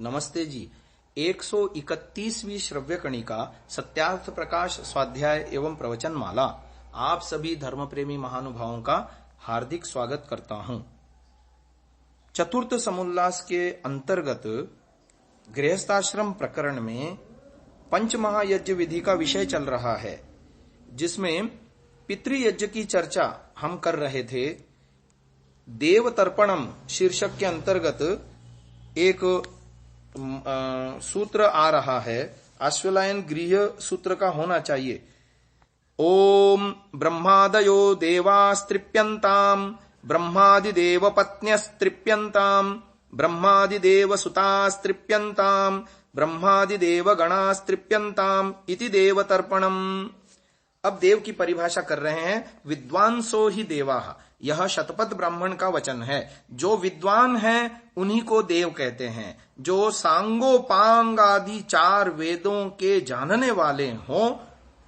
नमस्ते जी। 131वीं श्रव्य कणिका सत्यार्थ प्रकाश स्वाध्याय एवं प्रवचन माला आप सभी धर्म प्रेमी महानुभावों का हार्दिक स्वागत करता हूं। चतुर्थ समुल्लास के अंतर्गत गृहस्थाश्रम प्रकरण में पंचमहायज्ञ विधि का विषय चल रहा है, जिसमें पितृयज्ञ की चर्चा हम कर रहे थे। देवतर्पणम शीर्षक के अंतर्गत एक सूत्र आ रहा है, अश्वलायन गृह सूत्र का होना चाहिए। ओम ब्रह्मादयो देवास्तृप्यन्ताम ब्रह्मादिदेव पत्न्यस्तृप्यन्ताम ब्रह्मादिदेव सुतास्तृप्यन्ताम ब्रह्मादिदेव गणास्तृप्यन्ताम इति देवतर्पणम। अब देव की परिभाषा कर रहे हैं, विद्वांसो ही देवाः। यह शतपथ ब्राह्मण का वचन है। जो विद्वान हैं उन्हीं को देव कहते हैं। जो सांगोपांग आदि 4 वेदों के जानने वाले हों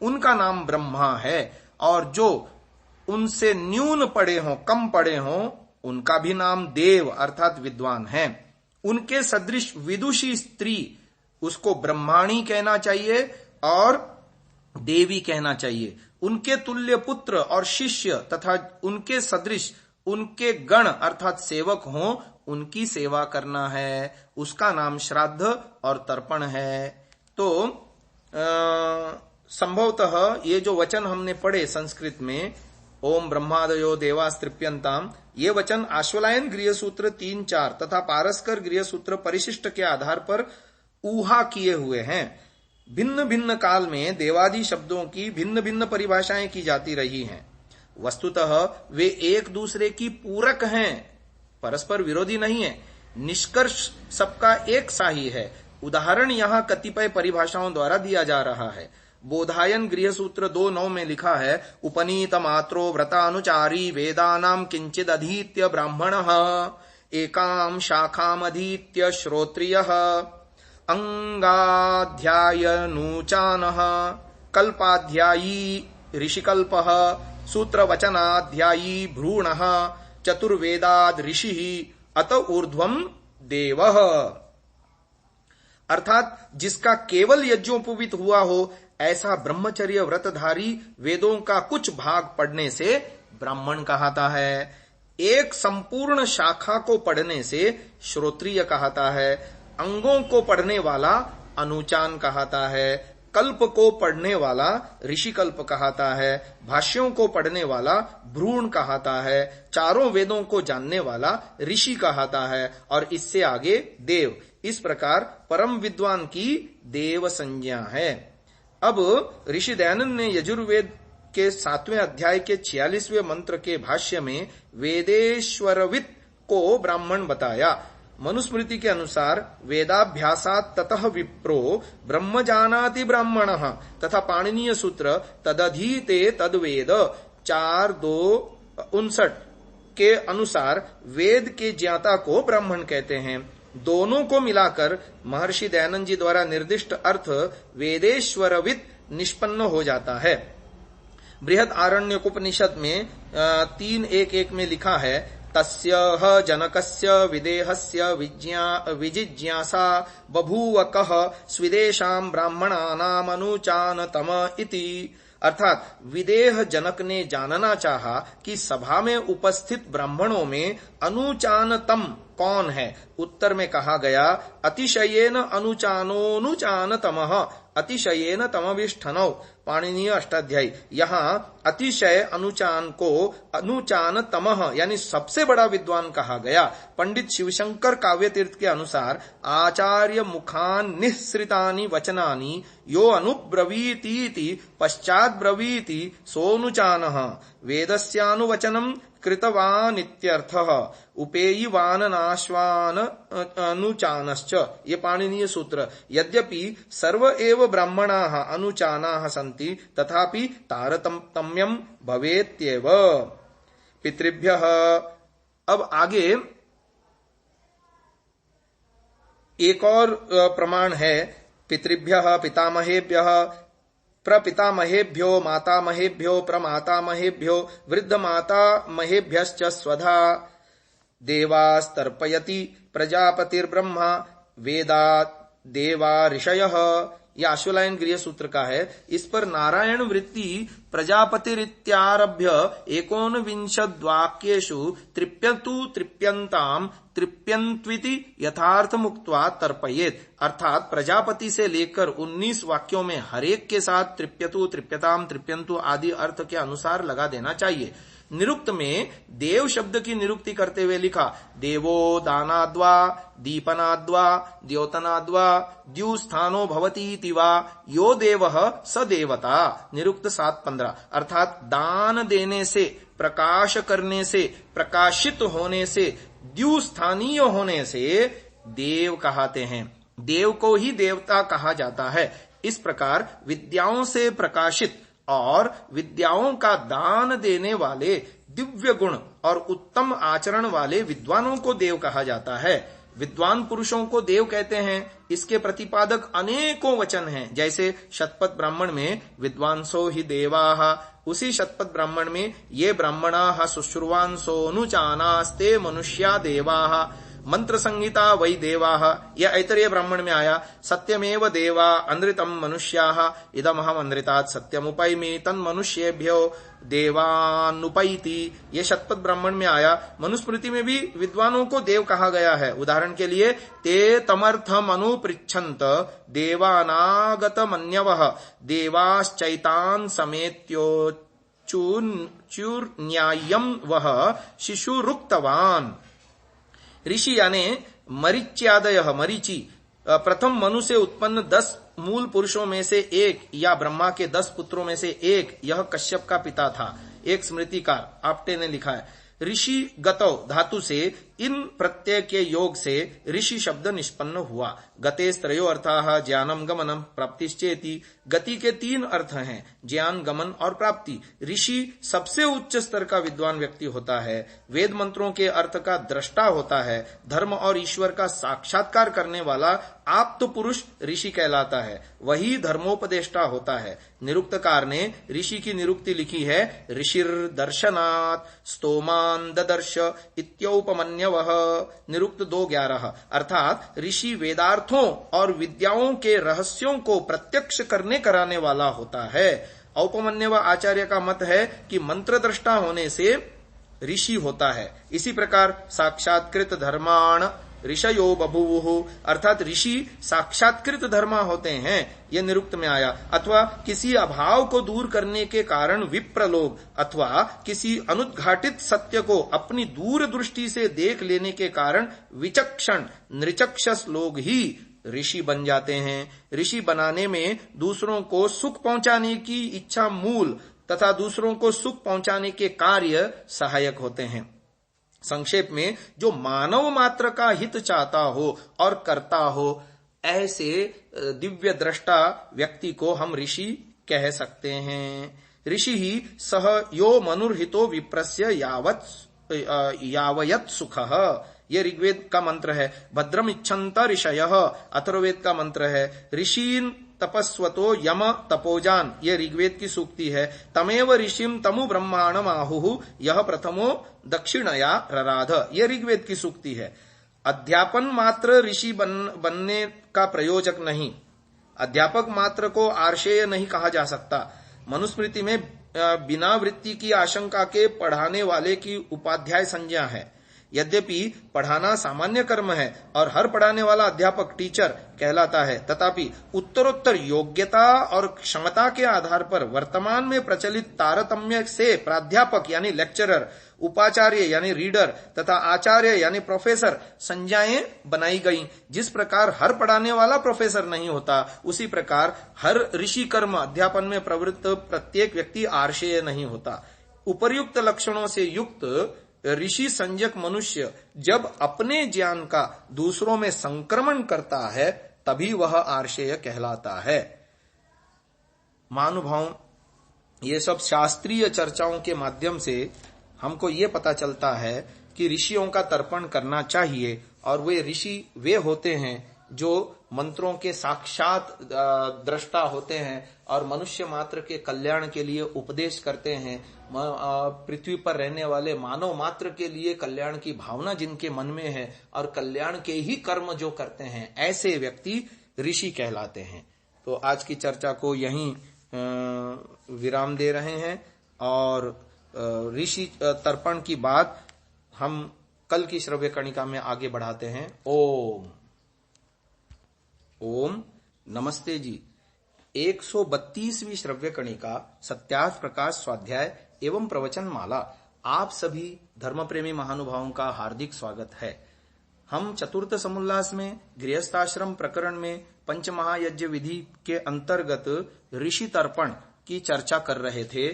उनका नाम ब्रह्मा है, और जो उनसे न्यून पढ़े हों, कम पढ़े हों, उनका भी नाम देव अर्थात विद्वान है। उनके सदृश विदुषी स्त्री उसको ब्रह्माणी कहना चाहिए और देवी कहना चाहिए। उनके तुल्य पुत्र और शिष्य तथा उनके सदृश उनके गण अर्थात सेवक हों, उनकी सेवा करना है। उसका नाम श्राद्ध और तर्पण है। तो संभवतः ये जो वचन हमने पढ़े संस्कृत में, ओम ब्रह्मादयो देवास्तृप्यन्ताम, ये वचन आश्वलायन गृह सूत्र 3-4 तथा पारस्कर गृह सूत्र परिशिष्ट के आधार पर ऊहा किए हुए हैं। भिन्न भिन्न काल में देवादि शब्दों की भिन्न भिन्न परिभाषाएं की जाती रही हैं। वस्तुतः वे एक दूसरे की पूरक हैं, परस्पर विरोधी नहीं है। निष्कर्ष सबका एक सा ही है। उदाहरण यहां कतिपय परिभाषाओं द्वारा दिया जा रहा है। बोधायन गृह सूत्र 2:9 में लिखा है, उपनीत मात्रो व्रतानुचारी वेदानाम किंचिद अधीत्य ब्राह्मणः एकाम शाखाम अधीत्य श्रोत्रियः अंगाध्यायनूचानः कल्पाध्यायी ऋषिकल्पः सूत्रवचनाध्यायी भ्रूणः चतुर्वेदाद ऋषिः अत ऊर्ध्वम देवः। अर्थात जिसका केवल यज्ञोपवीत हुआ हो ऐसा ब्रह्मचर्य व्रतधारी वेदों का कुछ भाग पढ़ने से ब्राह्मण कहता है। एक संपूर्ण शाखा को पढ़ने से श्रोत्रिय कहता है। अंगों को पढ़ने वाला अनुचान कहता है। कल्प को पढ़ने वाला ऋषिकल्प कहता है। भाष्यों को पढ़ने वाला भ्रूण कहता है। चारों वेदों को जानने वाला ऋषि कहता है, और इससे आगे देव। इस प्रकार परम विद्वान की देव संज्ञा है। अब ऋषि दयानंद ने यजुर्वेद के 7वें अध्याय के 46वें मंत्र के भाष्य में वेदेश्वरवित् को ब्राह्मण बताया। मनुस्मृति के अनुसार वेदाभ्यासात् ततः विप्रो ब्रह्म जानाति ब्राह्मणः तथा पाणिनीय सूत्र तदधीते तद्वेद 4:2-59 के अनुसार वेद के ज्ञाता को ब्राह्मण कहते हैं। दोनों को मिलाकर महर्षि दयानंद जी द्वारा निर्दिष्ट अर्थ वेदेश्वरवित् निष्पन्न हो जाता है। बृहद आरण्यकोपनिषद में 3:1-1 में लिखा है, तस्यः जनकस्य विदेहस्य विजिज्ञासा बभूवकः स्विदेशां ब्राह्मणानाम् अनुचानतम इति। अर्थात विदेह जनक ने जानना चाहा कि सभा में उपस्थित ब्राह्मणों में अनुचानतम कौन है। उत्तर में कहा गया, अतिशयेन अनुचानोनुचानतमः अतिशयेन तमविष्ठनौ, पाणिनीय अष्टाध्यायी। यहाँ अतिशय अनुचान को अनुचान तमः यानी सबसे बड़ा विद्वान कहा गया। पंडित शिवशंकर काव्य तीर्थ के अनुसार आचार्य मुखान निःसृतानि वचनानि यो अनुब्रवीतीति पश्चात ब्रवीति सोनुचानः वेदस्यानुवचनम् कृतवानित्यर्थः उपेयिवाननाश्वान अनुचानश्च। ये पाणिनीय सूत्र। यद्यपि सर्व एव ब्राह्मणाः अनुचानाः सन्ति तथापि तारतम्यम् भवेत्येव पितृभ्यः। अब आगे एक और प्रमाण है, पितृभ्यः पितामहेभ्यः प्रपितामहेभ्यो मातामहेभ्यो प्रमातामहेभ्यो वृद्धमातामहेभ्यश्च स्वधा देवास्तर्पयति प्रजापतिर्ब्रह्मा वेदा देवा ऋषयः, यह अश्वलायन गृह सूत्र का है। इस पर नारायण वृत्ति प्रजापतिरित्यारभ्य 19 वाक्येषु तृप्यतु तृप्यन्ताम तृप्यन्त्विति यथार्थ मुक्त्वा तर्पयेत, अर्थात प्रजापति से लेकर 19 वाक्यों में हरेक के साथ तृप्यतु तृप्यताम तृप्यन्तु आदि अर्थ के अनुसार लगा देना चाहिए। निरुक्त में देव शब्द की निरुक्ति करते हुए लिखा, देवो दानाद्वा दीपनाद्वा द्योतनाद्वा द्युस्थानो भवतीति वा यो देवः स देवता। निरुक्त 7:15, अर्थात दान देने से, प्रकाश करने से, प्रकाशित होने से, द्युस्थानीय होने से देव कहते हैं। देव को ही देवता कहा जाता है। इस प्रकार विद्याओं से प्रकाशित और विद्याओं का दान देने वाले, दिव्य गुण और उत्तम आचरण वाले विद्वानों को देव कहा जाता है। विद्वान पुरुषों को देव कहते हैं। इसके प्रतिपादक अनेकों वचन हैं, जैसे शतपथ ब्राह्मण में विद्वांसो ही देवाः, उसी शतपथ ब्राह्मण में ये ब्राह्मणाः शुश्रुवांसोऽनुचानास्ते मनुष्या देवाः, मंत्र संहिता वै देवाः। यह ऐतरेय ब्राह्मण में आया, सत्यमेव देवा अनृतम मनुष्याः इदमहम अनृतात् सत्यमुपैमि तन्मनुष्येभ्यो देवानुपैति। यह शतपथ ब्राह्मण में आया। मनुस्मृति में भी विद्वानों को देव कहा गया है। उदाहरण के लिए, ते तमर्थम अनुपृच्छन्त देवानागत मन्यवः देवाश्चैतान् समेत्योचुर्न्याय्यम् वह शिशुरुक्तवान्। ऋषि यानी मरीच्यादयः, मरीचि प्रथम मनु से उत्पन्न 10 मूल पुरुषों में से एक, या ब्रह्मा के 10 पुत्रों में से एक, यह कश्यप का पिता था। एक स्मृतिकार आप्टे ने लिखा है, ऋषि गतौ धातु से इन प्रत्यय के योग से ऋषि शब्द निष्पन्न हुआ। गतेस्त्रयो अर्थाः ज्ञानम गमनम प्राप्तिश्चेति। गति के 3 अर्थ हैं, ज्ञान, गमन और प्राप्ति। ऋषि सबसे उच्च स्तर का विद्वान व्यक्ति होता है। वेद मंत्रों के अर्थ का दृष्टा होता है। धर्म और ईश्वर का साक्षात्कार करने वाला आप्त पुरुष ऋषि कहलाता है। वही धर्मोपदेष्टा होता है। निरुक्तकार ने ऋषि की निरुक्ति लिखी है, ऋषिर दर्शनात् स्तोमान ददर्श इत्योपमन्यवः। निरुक्त 2:11, अर्थात ऋषि वेदार्थों और विद्याओं के रहस्यों को प्रत्यक्ष करने कराने वाला होता है। औपमन्यव आचार्य का मत है कि मंत्र दृष्टा होने से ऋषि होता है। इसी प्रकार साक्षात्कृत धर्माण ऋषयो बभूवुः, अर्थात ऋषि साक्षात्कृत धर्मा होते हैं। यह निरुक्त में आया। अथवा किसी अभाव को दूर करने के कारण विप्र लोग, अथवा किसी अनुद्घाटित सत्य को अपनी दूर दृष्टि से देख लेने के कारण विचक्षण नृचक्षस लोग ही ऋषि बन जाते हैं। ऋषि बनाने में दूसरों को सुख पहुंचाने की इच्छा मूल तथा दूसरों को सुख पहुंचाने के कार्य सहायक होते हैं। संक्षेप में, जो मानव मात्र का हित चाहता हो और करता हो, ऐसे दिव्य दृष्टा व्यक्ति को हम ऋषि कह सकते हैं। ऋषि ही सह यो मनुर्हितो विप्रस्य यावयत् सुखः, ये ऋग्वेद का मंत्र है। भद्रम इच्छन्त ऋषयः अथर्ववेद का मंत्र है। ऋषीन् तपस्वतो यम तपोजान, ये ऋग्वेद की सूक्ति है। तमेव ऋषिम तमु ब्रह्माणम आहुः यह प्रथमो दक्षिणया रराध, ये ऋग्वेद की सूक्ति है। अध्यापन मात्र ऋषि बनने का प्रयोजक नहीं। अध्यापक मात्र को आर्षेय नहीं कहा जा सकता। मनुस्मृति में बिना वृत्ति की आशंका के पढ़ाने वाले की उपाध्याय संज्ञा है। यद्यपि पढ़ाना सामान्य कर्म है और हर पढ़ाने वाला अध्यापक टीचर कहलाता है, तथापि उत्तरोत्तर योग्यता और क्षमता के आधार पर वर्तमान में प्रचलित तारतम्य से प्राध्यापक यानी लेक्चरर, उपाचार्य यानी रीडर तथा आचार्य यानी प्रोफेसर संज्ञाएं बनाई गई। जिस प्रकार हर पढ़ाने वाला प्रोफेसर नहीं होता, उसी प्रकार हर ऋषि कर्म अध्यापन में प्रवृत्त प्रत्येक व्यक्ति आर्षेय नहीं होता। उपर्युक्त लक्षणों से युक्त ऋषि संज्ञक मनुष्य जब अपने ज्ञान का दूसरों में संक्रमण करता है, तभी वह आर्षेय कहलाता है। महानुभाव, ये सब शास्त्रीय चर्चाओं के माध्यम से हमको ये पता चलता है कि ऋषियों का तर्पण करना चाहिए, और वे ऋषि वे होते हैं जो मंत्रों के साक्षात दृष्टा होते हैं और मनुष्य मात्र के कल्याण के लिए उपदेश करते हैं, पृथ्वी पर रहने वाले मानव मात्र के लिए कल्याण की भावना जिनके मन में है और कल्याण के ही कर्म जो करते हैं, ऐसे व्यक्ति ऋषि कहलाते हैं। तो आज की चर्चा को यहीं विराम दे रहे हैं और ऋषि तर्पण की बात हम कल की श्रव्य कणिका में आगे बढ़ाते हैं। ओम नमस्ते जी। 132वीं श्रव्य कणिका सत्यार्थ प्रकाश स्वाध्याय एवं प्रवचन माला। आप सभी धर्म प्रेमी महानुभावों का हार्दिक स्वागत है। हम चतुर्थ समुल्लास में गृहस्थाश्रम प्रकरण में पंचमहायज्ञ विधि के अंतर्गत ऋषि तर्पण की चर्चा कर रहे थे।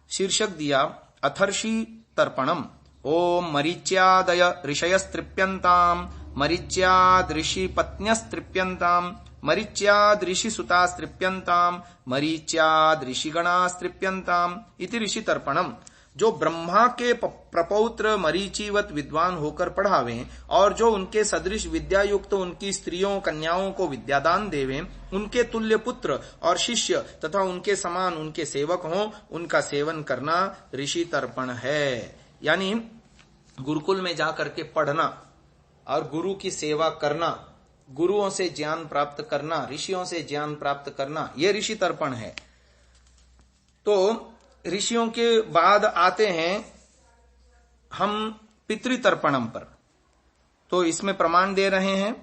शीर्षक दिया अथर्षि तर्पणम। ओम मरीच्यादय ऋषयस्तृप्यन्ताम, मरीच्याद ऋषि पत्न्यस्तृप्यन्ताम, मरीच्याद ऋषि सुतास्तृप्यन्ताम, मरीच्याद ऋषिगणास्तृप्यन्ताम इति ऋषि तर्पणम। जो ब्रह्मा के प्रपौत्र मरीचिवत विद्वान होकर पढ़ावें और जो उनके सदृश विद्यायुक्त उनकी स्त्रियों कन्याओं को विद्यादान देवें, उनके तुल्य पुत्र और शिष्य तथा उनके समान उनके सेवक हों, उनका सेवन करना ऋषि तर्पण है। यानी गुरुकुल में जाकर के पढ़ना और गुरु की सेवा करना, गुरुओं से ज्ञान प्राप्त करना, ऋषियों से ज्ञान प्राप्त करना, यह ऋषि तर्पण है। तो ऋषियों के बाद आते हैं हम पितृतर्पणम पर। तो इसमें प्रमाण दे रहे हैं।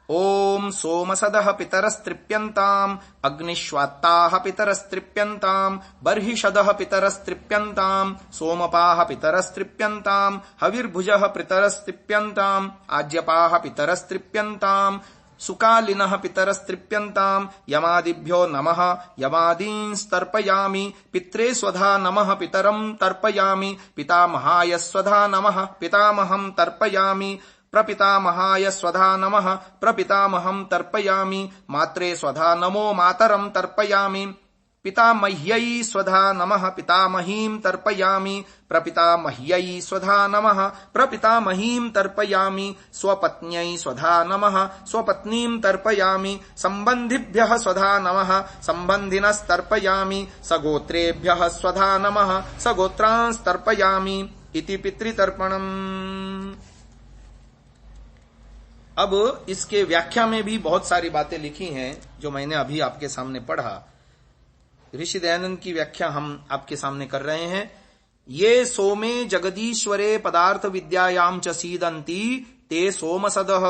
ओम सोमसदः पितरस्तृप्यन्ताम, अग्निश्वात्ताः पितरस्तृप्यन्ताम, बर्हिषदः पितरस्तृप्यन्ताम, सोमपाः पितरस्तृप्यन्ताम, हविर्भुजः पितरस्तृप्यन्ताम, आज्यपाः पितरस्तृप्यन्ताम, सुकालिनः पितरस्तृप्यन्ताम, यमादिभ्यो नमः, यमादींस्तर्पयामि, पित्रे स्वधा नमः, पितरं तर्पयामि, पितामहाय स्वधा नमः, पितामहं तर्पयामि, प्रपितामहाय स्वधा नमः, प्रपितामहं तर्पयामि, मात्रे स्वधा नमो, मातरं तर्पयामि, पितामह्यै स्वधा नमः, पितामहीं तर्पयामि, प्रपितामह्यै स्वधा नमः, प्रपितामहीं तर्पयामि, स्वपत्न्यै स्वधा नमः, स्वपत्नीं तर्पयामि, संबंधिभ्यः स्वधा नमः, संबंधिनस्तर्पयामि, सगोत्रेभ्यः स्वधा नमः, सगोत्रांस्तर्पयामि इति पितृतर्पणम्। अब इसके व्याख्या में भी बहुत सारी बातें लिखी हैं जो मैंने अभी आपके सामने पढ़ा। ऋषि दयानंद की व्याख्या हम आपके सामने कर रहे हैं। ये सोमे जगदीश्वरे पदार्थ विद्यायाम च सीदंती ते सोमसदः।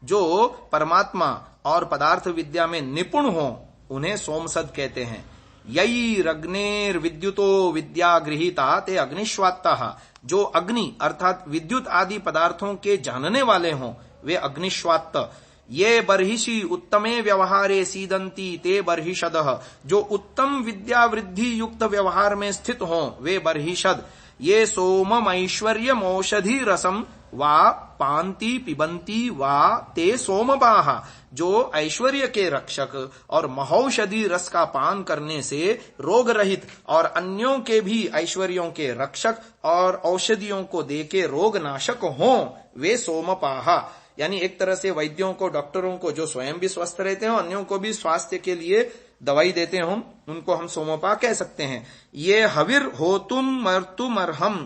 जो परमात्मा और पदार्थ विद्या में निपुण हो उन्हें सोमसद कहते हैं। यई रग्नेर विद्युतो विद्या गृहीता ते अग्निश्वात्ताः। जो अग्नि अर्थात विद्युत आदि पदार्थों के जानने वाले हों वे अग्निश्वात्त। ये बर्हिषि उत्तमे व्यवहारे सीदंती ते बर्हिषदः। जो उत्तम विद्या वृद्धि युक्त व्यवहार में स्थित हों वे बर्हिषद। ये सोमम ऐश्वर्यम औषधि रसम वा पांति पिबंती वा ते सोमबाः। जो ऐश्वर्य के रक्षक और महौषधि रस का पान करने से रोग रहित और अन्यों के भी ऐश्वर्यों के रक्षक और औषधियों को देके रोग नाशक हों वे सोमपाः। यानी एक तरह से वैद्यों को, डॉक्टरों को जो स्वयं भी स्वस्थ रहते हो, अन्यों को भी स्वास्थ्य के लिए दवाई देते हो, उनको हम सोमपा कह सकते हैं। ये हविर होतुम मर्तुमर्हम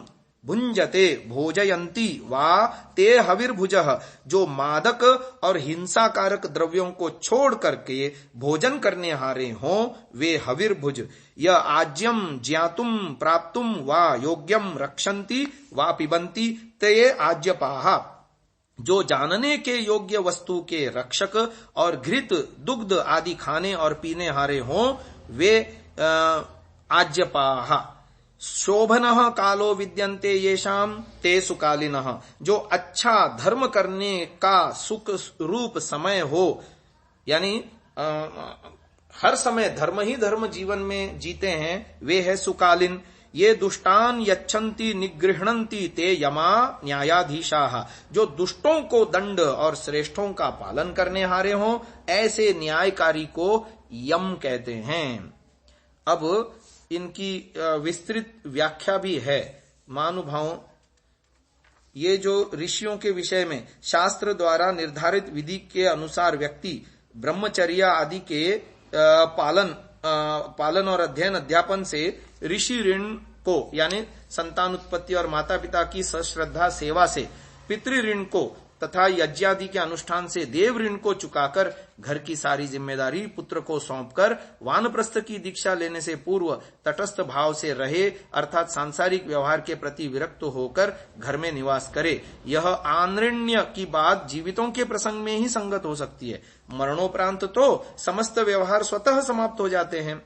भुंजते भोजयंती वा ते हविर्भुजः। जो मादक और हिंसाकारक द्रव्यों को छोड़ करके भोजन करने हारे हों वे हविर्भुज। यह आज्यम ज्ञातुम प्राप्तुम वा योग्यम रक्षन्ति वा पिबंती ते आज्यपाः। जो जानने के योग्य वस्तु के रक्षक और घृत दुग्ध आदि खाने और पीने हारे हों वे आज्यपाः। शोभनः कालो विद्यन्ते येषाम ते सुकालिनः। जो अच्छा धर्म करने का सुख रूप समय हो, यानी हर समय धर्म ही धर्म जीवन में जीते हैं, वे है सुकालिन। ये दुष्टान यच्छन्ति निगृह्णन्ति ते यमा न्यायाधीशाः। जो दुष्टों को दंड और श्रेष्ठों का पालन करने हारे हों ऐसे न्यायकारी को यम कहते हैं। अब इनकी विस्तृत व्याख्या भी है। महानुभावों, ये जो ऋषियों के विषय में शास्त्र द्वारा निर्धारित विधि के अनुसार व्यक्ति ब्रह्मचर्य आदि के पालन और अध्ययन अध्यापन से ऋषि ऋण को यानी संतान उत्पत्ति और माता पिता की सश्रद्धा सेवा से, पितृ ऋण को तथा यज्ञादि के अनुष्ठान से देव ऋण को चुकाकर घर की सारी जिम्मेदारी पुत्र को सौंपकर वानप्रस्थ की दीक्षा लेने से पूर्व तटस्थ भाव से रहे, अर्थात सांसारिक व्यवहार के प्रति विरक्त होकर घर में निवास करे। यह आनृण्य की बात जीवितों के प्रसंग में ही संगत हो सकती है, मरणोपरांत तो समस्त व्यवहार स्वतः समाप्त हो जाते हैं।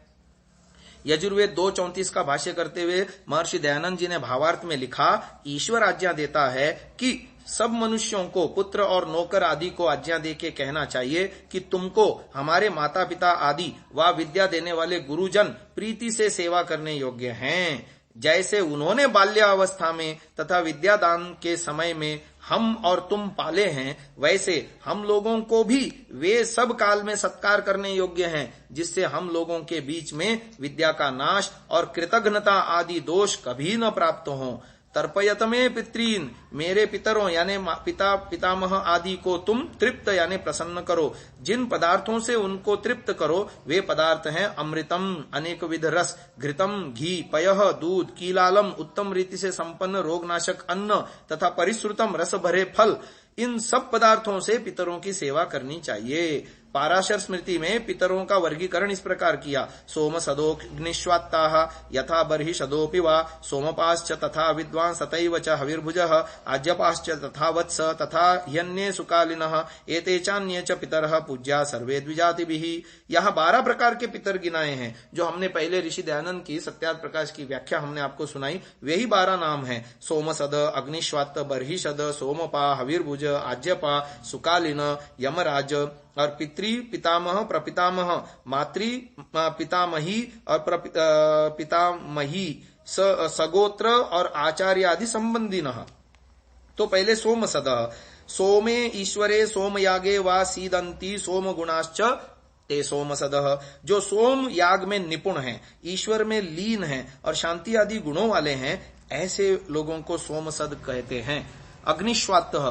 यजुर्वेद 2:34 का भाष्य करते हुए महर्षि दयानंद जी ने भावार्थ में लिखा, ईश्वर आज्ञा देता है कि सब मनुष्यों को पुत्र और नौकर आदि को आज्ञा दे के कहना चाहिए कि तुमको हमारे माता पिता आदि व विद्या देने वाले गुरुजन प्रीति से सेवा करने योग्य हैं। जैसे उन्होंने बाल्यावस्था में तथा विद्यादान के समय में हम और तुम पाले हैं, वैसे हम लोगों को भी वे सब काल में सत्कार करने योग्य हैं, जिससे हम लोगों के बीच में विद्या का नाश और कृतघ्नता आदि दोष कभी न प्राप्त हों। तर्पयत में पितरीन, मेरे पितरों यानी पिता पितामह आदि को तुम तृप्त यानी प्रसन्न करो। जिन पदार्थों से उनको तृप्त करो वे पदार्थ हैं अमृतम अनेक विध रस, घृतम घी, पयः दूध, कीलालम उत्तम रीति से संपन्न रोगनाशक अन्न तथा परिश्रुतम रस भरे फल। इन सब पदार्थों से पितरों की सेवा करनी चाहिए। पाराशर स्मृति में पितरों का वर्गीकरण इस प्रकार किया, सोम सदोग्निश्वात्ताः यथा बर्हि सदोपि वा सोमपाश्च तथा विद्वान् तथैव च हविर्भुजः आज्यपाश्च तथा वत्स तथा ह्यन्ये सुकालिनः एते चान्ये च पितरः पूज्या सर्वे द्विजातिभिः। यहाँ 12 प्रकार के पितर गिनाए हैं, जो हमने पहले ऋषि दयानंद की सत्यार्थ प्रकाश की व्याख्या हमने आपको सुनाई। वे ही 12 नाम हैं, सोमसद, अग्निश्वात्त, बर्हिषद, सोमपा, हविर्भुज, आज्यपा, सुकालिन, यमराज और पितृ, पितामह, प्रपितामह, मातृ, पितामही और पितामही, सगोत्र और आचार्य आदि संबंधी न। तो पहले सोम सद, सोमे ईश्वरे सोम यागे वा सीदंती सोम गुणाश्च ते सोम सदः, जो सोम याग में निपुण हैं, ईश्वर में लीन हैं और शांति आदि गुणों वाले हैं, ऐसे लोगों को सोम सद कहते हैं। अग्निश्वात्तः,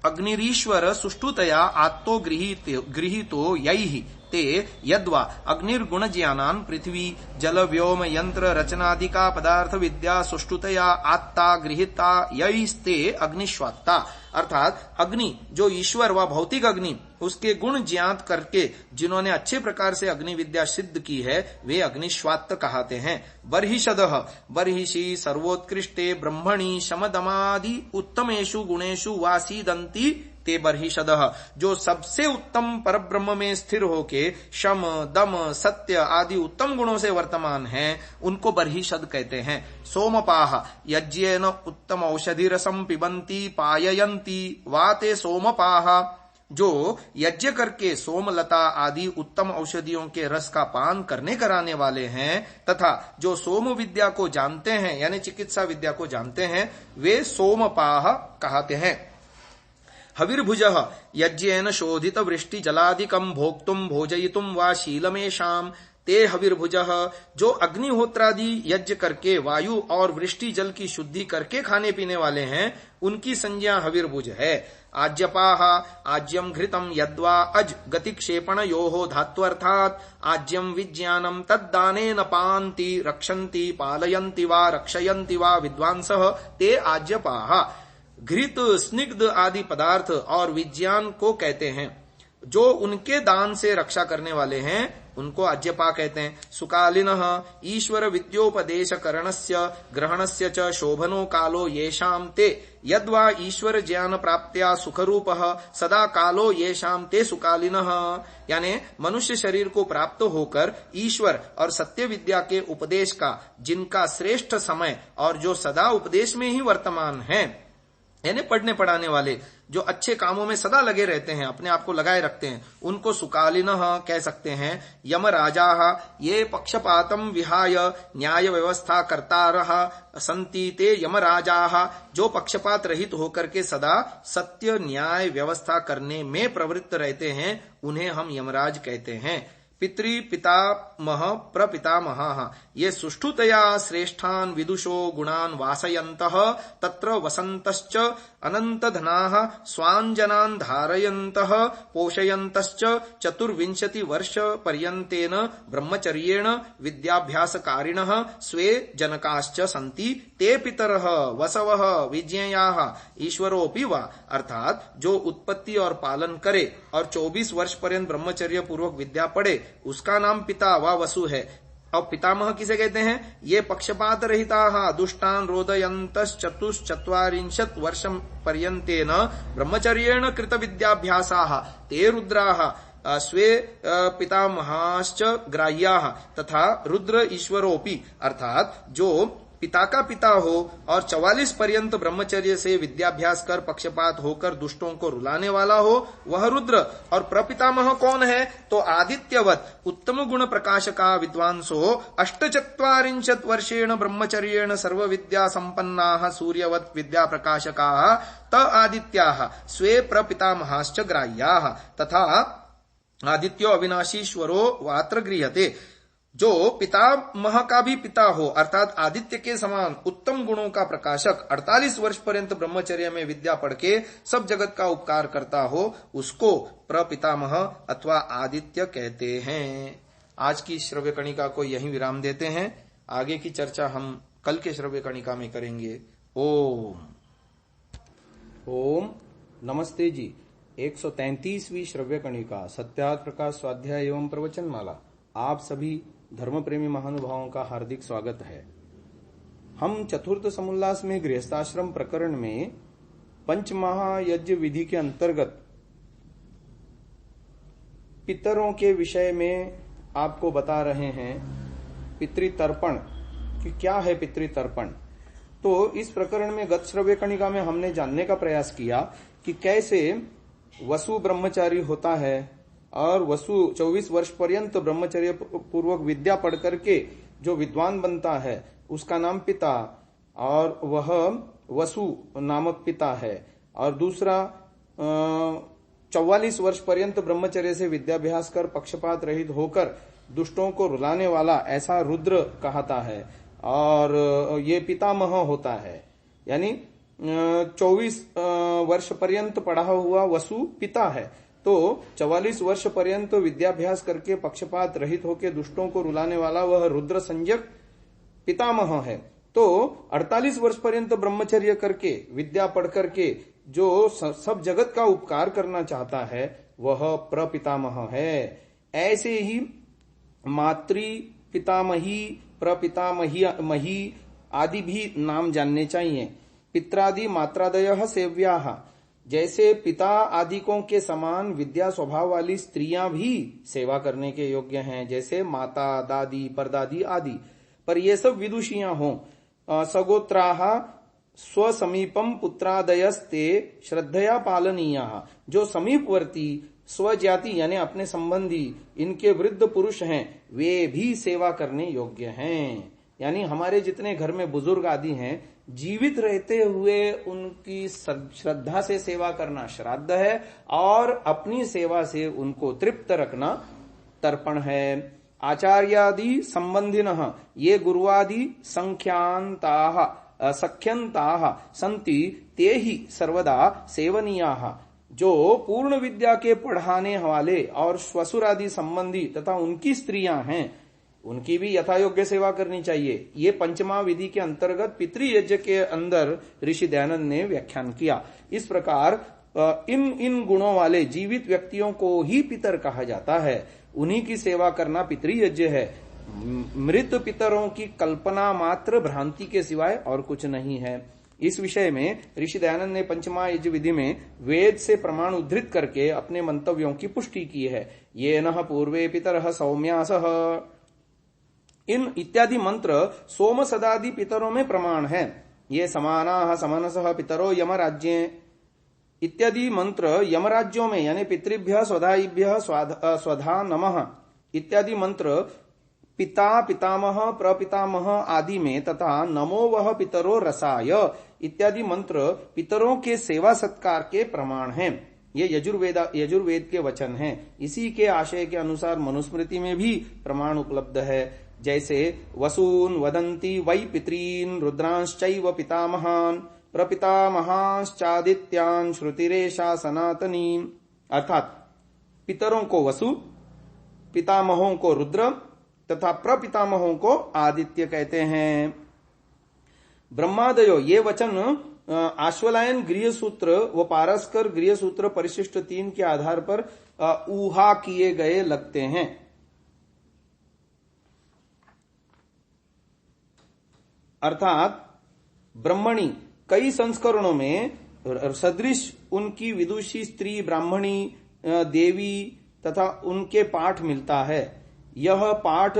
अग्निरीश्वर सुष्ठुतया आत्तो गृहीतो यैहि ते यद्वा अग्निर्गुण ज्ञानान् पृथ्वी जल व्योम यंत्र रचनादिका पदार्थ विद्या सुष्ठुतया आत्ता गृहीता यैस्ते अग्निश्वात्ता। अर्थात अग्नि जो ईश्वर व भौतिक अग्नि उसके गुण ज्ञात करके जिन्होंने अच्छे प्रकार से अग्नि विद्या सिद्ध की है वे अग्निश्वात्त कहते हैं। बर्हिषदः, बर्हिषि सर्वोत्कृष्टे ब्रह्मणि शमदमादि उत्तमेषु गुणेषु वासीदन्ति ते बर्हिषदः, जो सबसे उत्तम परब्रह्म में स्थिर होके शम दम सत्य आदि उत्तम गुणों से वर्तमान हैं, उनको बर्हिषद कहते हैं। सोमपाः, यज्ञेन उत्तम औषधि रसम पिबंती पाययंती वा ते सोमपाः, जो यज्ञ करके सोमलता आदि उत्तम औषधियों के रस का पान करने कराने वाले हैं तथा जो सोम विद्या को जानते हैं यानी चिकित्सा विद्या को जानते हैं, वे सोमपाः कहते हैं। हविर्भुजः, यज्ञेन शोधित वृष्टि जलादिकं भोक्तुम भोजयितुम वा शीलमेषाम ते हविर्भुजः, जो अग्निहोत्रादि यज्ञ करके वायु और वृष्टि जल की शुद्धि करके खाने पीने वाले हैं, उनकी संज्ञा हविर्भुज है। आज्यपाः, आज्यम घृतम यद्वा अज गतिक्षेपणयोः धात्वर्थात् आज्यम विज्ञानम तद्दानेन पान्ति रक्षन्ति पालयन्ति वा रक्षयन्ति वा विद्वांसः ते आज्यपाः। घृत, स्निग्ध आदि पदार्थ और विज्ञान को कहते हैं, जो उनके दान से रक्षा करने वाले हैं उनको आज्यपा कहते हैं। सुकालिनः, ईश्वर विद्योपदेश करणस्य ग्रहणस्य च शोभनो कालो येषां ते यद्वा ईश्वर ज्ञान प्राप्त्या सुखरूपः सदा कालो येषां ते सुकालिनः, यानी मनुष्य शरीर को प्राप्त होकर ईश्वर और सत्य विद्या के उपदेश का जिनका श्रेष्ठ समय और जो सदा उपदेश में ही वर्तमान है, यानी पढ़ने पढ़ाने वाले जो अच्छे कामों में सदा लगे रहते हैं, अपने आप को लगाए रखते हैं, उनको सुकालिनः कह सकते हैं। यमराजाः, ये पक्षपातम विहाय न्याय व्यवस्था कर्तारः सन्ति ते यमराजाः, जो पक्षपात रहित होकर के सदा सत्य न्याय व्यवस्था करने में प्रवृत्त रहते हैं, उन्हें हम यमराज कहते हैं। पितृ पितामह प्रपितामहाः ये सुष्ठुतया श्रेष्ठान् विदुषो गुणान् वासयन्तः तत्र वसन्तश्च अनन्तधनाः स्वाञ्जनान् धारयन्तः पोषयन्तश्च 24 वर्षपर्यन्तेन ब्रह्मचर्येण विद्याभ्यासकारिणः स्वे जनकाश्च सन्ति ते पितरः वसवः विज्ञेयाः ईश्वरोऽपि वा। अर्थात जो उत्पत्ति और पालन करे और 24 वर्ष पर्यंत ब्रह्मचर्य पूर्वक विद्या पढ़े उसका नाम पिता व वसु है। और पितामह किसे कहते हैं? ये पक्षपात रहिता दुष्टान रोदयन्तश्चतुश्चत्वारिंशत् वर्षं पर्यन्तेन ब्रह्मचर्येण कृत विद्याभ्यासाः ते रुद्राः स्वे पितामहाश्च ग्राह्याः तथा रुद्र ईश्वरोपि। अर्थात जो पिता का पिता हो और 44 पर्यंत ब्रह्मचर्य से विद्याभ्यास कर पक्षपात होकर दुष्टों को रुलाने वाला हो वह रुद्र। और प्रपितामह कौन है? तो आदित्यवत उत्तम गुण प्रकाशका विद्वांसो 48 वर्षेण ब्रह्मचर्येण सर्व विद्या संपन्नाः सूर्यवत विद्या प्रकाशकाः त आदित्याः स्वे प्रपितामहाश्च ग्राह्याः तथा आदित्यो अविनाशीश्वरो वात्र गृह्यते। जो पितामह का भी पिता हो अर्थात आदित्य के समान उत्तम गुणों का प्रकाशक 48 वर्ष पर्यंत ब्रह्मचर्य में विद्या पढ़ के सब जगत का उपकार करता हो उसको प्रपितामह अथवा आदित्य कहते हैं। आज की श्रव्य कणिका को यहीं विराम देते हैं। आगे की चर्चा हम कल के श्रव्य कणिका में करेंगे। ओम नमस्ते जी। 133वीं श्रव्य कणिका सत्यार्थ प्रकाश स्वाध्याय एवं प्रवचन माला। आप सभी धर्म प्रेमी महानुभावों का हार्दिक स्वागत है। हम चतुर्थ समुल्लास में गृहस्थाश्रम प्रकरण में पंचमहायज्ञ विधि के अंतर्गत पितरों के विषय में आपको बता रहे हैं पितृतर्पण कि क्या है पितृतर्पण। तो इस प्रकरण में गत श्रव्य कणिका में हमने जानने का प्रयास किया कि कैसे वसु ब्रह्मचारी होता है और वसु 24 वर्ष पर्यंत ब्रह्मचर्य पूर्वक विद्या पढ़ करके जो विद्वान बनता है उसका नाम पिता और वह वसु नामक पिता है। और दूसरा 44 वर्ष पर्यंत ब्रह्मचर्य से विद्याभ्यास कर पक्षपात रहित होकर दुष्टों को रुलाने वाला ऐसा रुद्र कहता है और ये पितामह होता है। यानी 24 वर्ष पर्यंत पढ़ा हुआ वसु पिता है। तो 44 वर्ष पर्यंत विद्याभ्यास करके पक्षपात रहित होकर दुष्टों को रुलाने वाला वह रुद्र संज्ञक पितामह है। तो 48 वर्ष पर्यंत ब्रह्मचर्य करके विद्या पढ़ करके जो सब जगत का उपकार करना चाहता है वह प्रपितामह है। ऐसे ही मातृ पितामही प्रपितामही आदि भी नाम जानने चाहिए। पित्रादि मात्रादयः सेव्याः जैसे पिता आदिकों के समान विद्या स्वभाव वाली स्त्रियां भी सेवा करने के योग्य हैं, जैसे माता दादी परदादी आदि। पर ये सब विदुषियां हों। सगोत्राः स्वसमीपम पुत्रादयस्ते श्रद्धया पालनीयाः जो समीपवर्ती स्वजाति यानी अपने संबंधी इनके वृद्ध पुरुष हैं वे भी सेवा करने योग्य हैं। यानी हमारे जितने घर में बुजुर्ग आदि हैं जीवित रहते हुए उनकी श्रद्धा से सेवा करना श्राद्ध है और अपनी सेवा से उनको तृप्त रखना तर्पण है। आचार्यादि संबंधिनः ये गुरुवादि संख्यांताः सख्यंताः सन्ति ते ही सर्वदा सेवनीयाः जो पूर्ण विद्या के पढ़ाने वाले और श्वसुरादि संबंधी तथा उनकी स्त्रियां हैं उनकी भी यथायोग्य सेवा करनी चाहिए। ये पंचमा विधि के अंतर्गत पितृयज्ञ के अंदर ऋषि दयानंद ने व्याख्यान किया। इस प्रकार इन गुणों वाले जीवित व्यक्तियों को ही पितर कहा जाता है। उन्हीं की सेवा करना पितृयज्ञ है। मृत पितरों की कल्पना मात्र भ्रांति के सिवाय और कुछ नहीं है। इस विषय में ऋषि दयानंद ने पंचमा यज्ञ विधि में वेद से प्रमाण उद्धृत करके अपने मंतव्यों की पुष्टि की है। ये नः पूर्वे पितरः सौम्यासः इन इत्यादि मंत्र सोम सदादि पितरों में प्रमाण है। ये समानाः समनसः पितरो यमराज्ये इत्यादि मंत्र यमराज्यों में यानी पितृभ्यः स्वधायिभ्यः स्वधा नमः इत्यादि मंत्र पिता पितामह प्रपितामह आदि में तथा नमो वह पितरो रसाय इत्यादि मंत्र पितरों के सेवा सत्कार के प्रमाण हैं। ये यजुर्वेद के वचन हैं। इसी के आशय के अनुसार मनुस्मृति में भी प्रमाण उपलब्ध है। जैसे वसून वदंती वै पितॄन् रुद्रांश्चैव पितामहान् प्रपितामहाश्चादित्यान् श्रुतिरेषा सनातनी। अर्थात पितरों को वसु, पितामहों को रुद्र तथा प्रपितामहों को आदित्य कहते हैं। ब्रह्मादयो ये वचन आश्वलायन गृह सूत्र व पारस्कर गृह सूत्र परिशिष्ट 3 के आधार पर ऊहा किए गए लगते हैं। अर्थात ब्रह्मणी कई संस्करणों में सदृश उनकी विदुषी स्त्री ब्राह्मणी देवी तथा उनके पाठ मिलता है। यह पाठ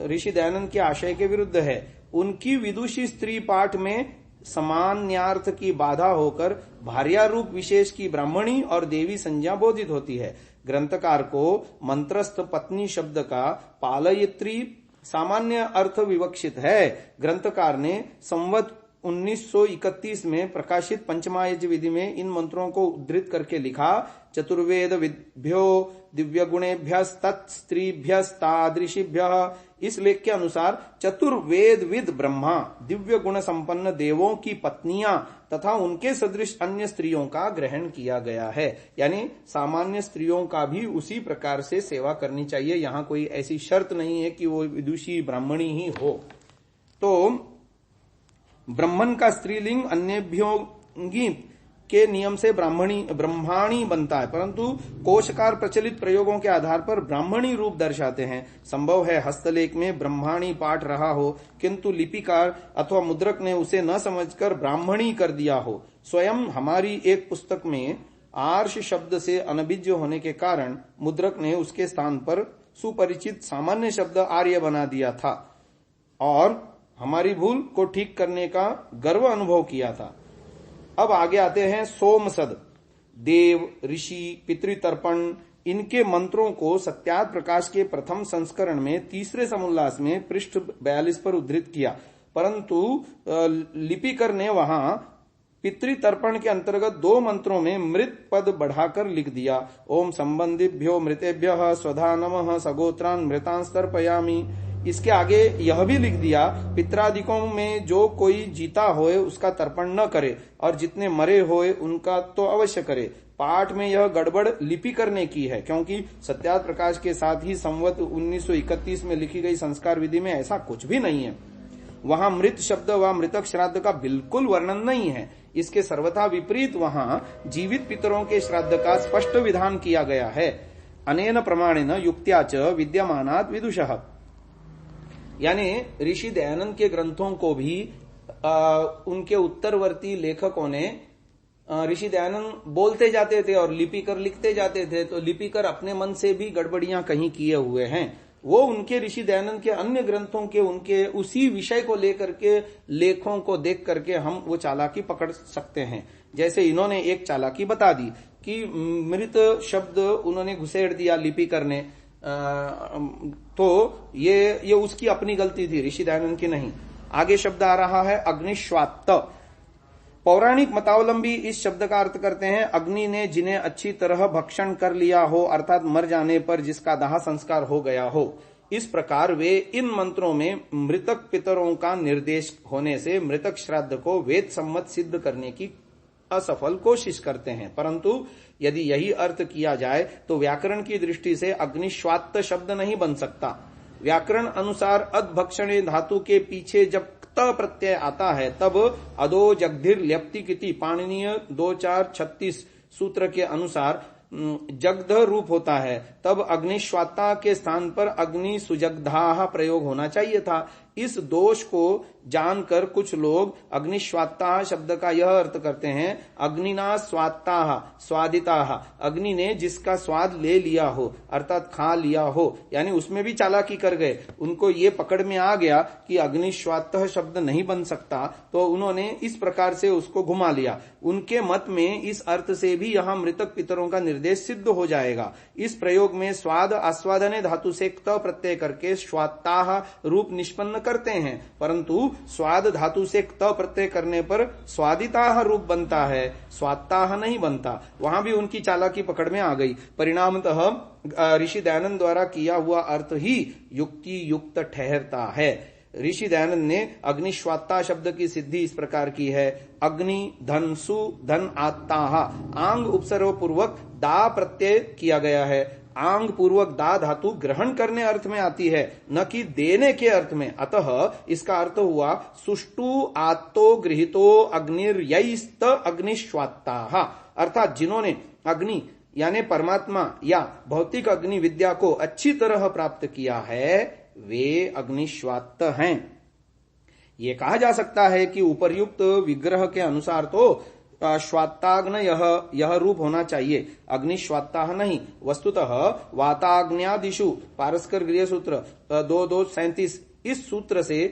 ऋषि दयानंद के आशय के विरुद्ध है। उनकी विदुषी स्त्री पाठ में सामान्यार्थ की बाधा होकर भार्यारूप विशेष की ब्राह्मणी और देवी संज्ञा बोधित होती है। ग्रंथकार को मंत्रस्थ पत्नी शब्द का पालयित्री सामान्य अर्थ विवक्षित है। ग्रंथकार ने संवत 1931 में प्रकाशित पंचमायज्ञ विधि में इन मंत्रों को उद्धृत करके लिखा, चतुर्वेद विद्भ्यो दिव्य गुणेभ्यस्तत्स्त्रीभ्यस्तादृशिभ्यः। इस लेख के अनुसार चतुर्वेद विद ब्रह्मा, दिव्य गुण संपन्न देवों की पत्नियां तथा उनके सदृश अन्य स्त्रियों का ग्रहण किया गया है। यानी सामान्य स्त्रियों का भी उसी प्रकार से सेवा करनी चाहिए। यहाँ कोई ऐसी शर्त नहीं है कि वो विदुषी ब्राह्मणी ही हो। तो ब्रह्मन का स्त्रीलिंग अन्यभ्योंगी के नियम से ब्रह्माणी बनता है, परंतु कोशकार प्रचलित प्रयोगों के आधार पर ब्राह्मणी रूप दर्शाते हैं। संभव है हस्तलेख में ब्रह्माणी पाठ रहा हो, किंतु लिपिकार अथवा मुद्रक ने उसे न समझकर ब्राह्मणी कर दिया हो। स्वयं हमारी एक पुस्तक में आर्ष शब्द से अनभिज्ञ होने के कारण मुद्रक ने उसके स्थान पर सुपरिचित सामान्य शब्द आर्य बना दिया था और हमारी भूल को ठीक करने का गर्व अनुभव किया था। अब आगे आते हैं सोमसद, देव, ऋषि, पितृतर्पण। इनके मंत्रों को सत्यार्थ प्रकाश के प्रथम संस्करण में तीसरे समुल्लास में पृष्ठ 42 पर उद्धृत किया, परंतु लिपिकर ने वहां पितृतर्पण के अंतर्गत 2 मंत्रों में मृत पद बढ़ाकर लिख दिया। ओम संबंधिभ्यो मृतेभ्यः स्वधा नमः सगोत्रान् मृतान् तर्पयामि। इसके आगे यह भी लिख दिया, पितरादिकों में जो कोई जीता होए उसका तर्पण न करे और जितने मरे होए उनका तो अवश्य करे। पाठ में यह गड़बड़ लिपिकर ने की है, क्योंकि सत्यार्थ प्रकाश के साथ ही संवत 1931 में लिखी गई संस्कार विधि में ऐसा कुछ भी नहीं है। वहां मृत शब्द व मृतक श्राद्ध का बिल्कुल वर्णन नहीं है। इसके सर्वथा विपरीत वहां जीवित पितरों के श्राद्ध का स्पष्ट विधान किया गया है। अनेन प्रमाणेन युक्त्या च विद्यमानात् विदुषः। यानी ऋषि दयानंद के ग्रंथों को भी उनके उत्तरवर्ती लेखकों ने ऋषि दयानंद बोलते जाते थे और लिपिकर लिखते जाते थे, तो लिपिकर अपने मन से भी गड़बड़ियां कहीं किए हुए हैं। वो उनके ऋषि दयानंद के अन्य ग्रंथों के उनके उसी विषय को लेकर के लेखों को देख करके हम वो चालाकी पकड़ सकते हैं। जैसे इन्होंने एक चालाकी बता दी कि मृत शब्द उन्होंने घुसेड़ दिया लिपिकर ने, तो ये उसकी अपनी गलती थी, ऋषि दयानंद की नहीं। आगे शब्द आ रहा है अग्निश्वात्त। पौराणिक मतावलंबी इस शब्द का अर्थ करते हैं अग्नि ने जिन्हें अच्छी तरह भक्षण कर लिया हो, अर्थात मर जाने पर जिसका दाह संस्कार हो गया हो। इस प्रकार वे इन मंत्रों में मृतक पितरों का निर्देश होने से मृतक श्राद्ध को वेद सम्मत सिद्ध करने की असफल कोशिश करते हैं। परंतु यदि यही अर्थ किया जाए तो व्याकरण की दृष्टि से अग्निश्वात्त शब्द नहीं बन सकता। व्याकरण अनुसार अद्भक्षणे धातु के पीछे जब त प्रत्यय आता है तब अदो जगधिर ल्यप्ति किति पाणिनीय 2436 सूत्र के अनुसार जगध रूप होता है, तब अग्निश्वात्ता के स्थान पर अग्नि सुजगधाः प्रयोग होना चाहिए था। इस दोष को जानकर कुछ लोग अग्निश्वात्ता शब्द का यह अर्थ करते हैं अग्निना स्वात्ताः स्वादिताः, अग्नि ने जिसका स्वाद ले लिया हो अर्थात खा लिया हो, यानी उसमें भी चालाकी कर गए। उनको ये पकड़ में आ गया कि अग्निश्वात्तः शब्द नहीं बन सकता, तो उन्होंने इस प्रकार से उसको घुमा लिया। उनके मत में इस अर्थ से भी यहाँ मृतक पितरों का निर्देश सिद्ध हो जाएगा। इस प्रयोग में स्वाद आस्वादने धातु से क्त प्रत्यय करके स्वात्ताः रूप निष्पन्न करते हैं, परंतु स्वाद धातु से त प्रत्यय करने पर स्वादिताह रूप बनता है, स्वात्ताह नहीं बनता। वहां भी उनकी चालाकी पकड़ में आ गई। परिणामतः ऋषि दयानंद द्वारा किया हुआ अर्थ ही युक्ति युक्त ठहरता है। ऋषि दयानंद ने अग्निश्वात्ता शब्द की सिद्धि इस प्रकार की है। अग्नि धन सु धन आत्ताह, आंग उपसर्ग पूर्वक दा प्रत्यय किया गया है। आंग पूर्वक दा धातु ग्रहण करने अर्थ में आती है, न कि देने के अर्थ में। अतः इसका अर्थ हुआ सुष्टु आत्तो गृहीतो अग्निर्यैस्त अग्निश्वात्ताह, अर्थात जिन्होंने अग्नि यानी परमात्मा या भौतिक अग्नि विद्या को अच्छी तरह प्राप्त किया है वे अग्निश्वात्त हैं। ये कहा जा सकता है कि उपर्युक्त विग्रह के अनुसार तो श्वात्ताग्न यह रूप होना चाहिए, अग्निश्वात्ता नहीं। वस्तुतः वाताग्न्यादिषु पारस्कर गृह सूत्र 2237 इस सूत्र से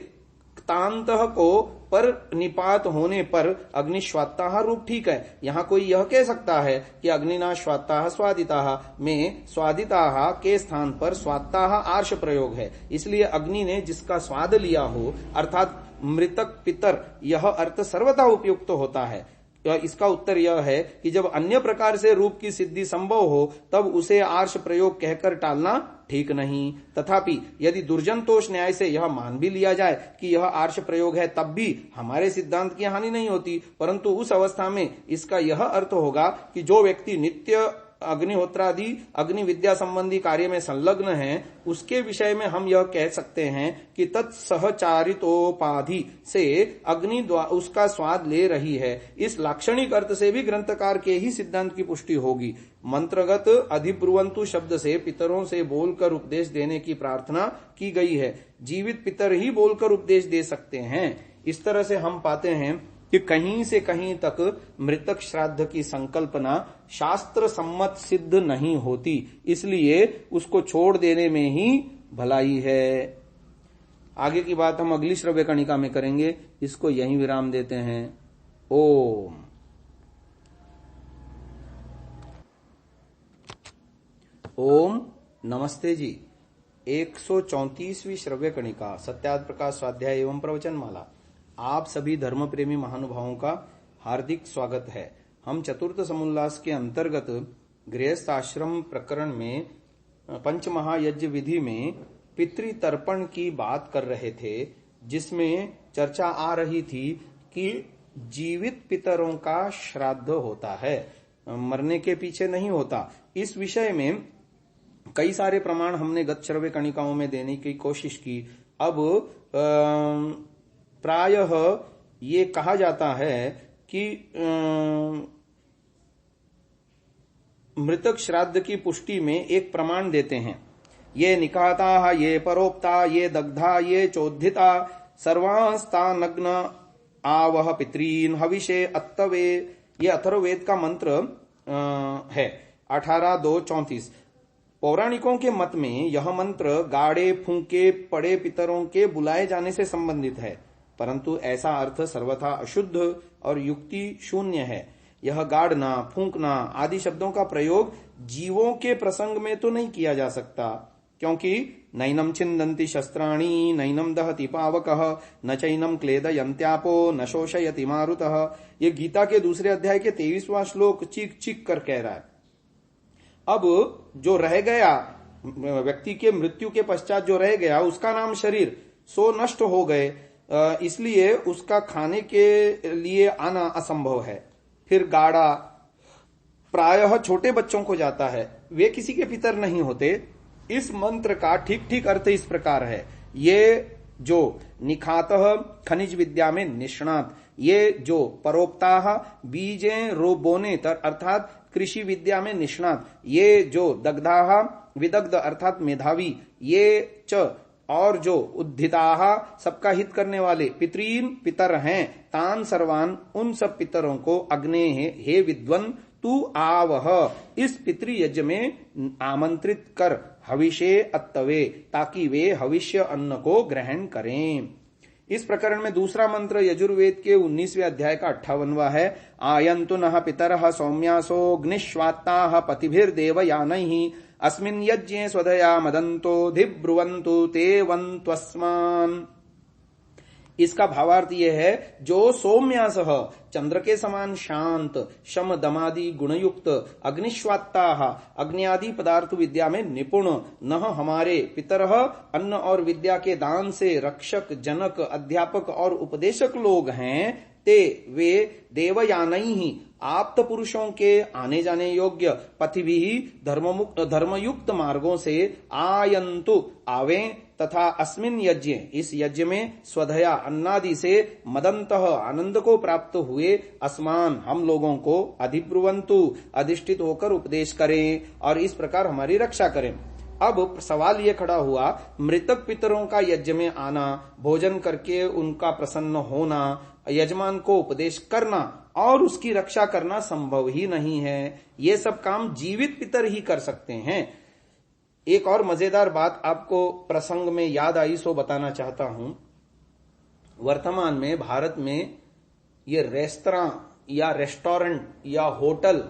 क्तांतः को पर निपात होने पर अग्निश्वात्ता रूप ठीक है। यहाँ कोई यह कह सकता है कि अग्निनाश्वात्ता स्वादिता में स्वादिता के स्थान पर स्वात्ता आर्ष प्रयोग है, इसलिए अग्नि ने जिसका स्वाद लिया हो अर्थात मृतक पितर, यह अर्थ सर्वथा उपयुक्त होता है। इसका उत्तर यह है कि जब अन्य प्रकार से रूप की सिद्धि संभव हो तब उसे आर्ष प्रयोग कहकर टालना ठीक नहीं। तथापि यदि दुर्जनतोष न्याय से यह मान भी लिया जाए कि यह आर्ष प्रयोग है, तब भी हमारे सिद्धांत की हानि नहीं होती, परंतु उस अवस्था में इसका यह अर्थ होगा कि जो व्यक्ति नित्य अग्निहोत्रादि अग्नि विद्या संबंधी कार्य में संलग्न है उसके विषय में हम यह कह सकते हैं कि तत्सहचारितोपाधि से अग्नि उसका स्वाद ले रही है। इस लाक्षणिक अर्थ से भी ग्रंथकार के ही सिद्धांत की पुष्टि होगी। मंत्रगत अधिब्रुवंतु शब्द से पितरों से बोलकर उपदेश देने की प्रार्थना की गई है। जीवित पितर ही बोलकर उपदेश दे सकते हैं। इस तरह से हम पाते हैं कि कहीं से कहीं तक मृतक श्राद्ध की संकल्पना शास्त्र सम्मत सिद्ध नहीं होती, इसलिए उसको छोड़ देने में ही भलाई है। आगे की बात हम अगली श्रव्य कणिका में करेंगे। इसको यहीं विराम देते हैं। ओम ओम नमस्ते जी। 134वीं श्रव्य कणिका सत्यार्थ प्रकाश स्वाध्याय एवं प्रवचन माला। आप सभी धर्म प्रेमी महानुभावों का हार्दिक स्वागत है। हम चतुर्थ समुल्लास के अंतर्गत गृहस्थ आश्रम प्रकरण में पंचमहायज्ञ विधि में पितृतर्पण की बात कर रहे थे, जिसमें चर्चा आ रही थी कि जीवित पितरों का श्राद्ध होता है, मरने के पीछे नहीं होता। इस विषय में कई सारे प्रमाण हमने गत श्रव्य कणिकाओं में देने की कोशिश की। अब प्रायः ये कहा जाता है कि मृतक श्राद्ध की पुष्टि में एक प्रमाण देते हैं। ये निकाता, ये परोक्ता, ये दग्धा, ये चोद्धिता, सर्वास्ता नग्न आवह पितरीन हविषे अत्तवे। ये अथर्ववेद का मंत्र है 18:2-34। पौराणिकों के मत में यह मंत्र गाड़े फूंके पड़े पितरों के बुलाए जाने से संबंधित है, परंतु ऐसा अर्थ सर्वथा अशुद्ध और युक्ति शून्य है। यह गाड़ना, फूंकना आदि शब्दों का प्रयोग जीवों के प्रसंग में तो नहीं किया जा सकता, क्योंकि नैनम छिन्दन्ति शस्त्राणि, नैनम दहति पावकः, न चैनम क्लेदयन्त्यापो, न शोषयति मारुतः। ये गीता के दूसरे अध्याय के 23वां श्लोक चीख चीख कर कह रहा है। अब जो रह गया, व्यक्ति के मृत्यु के पश्चात जो रह गया उसका नाम शरीर, सो नष्ट हो गए, इसलिए उसका खाने के लिए आना असंभव है। फिर गाड़ा प्रायः छोटे बच्चों को जाता है, वे किसी के पितर नहीं होते। इस मंत्र का ठीक ठीक अर्थ इस प्रकार है। ये जो निखातः खनिज विद्या में निष्णात, ये जो परोक्ताः बीजें रोबोने अर्थात कृषि विद्या में निष्णात, ये जो दग्धाः विदग्ध अर्थात मेधावी, ये च और जो उद्धिताः सबका हित करने वाले पितरीन पितर हैं, तान सर्वान उन सब पितरों को अग्ने हे विद्वन तू आवह, इस पितृयज्ञ में आमंत्रित कर हविषे अत्तवे, ताकि वे हविष्य अन्न को ग्रहण करें। इस प्रकरण में दूसरा मंत्र यजुर्वेद के 19वें अध्याय का 58वां है। आयन्तु नः पितरः सौम्यासो ग्निश्वात्ताः पतिभिर्देवयानैः अस्मिन् यज्ञे स्वधया मदन्तो धिब्रुवन्तु ते वन्त्वस्मान्। इसका भावार्थ यह है जो सौम्यासह चंद्र के समान शांत, शम दमादि गुणयुक्त, अग्निश्वात्ता, अग्नि आदि पदार्थ विद्या में निपुण, न हमारे पितरः अन्न और विद्या के दान से रक्षक, जनक, अध्यापक और उपदेशक लोग हैं, ते वे देवयानई ही आप्त पुरुषों के आने जाने योग्य पथिभि धर्मयुक्त मार्गों से आयंतु आवे तथा अस्मिन यज्ञ इस यज्ञ में स्वधया अन्नादि से मदंतः आनंद को प्राप्त हुए अस्मान हम लोगों को अधिब्रुवंतु अधिष्ठित होकर उपदेश करें और इस प्रकार हमारी रक्षा करें। अब सवाल ये खड़ा हुआ, मृतक पितरों का यज्ञ में आना, भोजन करके उनका प्रसन्न होना, यजमान को उपदेश करना और उसकी रक्षा करना संभव ही नहीं है। ये सब काम जीवित पितर ही कर सकते हैं। एक और मजेदार बात आपको प्रसंग में याद आई सो बताना चाहता हूं। वर्तमान में भारत में ये रेस्तरां या रेस्टोरेंट या होटल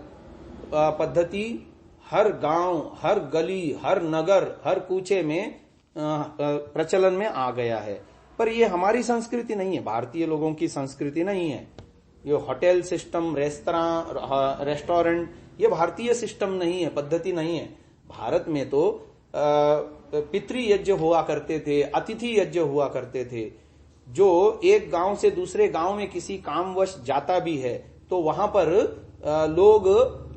पद्धति हर गांव, हर गली, हर नगर, हर कूचे में प्रचलन में आ गया है। पर ये हमारी संस्कृति नहीं है, भारतीय लोगों की संस्कृति नहीं है। ये होटल सिस्टम, रेस्तरां, रेस्टोरेंट, ये भारतीय सिस्टम नहीं है, पद्धति नहीं है। भारत में तो पितृयज्ञ हुआ करते थे, अतिथि यज्ञ हुआ करते थे। जो एक गांव से दूसरे गांव में किसी कामवश जाता भी है तो वहां पर लोग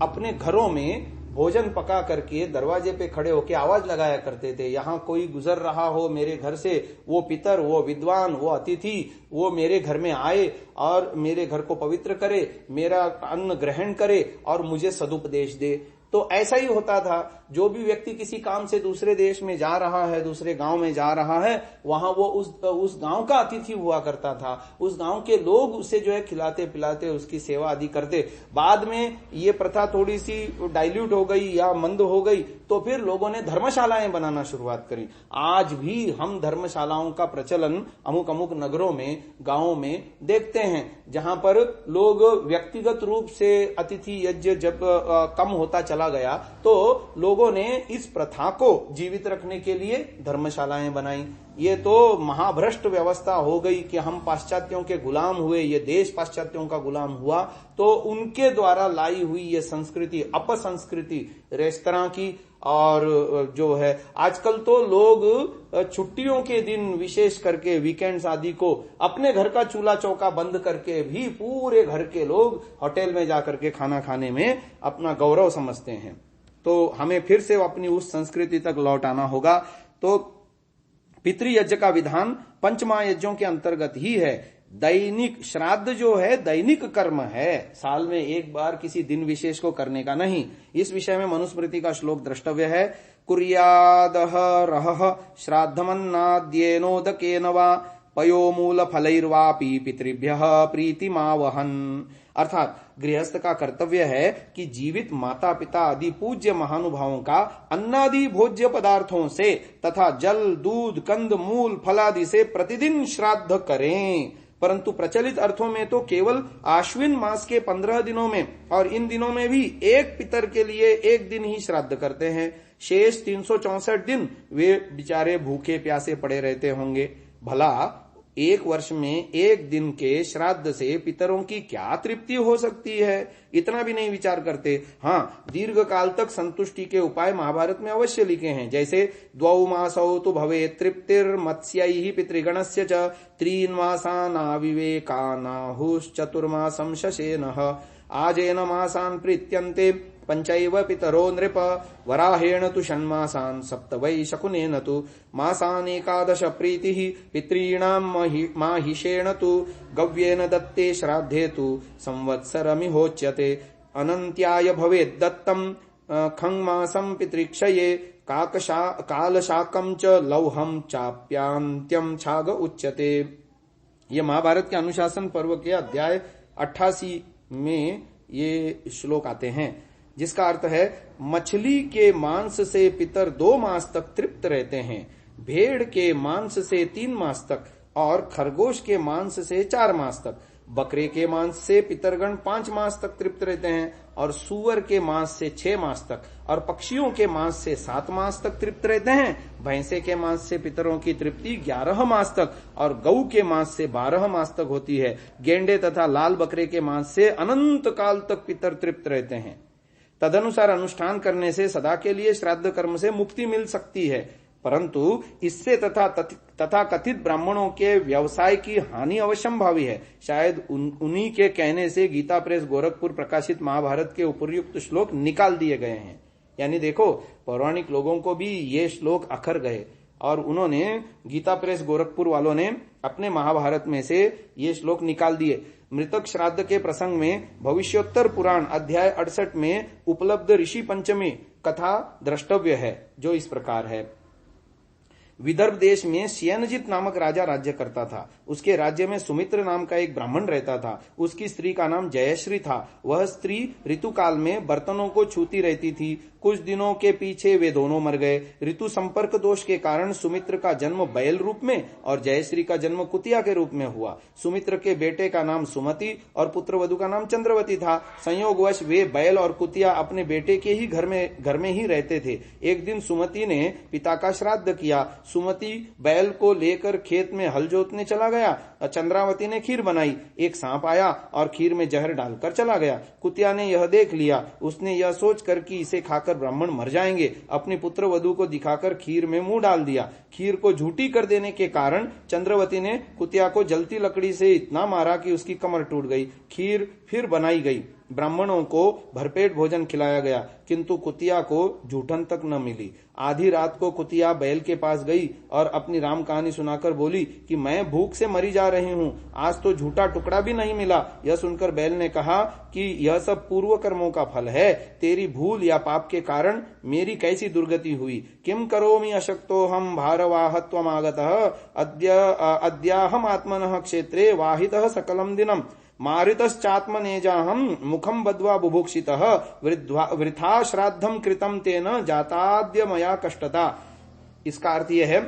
अपने घरों में भोजन पका करके दरवाजे पे खड़े होकर आवाज लगाया करते थे, यहाँ कोई गुजर रहा हो मेरे घर से, वो पितर, वो विद्वान, वो अतिथि, वो मेरे घर में आए और मेरे घर को पवित्र करे, मेरा अन्न ग्रहण करे और मुझे सदुपदेश दे। तो ऐसा ही होता था। जो भी व्यक्ति किसी काम से दूसरे देश में जा रहा है, दूसरे गांव में जा रहा है, वहां वो उस गांव का अतिथि हुआ करता था। उस गांव के लोग उसे जो है खिलाते पिलाते उसकी सेवा आदि करते। बाद में ये प्रथा थोड़ी सी डाइल्यूट हो गई या मंद हो गई तो फिर लोगों ने धर्मशालाएं बनाना शुरुआत करी। आज भी हम धर्मशालाओं का प्रचलन अमुक अमुक नगरों में, गांवों में देखते हैं, जहां पर लोग व्यक्तिगत रूप से अतिथि यज्ञ जब कम होता चला गया तो लोगों ने इस प्रथा को जीवित रखने के लिए धर्मशालाएं बनाई। ये तो महाभ्रष्ट व्यवस्था हो गई कि हम पाश्चात्यों के गुलाम हुए, ये देश पाश्चात्यों का गुलाम हुआ। तो उनके द्वारा लाई हुई ये संस्कृति, अपसंस्कृति रेस्तरां की, और जो है आजकल तो लोग छुट्टियों के दिन विशेष करके वीकेंड्स आदि को अपने घर का चूल्हा चौका बंद करके भी पूरे घर के लोग होटल में जाकर के खाना खाने में अपना गौरव समझते हैं। तो हमें फिर से अपनी उस संस्कृति तक लौट आना होगा। तो पितृयज्ञ का विधान पंचमहायज्ञों के अंतर्गत ही है। दैनिक श्राद्ध जो है दैनिक कर्म है, साल में एक बार किसी दिन विशेष को करने का नहीं। इस विषय में मनुस्मृति का श्लोक द्रष्टव्य है। कुर्यादह रहः श्राद्धमन्नाद्येनोदकेन वा पयोमूल फलैर्वापि पितृभ्यः प्रीतिमावहन्। अर्थात गृहस्थ का कर्तव्य है कि जीवित माता पिता आदि पूज्य महानुभावों का अन्नादि भोज्य पदार्थों से तथा जल, दूध, कंद, मूल, फल आदि से प्रतिदिन श्राद्ध करें। परंतु प्रचलित अर्थों में तो केवल आश्विन मास के 15 दिनों में, और इन दिनों में भी एक पितर के लिए एक दिन ही श्राद्ध करते हैं। शेष 364 दिन वे बेचारे भूखे प्यासे पड़े रहते होंगे। भला एक वर्ष में एक दिन के श्राद्ध से पितरों की क्या तृप्ति हो सकती है, इतना भी नहीं विचार करते। हाँ, दीर्घ काल तक संतुष्टि के उपाय महाभारत में अवश्य लिखे हैं। जैसे द्वौ मासौ तु भवे तृप्तिर्मत्स्यैः पितृगणस्य च त्रीन् मासानाविवेकानाहुश्चतुर्मासं शशेनः आजेन मासान् प्रीत्यन्ते पंचैव पितरो नृप वराहेण तु षण्मासान् सप्त वै शकुनेन तु मासान् एकादश प्रीतिः पितॄणां माहिषेण तु गव्येन दत्ते श्राद्धे तु संवत्सरमिहोच्यते अनन्त्याय भवेत् दत्तं खं मासं पितृक्षये कालशाकं च लौहं चाप्यान्त्यं छाग उच्यते। ये महाभारत के अनुशासन पर्व के अध्याय 88 में ये श्लोक आते हैं, जिसका अर्थ है मछली के मांस से पितर 2 मास तक तृप्त रहते हैं, भेड़ के मांस से 3 मास तक और खरगोश के मांस से 4 मास तक। बकरे के मांस से पितरगण 5 मास तक तृप्त रहते हैं और सूअर के मांस से 6 मास तक और पक्षियों के मांस से 7 मास तक तृप्त रहते हैं। भैंसे के मांस से पितरों की तृप्ति 11 मास तक और गऊ के मांस से 12 मास तक होती है। गेंडे तथा लाल बकरे के मांस से अनंत काल तक पितर तृप्त रहते हैं। तदनुसार अनुष्ठान करने से सदा के लिए श्राद्ध कर्म से मुक्ति मिल सकती है, परंतु इससे तथा कथित ब्राह्मणों के व्यवसाय की हानि अवश्यंभावी है। शायद उन्हीं के कहने से गीता प्रेस गोरखपुर प्रकाशित महाभारत के उपर्युक्त श्लोक निकाल दिए गए हैं। यानी देखो, पौराणिक लोगों को भी ये श्लोक अखर गए और उन्होंने गीता प्रेस गोरखपुर वालों ने अपने महाभारत में से ये श्लोक निकाल दिए। मृतक श्राद्ध के प्रसंग में भविष्योत्तर पुराण अध्याय 68 में उपलब्ध ऋषि पंचमी कथा द्रष्टव्य है, जो इस प्रकार है। विदर्भ देश में श्येनजित नामक राजा राज्य करता था। उसके राज्य में सुमित्र नाम का एक ब्राह्मण रहता था। उसकी स्त्री का नाम जयश्री था। वह स्त्री ऋतुकाल में बर्तनों को छूती रहती थी। कुछ दिनों के पीछे वे दोनों मर गए। ऋतु संपर्क दोष के कारण सुमित्र का जन्म बैल रूप में और जयश्री का जन्म कुतिया के रूप में हुआ। सुमित्र के बेटे का नाम सुमति और पुत्रवधु का नाम चंद्रवती था। संयोगवश वे बैल और कुतिया अपने बेटे के ही घर में ही रहते थे। एक दिन सुमति ने पिता का श्राद्ध किया। सुमति बैल को लेकर खेत में हल जोतने चला गया। चंद्रावती ने खीर बनाई। एक सांप आया और खीर में जहर डालकर चला गया। कुतिया ने यह देख लिया। उसने यह सोचकर कि इसे खाकर ब्राह्मण मर जाएंगे, अपनी पुत्र वधु को दिखाकर खीर में मुंह डाल दिया। खीर को झूठी कर देने के कारण चंद्रवती ने कुतिया को जलती लकड़ी से इतना मारा कि उसकी कमर टूट गई। खीर फिर बनाई गई। ब्राह्मणों को भरपेट भोजन खिलाया गया, किंतु कुतिया को जूठन तक न मिली। आधी रात को कुतिया बैल के पास गई और अपनी राम कहानी सुनाकर बोली कि मैं भूख से मरी जा रही हूँ, आज तो झूठा टुकड़ा भी नहीं मिला। यह सुनकर बैल ने कहा कि यह सब पूर्व कर्मों का फल है। तेरी भूल या पाप के कारण मेरी कैसी दुर्गति हुई। किम करोमि अशक्तो हम भारवाहत्वमागतः अद्याहम आत्मनः क्षेत्रे वाहितः सकलम दिनम मारितश्चात्मनेजाहम मुखम बद्वा बुभुक्षितः वृथा श्राद्धम कृतम तेन जाताद्य मया कष्टता। इसका अर्थ यह है,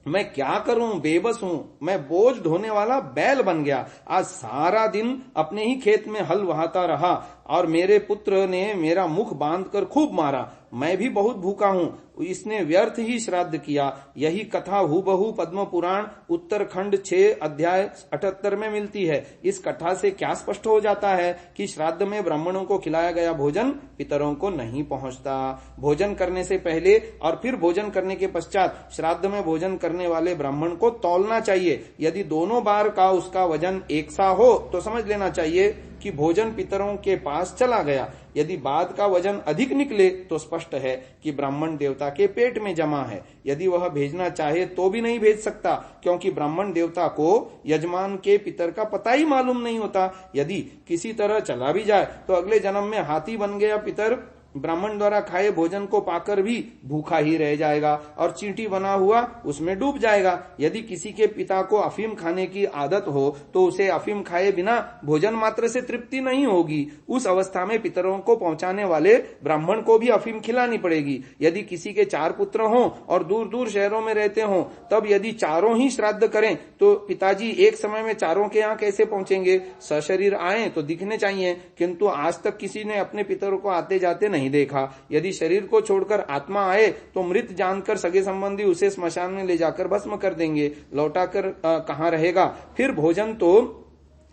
मैं क्या करूं, बेबस हूं, मैं बोझ ढोने वाला बैल बन गया। आज सारा दिन अपने ही खेत में हल बहाता रहा और मेरे पुत्र ने मेरा मुख बांधकर खूब मारा। मैं भी बहुत भूखा हूं, इसने व्यर्थ ही श्राद्ध किया। यही कथा हूबहू पद्म पुराण उत्तरखंड 6 अध्याय 78 में मिलती है। इस कथा से क्या स्पष्ट हो जाता है कि श्राद्ध में ब्राह्मणों को खिलाया गया भोजन पितरों को नहीं पहुंचता। भोजन करने से पहले और फिर भोजन करने के पश्चात श्राद्ध में भोजन करने वाले ब्राह्मण को तौलना चाहिए। यदि दोनों बार का उसका वजन एक सा हो तो समझ लेना चाहिए कि भोजन पितरों के पास चला गया। यदि बाद का वजन अधिक निकले तो स्पष्ट है कि ब्राह्मण देवता के पेट में जमा है। यदि वह भेजना चाहे तो भी नहीं भेज सकता, क्योंकि ब्राह्मण देवता को यजमान के पितर का पता ही मालूम नहीं होता। यदि किसी तरह चला भी जाए तो अगले जन्म में हाथी बन गया पितर ब्राह्मण द्वारा खाए भोजन को पाकर भी भूखा ही रह जाएगा और चींटी बना हुआ उसमें डूब जाएगा। यदि किसी के पिता को अफीम खाने की आदत हो तो उसे अफीम खाए बिना भोजन मात्र से तृप्ति नहीं होगी। उस अवस्था में पितरों को पहुंचाने वाले ब्राह्मण को भी अफीम खिलानी पड़ेगी। यदि किसी के 4 पुत्र हों और दूर दूर शहरों में रहते हों, तब यदि चारों ही श्राद्ध करें तो पिताजी एक समय में चारों के यहाँ कैसे पहुंचेंगे। सशरीर आए तो दिखने चाहिए, किंतु आज तक किसी ने अपने पितरों को आते जाते नहीं देखा। यदि शरीर को छोड़कर आत्मा आए तो मृत जानकर सगे संबंधी उसे स्मशान में ले जाकर भस्म कर देंगे। लौटाकर कहाँ रहेगा। फिर भोजन तो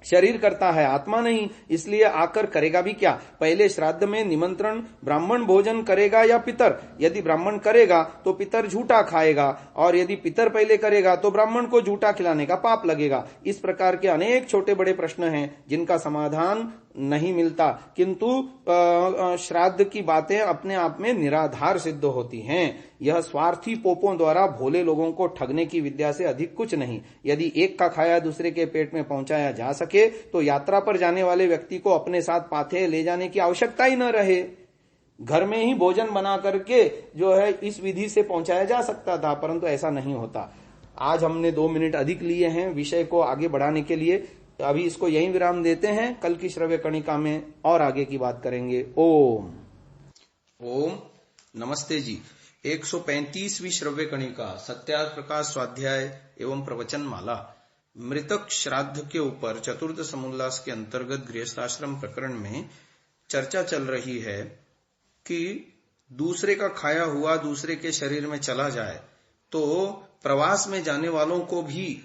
शरीर करता है, आत्मा नहीं, इसलिए आकर करेगा भी क्या। पहले श्राद्ध में निमंत्रण ब्राह्मण भोजन करेगा या पितर। यदि ब्राह्मण करेगा तो पितर झूठा खाएगा और यदि पितर पहले करेगा तो ब्राह्मण को झूठा खिलाने का पाप लगेगा। इस प्रकार के अनेक छोटे बड़े प्रश्न हैं जिनका समाधान नहीं मिलता, किंतु श्राद्ध की बातें अपने आप में निराधार सिद्ध होती हैं। यह स्वार्थी पोपों द्वारा भोले लोगों को ठगने की विद्या से अधिक कुछ नहीं। यदि एक का खाया दूसरे के पेट में पहुंचाया जा सके तो यात्रा पर जाने वाले व्यक्ति को अपने साथ पाथे ले जाने की आवश्यकता ही न रहे। घर में ही भोजन बना करके जो है इस विधि से पहुंचाया जा सकता था, परंतु ऐसा नहीं होता। आज हमने 2 मिनट अधिक लिए हैं विषय को आगे बढ़ाने के लिए। अभी इसको यहीं विराम देते हैं। कल की श्रव्य कणिका में और आगे की बात करेंगे। ओम नमस्ते जी। 135वीं श्रव्य कणिका सत्यार्थ प्रकाश स्वाध्याय एवं प्रवचन माला। मृतक श्राद्ध के ऊपर चतुर्थ समुल्लास के अंतर्गत गृहस्थाश्रम प्रकरण में चर्चा चल रही है कि दूसरे का खाया हुआ दूसरे के शरीर में चला जाए तो प्रवास में जाने वालों को भी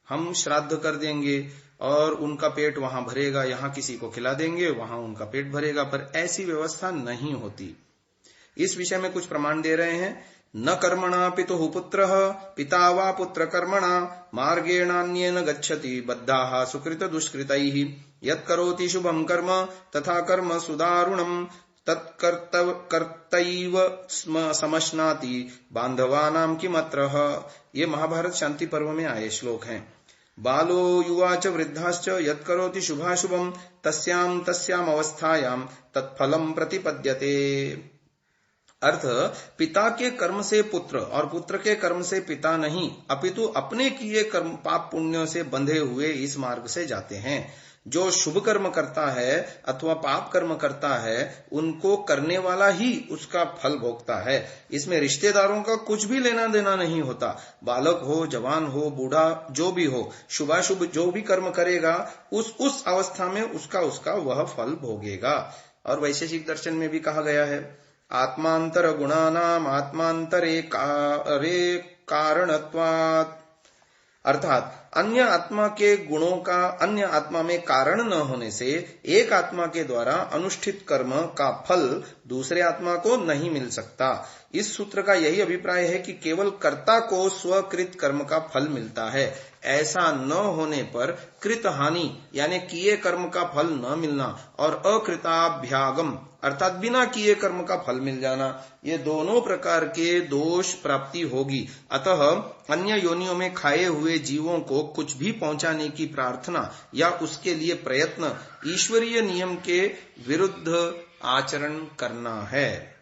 हम श्राद्ध कर देंगे और उनका पेट वहां भरेगा, यहां किसी को खिला देंगे वहां उनका पेट भरेगा, पर ऐसी व्यवस्था नहीं होती। इस विषय में कुछ प्रमाण दे रहे हैं। न कर्मणा पितुः पुत्रः पिता वा पुत्र कर्मणा मार्गेणान्येन गच्छति बद्धाः सुकृत दुष्कृतैः यत् करोति शुभं कर्म तथा कर्म सुदारुणम् तत्कर्तैव समश्नाति बांधवानां किमत्रः। ये महाभारत शांति पर्व में आए श्लोक हैं। बालो युवा च वृद्धाश्च यत् करोति शुभाशुभं तस्यां तस्यां अवस्थायां तत्फलं प्रतिपद्यते। अर्थ, पिता के कर्म से पुत्र और पुत्र के कर्म से पिता नहीं, अपितु अपने किए कर्म पाप पुण्यों से बंधे हुए इस मार्ग से जाते हैं। जो शुभ कर्म करता है अथवा पाप कर्म करता है उनको करने वाला ही उसका फल भोगता है। इसमें रिश्तेदारों का कुछ भी लेना देना नहीं होता। बालक हो, जवान हो, बूढ़ा, जो भी हो, शुभाशुभ जो भी कर्म करेगा उस अवस्था में उसका वह फल भोगेगा। और वैशेषिक दर्शन में भी कहा गया है, आत्मांतर गुणानाम आत्मांतरे कारणत्वात्, अर्थात अन्य आत्मा के गुणों का अन्य आत्मा में कारण न होने से एक आत्मा के द्वारा अनुष्ठित कर्म का फल दूसरे आत्मा को नहीं मिल सकता। इस सूत्र का यही अभिप्राय है कि केवल कर्ता को स्वकृत कर्म का फल मिलता है। ऐसा न होने पर कृत हानि यानी किए कर्म का फल न मिलना और अकृताभ्यागम अर्थात बिना किए कर्म का फल मिल जाना, ये दोनों प्रकार के दोष प्राप्ति होगी। अतः अन्य योनियों में खाए हुए जीवों को कुछ भी पहुंचाने की प्रार्थना या उसके लिए प्रयत्न ईश्वरीय नियम के विरुद्ध आचरण करना है।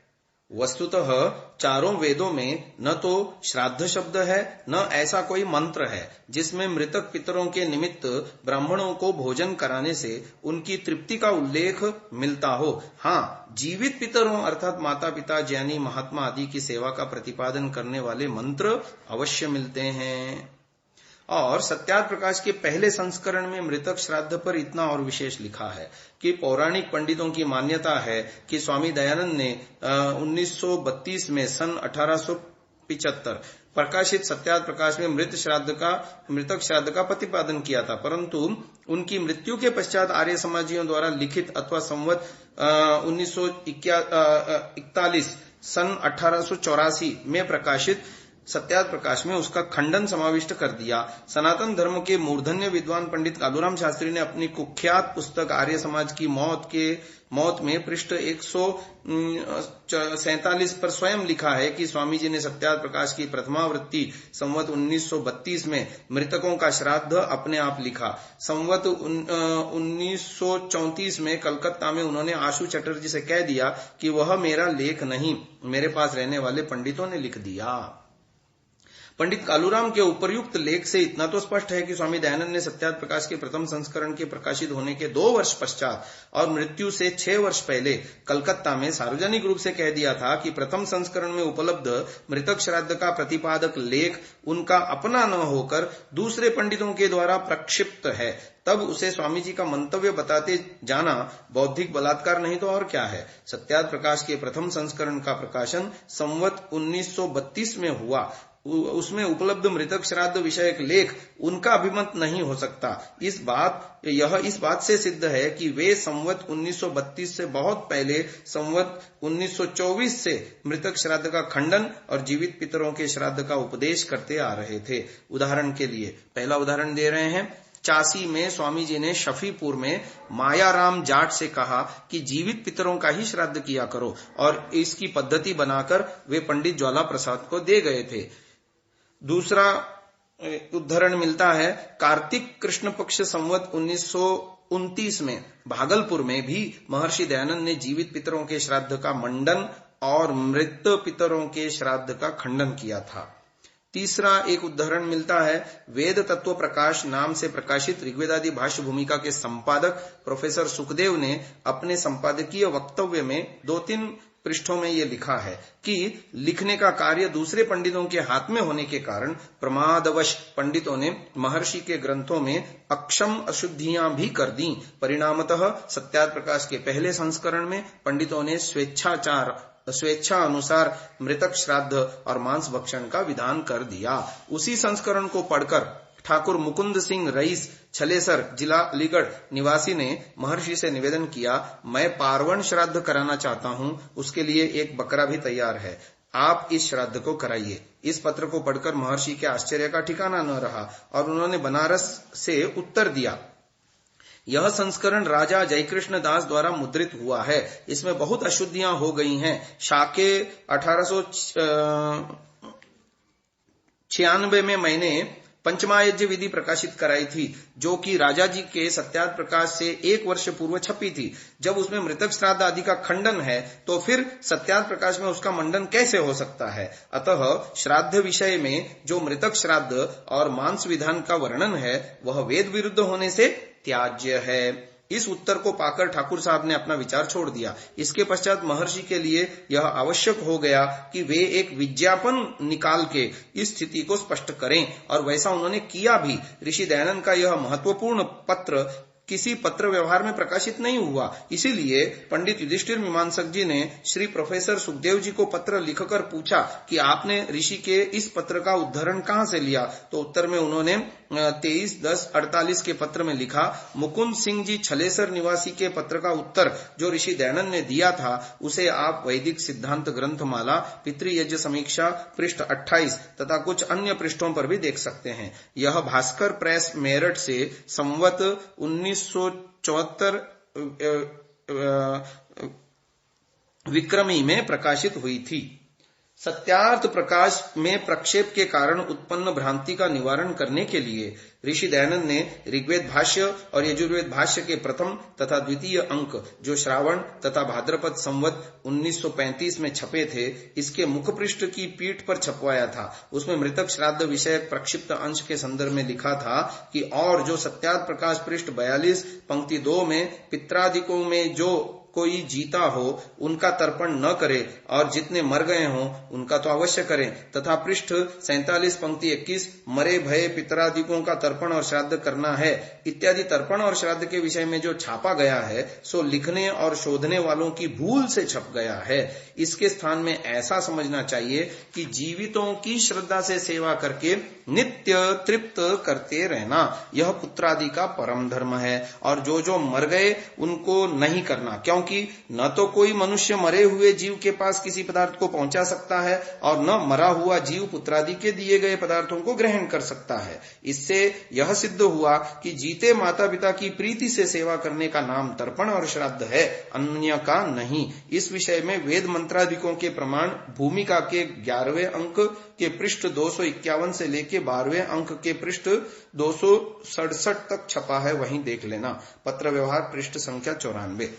वस्तुतः चारों वेदों में न तो श्राद्ध शब्द है न ऐसा कोई मंत्र है जिसमें मृतक पितरों के निमित्त ब्राह्मणों को भोजन कराने से उनकी तृप्ति का उल्लेख मिलता हो। हाँ, जीवित पितरों अर्थात माता पिता, ज्ञानी, महात्मा आदि की सेवा का प्रतिपादन करने वाले मंत्र अवश्य मिलते हैं। और सत्यार्थ प्रकाश के पहले संस्करण में मृतक श्राद्ध पर इतना और विशेष लिखा है कि पौराणिक पंडितों की मान्यता है कि स्वामी दयानंद ने 1932 में सन 1875 प्रकाशित सत्यार्थ प्रकाश में मृतक श्राद्ध का प्रतिपादन किया था, परंतु उनकी मृत्यु के पश्चात आर्य समाजियों द्वारा लिखित अथवा संवत 1941 सन 1884 में प्रकाशित सत्यार्थ प्रकाश में उसका खंडन समाविष्ट कर दिया। सनातन धर्म के मूर्धन्य विद्वान पंडित कालूराम शास्त्री ने अपनी कुख्यात पुस्तक आर्य समाज की मौत में पृष्ठ 147 पर स्वयं लिखा है कि स्वामी जी ने सत्यार्थ प्रकाश की प्रथमावृत्ति संवत 1932 में मृतकों का श्राद्ध अपने आप लिखा। संवत 1934 में कलकत्ता में उन्होंने आशु चटर्जी से कह दिया कि वह मेरा लेख नहीं, मेरे पास रहने वाले पंडितों ने लिख दिया। पंडित कालूराम के उपर्युक्त लेख से इतना तो स्पष्ट है कि स्वामी दयानंद ने सत्यार्थ प्रकाश के प्रथम संस्करण के प्रकाशित होने के 2 वर्ष पश्चात और मृत्यु से 6 वर्ष पहले कलकत्ता में सार्वजनिक रूप से कह दिया था कि प्रथम संस्करण में उपलब्ध मृतक श्राद्ध का प्रतिपादक लेख उनका अपना न होकर दूसरे पंडितों के द्वारा प्रक्षिप्त है। तब उसे स्वामी जी का मंतव्य बताते जाना बौद्धिक बलात्कार नहीं तो और क्या है। सत्यार्थ प्रकाश के प्रथम संस्करण का प्रकाशन संवत 1932 में हुआ। उसमें उपलब्ध मृतक श्राद्ध विषयक लेख उनका अभिमत नहीं हो सकता। इस बात से सिद्ध है कि वे संवत 1932 से बहुत पहले संवत 1924 से मृतक श्राद्ध का खंडन और जीवित पितरों के श्राद्ध का उपदेश करते आ रहे थे। उदाहरण के लिए पहला उदाहरण दे रहे हैं। 84 में स्वामी जी ने शफीपुर में मायाराम जाट से कहा कि जीवित पितरों का ही श्राद्ध किया करो, और इसकी पद्धति बनाकर वे पंडित ज्वाला प्रसाद को दे गए थे। दूसरा उदाहरण मिलता है कार्तिक कृष्ण पक्ष संवत 1929 में भागलपुर में भी महर्षि दयानंद ने जीवित पितरों के श्राद्ध का मंडन और मृत पितरों के श्राद्ध का खंडन किया था। तीसरा एक उदाहरण मिलता है, वेद तत्व प्रकाश नाम से प्रकाशित ऋग्वेदादि भाष्य भूमिका के संपादक प्रोफेसर सुखदेव ने अपने संपादकीय वक्तव्य में 2-3 पृष्ठों में ये लिखा है कि लिखने का कार्य दूसरे पंडितों के हाथ में होने के कारण प्रमादवश पंडितों ने महर्षि के ग्रंथों में अक्षम अशुद्धियां भी कर दी। परिणामतः सत्यार्थ प्रकाश के पहले संस्करण में पंडितों ने स्वेच्छा अनुसार मृतक श्राद्ध और मांस भक्षण का विधान कर दिया। उसी संस्करण को पढ़कर ठाकुर मुकुंद सिंह रईस छलेसर जिला अलीगढ़ निवासी ने महर्षि से निवेदन किया, मैं पार्वण श्राद्ध कराना चाहता हूं, उसके लिए एक बकरा भी तैयार है, आप इस श्राद्ध को कराइए। इस पत्र को पढ़कर महर्षि के आश्चर्य का ठिकाना न रहा और उन्होंने बनारस से उत्तर दिया। यह संस्करण राजा जयकृष्ण दास द्वारा मुद्रित हुआ है, इसमें बहुत अशुद्धियां हो गई हैं। शाके 1896 में मैंने पंचमायज्ञ विधि प्रकाशित कराई थी, जो कि राजा जी के सत्यार्थ प्रकाश से 1 वर्ष पूर्व छपी थी। जब उसमें मृतक श्राद्ध आदि का खंडन है तो फिर सत्यार्थ प्रकाश में उसका मंडन कैसे हो सकता है। अतः श्राद्ध विषय में जो मृतक श्राद्ध और मांस विधान का वर्णन है वह वेद विरुद्ध होने से त्याज्य है। इस उत्तर को पाकर ठाकुर साहब ने अपना विचार छोड़ दिया। इसके पश्चात महर्षि के लिए यह आवश्यक हो गया कि वे एक विज्ञापन निकाल के इस स्थिति को स्पष्ट करें, और वैसा उन्होंने किया भी। ऋषि दयानंद का यह महत्वपूर्ण पत्र किसी पत्र व्यवहार में प्रकाशित नहीं हुआ, इसीलिए पंडित युधिष्ठिर मीमांसक जी ने श्री प्रोफेसर सुखदेव जी को पत्र लिखकर पूछा कि आपने ऋषि के इस पत्र का उद्धरण कहां से लिया। तो उत्तर में उन्होंने 23/10/48 के पत्र में लिखा, मुकुंद सिंह जी छलेसर निवासी के पत्र का उत्तर जो ऋषि दयानंद ने दिया था उसे आप वैदिक सिद्धांत ग्रंथमाला पितृयज्ञ समीक्षा पृष्ठ 28 तथा कुछ अन्य पृष्ठों पर भी देख सकते हैं। यह भास्कर प्रेस मेरठ से संवत 1974 विक्रमी में प्रकाशित हुई थी। सत्यार्थ प्रकाश में प्रक्षेप के कारण उत्पन्न भ्रांति का निवारण करने के लिए ऋषि दयानंद ने ऋग्वेद भाष्य और यजुर्वेद भाष्य के प्रथम तथा द्वितीय अंक जो श्रावण तथा भाद्रपद संवत 1935 में छपे थे, इसके मुखपृष्ठ की पीठ पर छपवाया था। उसमें मृतक श्राद्ध विषयक प्रक्षिप्त अंश के संदर्भ में लिखा था कि और जो सत्यार्थ प्रकाश पृष्ठ 42 पंक्ति 2 में पित्रादिकों में जो कोई जीता हो उनका तर्पण न करे और जितने मर गए हों उनका तो अवश्य करें, तथा पृष्ठ 47 पंक्ति 21 मरे भये पितरादिकों का तर्पण और श्राद्ध करना है इत्यादि तर्पण और श्राद्ध के विषय में जो छापा गया है सो लिखने और शोधने वालों की भूल से छप गया है। इसके स्थान में ऐसा समझना चाहिए कि जीवितों की श्रद्धा से सेवा करके नित्य तृप्त करते रहना यह पुत्रादि का परम धर्म है, और जो मर गए उनको नहीं करना, क्योंकि न तो कोई मनुष्य मरे हुए जीव के पास किसी पदार्थ को पहुंचा सकता है और न मरा हुआ जीव पुत्रादि के दिए गए पदार्थों को ग्रहण कर सकता है। इससे यह सिद्ध हुआ कि जीते माता पिता की प्रीति से सेवा करने का नाम तर्पण और श्राद्ध है, अन्य का नहीं। इस विषय में वेद मंत्रादिकों के प्रमाण भूमिका के 11वें अंक के पृष्ठ 251 से लेके 12वें अंक के पृष्ठ 267 तक छपा है, वहीं देख लेना। पत्र व्यवहार पृष्ठ संख्या 94।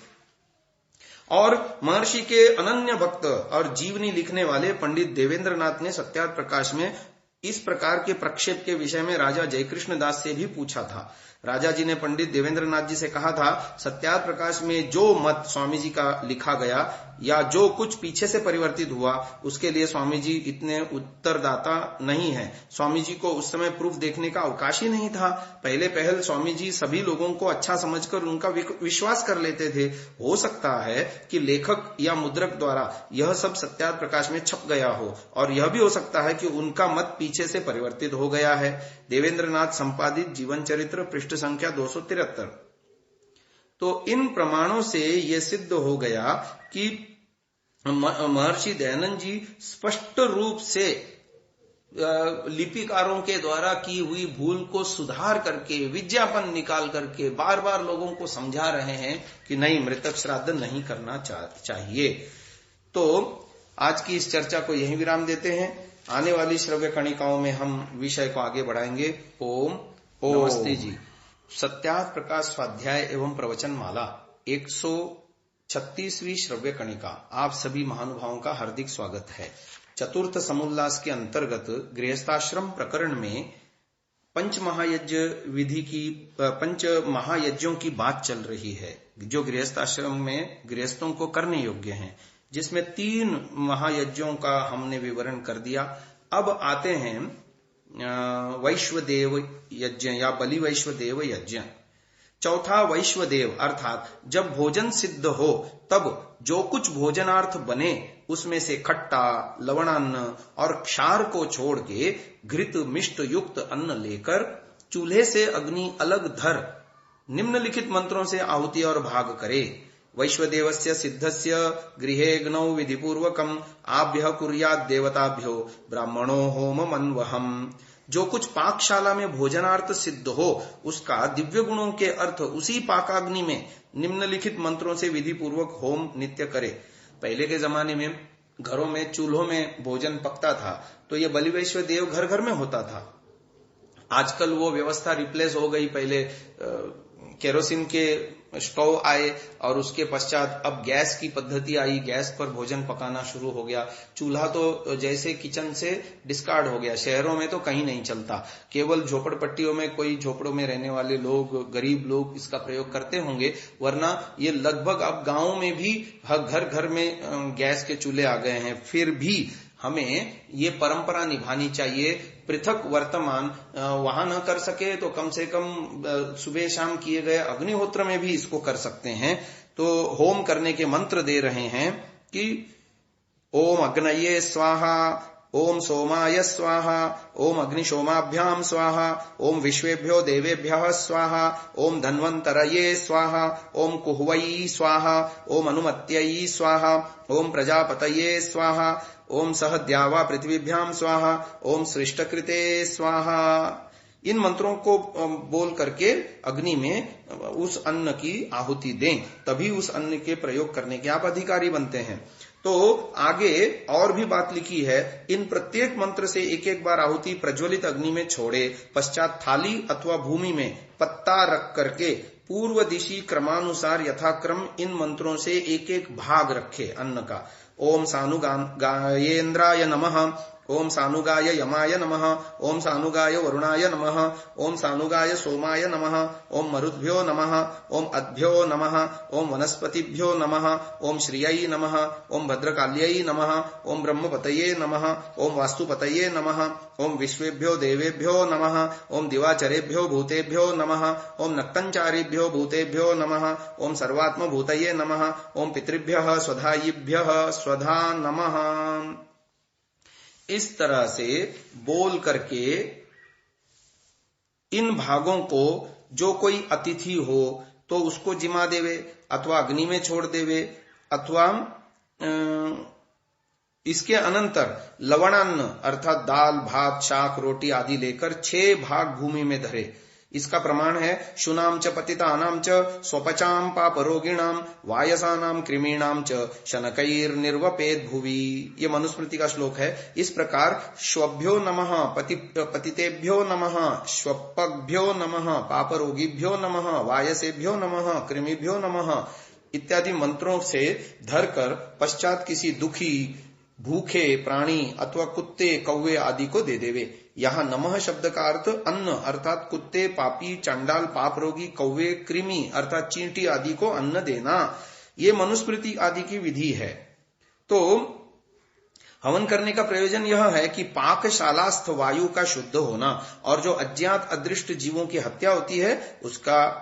और महर्षि के अनन्य भक्त और जीवनी लिखने वाले पंडित देवेंद्र नाथ ने सत्यार्थ प्रकाश में इस प्रकार के प्रक्षेप के विषय में राजा जयकृष्ण दास से भी पूछा था। राजा जी ने पंडित देवेंद्र नाथ जी से कहा था, सत्यार्थ प्रकाश में जो मत स्वामी जी का लिखा गया या जो कुछ पीछे से परिवर्तित हुआ उसके लिए स्वामी जी इतने उत्तरदाता नहीं है। स्वामी जी को उस समय प्रूफ देखने का अवकाश ही नहीं था। पहले पहल स्वामी जी सभी लोगों को अच्छा समझकर उनका विश्वास कर लेते थे। हो सकता है कि लेखक या मुद्रक द्वारा यह सब सत्यार्थ प्रकाश में छप गया हो, और यह भी हो सकता है कि उनका मत पीछे से परिवर्तित हो गया है। देवेंद्र नाथ संपादित जीवन चरित्र पृष्ठ संख्या 273। तो इन प्रमाणों से यह सिद्ध हो गया कि महर्षि दयानंद जी स्पष्ट रूप से लिपिकारों के द्वारा की हुई भूल को सुधार करके विज्ञापन निकाल करके बार बार लोगों को समझा रहे हैं कि नहीं, मृतक श्राद्ध नहीं करना चाहिए। तो आज की इस चर्चा को यहीं विराम देते हैं। आने वाली श्रव्य कणिकाओं में हम विषय को आगे बढ़ाएंगे। ओम नमस्ते जी। सत्यार्थ प्रकाश स्वाध्याय एवं प्रवचन माला 136वीं श्रव्य कणिका। आप सभी महानुभावों का हार्दिक स्वागत है। चतुर्थ समुल्लास के अंतर्गत गृहस्थाश्रम प्रकरण में पंच महायज्ञों की बात चल रही है, जो गृहस्थाश्रम में गृहस्थों को करने योग्य हैं, जिसमें 3 महायज्ञों का हमने विवरण कर दिया। अब आते हैं वैश्वदेव यज्ञ या बलि वैश्वदेव यज्ञ। चौथा वैश्वदेव, अर्थात जब भोजन सिद्ध हो तब जो कुछ भोजनार्थ बने उसमें से खट्टा, लवणान्न और क्षार को छोड़ के घृत मिष्ट युक्त अन्न लेकर चूल्हे से अग्नि अलग धर निम्नलिखित मंत्रों से आहुति और भाग करे। वैश्वदेवस्य सिद्धस्य गृहेऽग्नौ विधिपूर्वकम् आभ्यः कुर्यात् देवताभ्यो ब्राह्मणो होममन्वहम्। जो कुछ पाकशाला में भोजनार्थ सिद्ध हो उसका दिव्य गुणों के अर्थ उसी पाकाग्नि में निम्नलिखित मंत्रों से विधि पूर्वक होम नित्य करे। पहले के जमाने में घरों में चूल्हों में भोजन पकता था, तो ये बलि वैश्वदेव घर घर में होता था। आजकल वो व्यवस्था रिप्लेस हो गई। पहले केरोसिन के स्टोव आए और उसके पश्चात अब गैस की पद्धति आई, गैस पर भोजन पकाना शुरू हो गया। चूल्हा तो जैसे किचन से डिस्कार्ड हो गया। शहरों में तो कहीं नहीं चलता, केवल झोपड़पट्टियों में कोई झोपड़ों में रहने वाले लोग, गरीब लोग इसका प्रयोग करते होंगे, वरना ये लगभग अब गांवों में भी घर घर में गैस के चूल्हे आ गए हैं। फिर भी हमें ये परंपरा निभानी चाहिए। पृथक वर्तमान वहां न कर सके तो कम से कम सुबह शाम किए गए अग्निहोत्र में भी इसको कर सकते हैं। तो होम करने के मंत्र दे रहे हैं कि ओम अग्नये स्वाहा, ओम सोमाय स्वाहा, ओम अग्निशोमाभ्याम स्वाहा, ओम विश्वेभ्यो देवेभ्यः स्वाहा, ओम धन्वंतरये स्वाहा, ओम कुहवै स्वाहा, ओम अनुमत्यै स्वाहा, ओम प्रजापतये स्वाहा, ओम सह द्यावा पृथ्वीभ्याम स्वाहा, ओम सृष्टकृते स्वाहा। इन मंत्रों को बोल करके अग्नि में उस अन्न की आहुति दें, तभी उस अन्न के प्रयोग करने के आप अधिकारी बनते हैं। तो आगे और भी बात लिखी है, इन प्रत्येक मंत्र से एक एक बार आहुति प्रज्वलित अग्नि में छोड़े, पश्चात थाली अथवा भूमि में पत्ता रख करके पूर्व दिशि क्रमानुसार यथाक्रम इन मंत्रों से एक एक भाग रखे अन्न का। ओम सानुगायेन्द्राय नमः, ओम सानुगाय यमाय नमः, ओम सानुगाय वरुणाय नमः, ओम सानुगाय सोमाय नमः, ओम मरुद्भ्यो नमः, ओम अद्भ्यो नमः, ओम वनस्पतिभ्यो नमः, ओम श्रियै नमः, ओम भद्रकाल्यै नमः, ओम ब्रह्मपतये नमः, ओम वास्तुपतये नमः, ओम विश्वेभ्यो देवेभ्यो नमः, ओम दिवाचरेभ्यो भूतेभ्यो नमः, ओम नक्तंचारेभ्यो भूतेभ्यो नमः, ओम सर्वात्मभूतये नमः, ओम पितृभ्यः स्वधायिभ्यः स्वधा नमः। इस तरह से बोल करके इन भागों को जो कोई अतिथि हो तो उसको जिमा देवे अथवा अग्नि में छोड़ देवे, अथवा इसके अनंतर लवणान्न अर्थात दाल, भात, शाक, रोटी आदि लेकर 6 भाग भूमि में धरे। इसका प्रमाण है शुनाम च पतितानाम च स्वपचाम पापरोगिणाम वायसानाम कृमीणाम च शनकैर्निर्वपेद भुवि। ये मनुस्मृति का श्लोक है। इस प्रकार श्वभ्यो नमः, पतितेभ्यो नमः, श्वपभ्यो नमः, पापरोगिभ्यो नमः, वायसेभ्यो नमः, कृमिभ्यो नमः इत्यादि मंत्रों से धरकर पश्चात किसी दुखी, भूखे प्राणी अथवा कुत्ते, कौवे आदि को दे देवे। यहाँ नमः शब्द का अर्थ अन्न अर्थात कुत्ते, पापी, चांडाल, पाप रोगी, कौवे, कृमि अर्थात चींटी आदि को अन्न देना, ये मनुस्मृति आदि की विधि है। तो हवन करने का प्रयोजन यह है कि पाकशालास्थ वायु का शुद्ध होना और जो अज्ञात अदृष्ट जीवों की हत्या होती है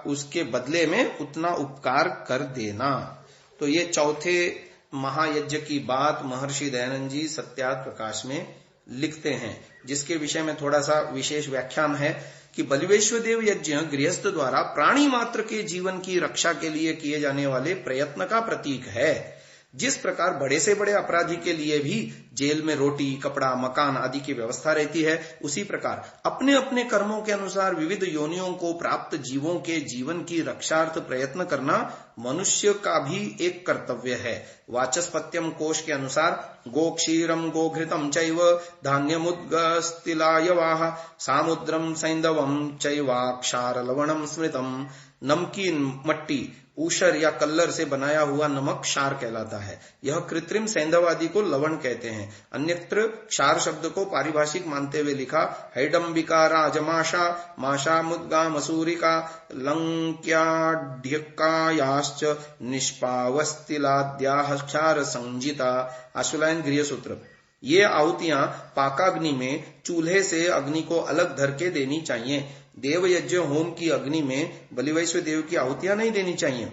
उसके बदले में उतना उपकार कर देना। तो ये चौथे महायज्ञ की बात महर्षि दयानंद जी सत्यार्थ प्रकाश में लिखते हैं, जिसके विषय में थोड़ा सा विशेष व्याख्यान है कि बलि वैश्वदेव यज्ञ गृहस्थ द्वारा प्राणी मात्र के जीवन की रक्षा के लिए किए जाने वाले प्रयत्न का प्रतीक है। जिस प्रकार बड़े से बड़े अपराधी के लिए भी जेल में रोटी, कपड़ा, मकान आदि की व्यवस्था रहती है, उसी प्रकार अपने अपने कर्मों के अनुसार विविध योनियों को प्राप्त जीवों के जीवन की रक्षार्थ प्रयत्न करना मनुष्य का भी एक कर्तव्य है। वाचस्पत्यम कोश के अनुसार गो क्षीरम गोघृतम चैव धान्यमुद्गस्तिलायवाह सामुद्रम सैंधवम चैवाक्षार लवणम स्मृतम। नमकीन मट्टी, ऊषर या कल्लर से बनाया हुआ नमक क्षार कहलाता है। यह कृत्रिम सैंधव आदि को लवण कहते हैं। अन्यत्र क्षार शब्द को पारिभाषिक मानते हुए लिखा, हैडंबिका राजमाशा माशा मुद्गा मसूरिका लंक्याढ्यकायाश्च निष्पावस्तिलाद्याः क्षार संजिता। आशुलायन गृह सूत्र। ये आहुतियां पाकाग्नि में चूल्हे से अग्नि को अलग धर के देनी चाहिए। देव यज्ञ होम की अग्नि में बलिवैश्व देव की आहुतियां नहीं देनी चाहिए।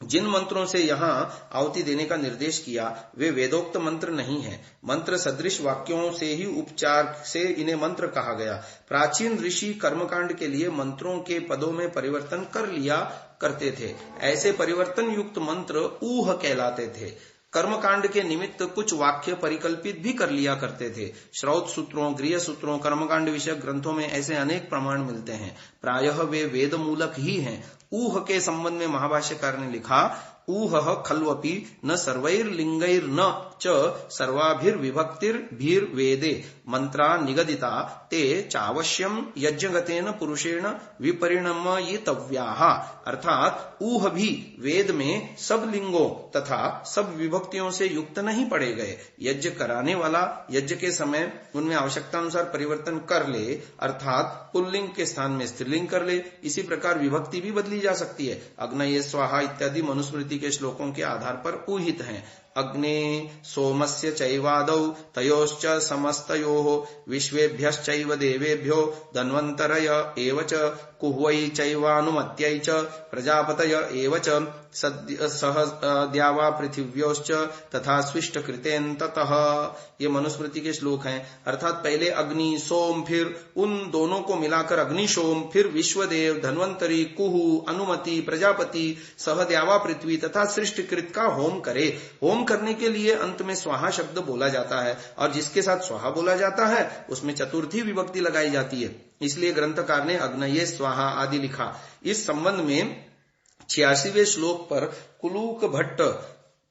जिन मंत्रों से यहाँ आहुति देने का निर्देश किया वे वेदोक्त मंत्र नहीं है। मंत्र सदृश वाक्यों से ही उपचार से इन्हें मंत्र कहा गया। प्राचीन ऋषि कर्मकांड के लिए मंत्रों के पदों में परिवर्तन कर लिया करते थे। ऐसे परिवर्तन युक्त मंत्र ऊह कहलाते थे। कर्मकांड के निमित्त कुछ वाक्य परिकल्पित भी कर लिया करते थे। श्रौत सूत्रों, गृह सूत्रों, कर्मकांड विषयक ग्रंथों में ऐसे अनेक प्रमाण मिलते हैं। प्रायः वे वेद मूलक ही हैं। ऊह के संबंध में महाभाष्यकार ने लिखा, ऊह खल्वपि न सर्वैर्लिंगैर् न च सर्वाभिर्विभक्तिर्भिर्वेदे मंत्रा निगदिता ते चावश्यम यज्ञगतेन पुरुषेण विपरिणमयितव्याः। अर्थात ऊह भी वेद में सब लिंगों तथा सब विभक्तियों से युक्त नहीं पढ़े गए। यज्ञ कराने वाला यज्ञ के समय उनमें आवश्यकता अनुसार परिवर्तन कर ले, अर्थात पुल्लिंग के स्थान में स्त्रीलिंग कर ले। इसी प्रकार विभक्ति भी बदली जा सकती है। अग्नये स्वाहा इत्यादि मनुस्मृति के श्लोकों के आधार पर ऊहित हैं। अग्ने सोमस्य चैवादौ तयोश्च समस्तयोः विश्वेभ्यश्चैव देवेभ्यो धन्वन्तरय एव च कुह्वै चैवानुमत्यै च प्रजापतय एव च सह द्यावा पृथिव्योश्च तथा स्विष्ट कृतेन ततः। ये मनुस्मृति के श्लोक हैं। अर्थात पहले अग्नि सोम, फिर उन दोनों को मिलाकर अग्नि सोम, फिर विश्वदेव, धन्वंतरी, कुहू, अनुमति, प्रजापति, सह द्यावा पृथ्वी तथा सृष्टिकृत का होम करे। होम करने के लिए अंत में स्वाहा शब्द बोला जाता है और जिसके साथ स्वाहा बोला जाता है उसमें चतुर्थी विभक्ति लगाई जाती है। इसलिए ग्रंथकार ने अग्नये स्वाहा आदि लिखा। इस संबंध में 86वें श्लोक पर कुलूक भट्ट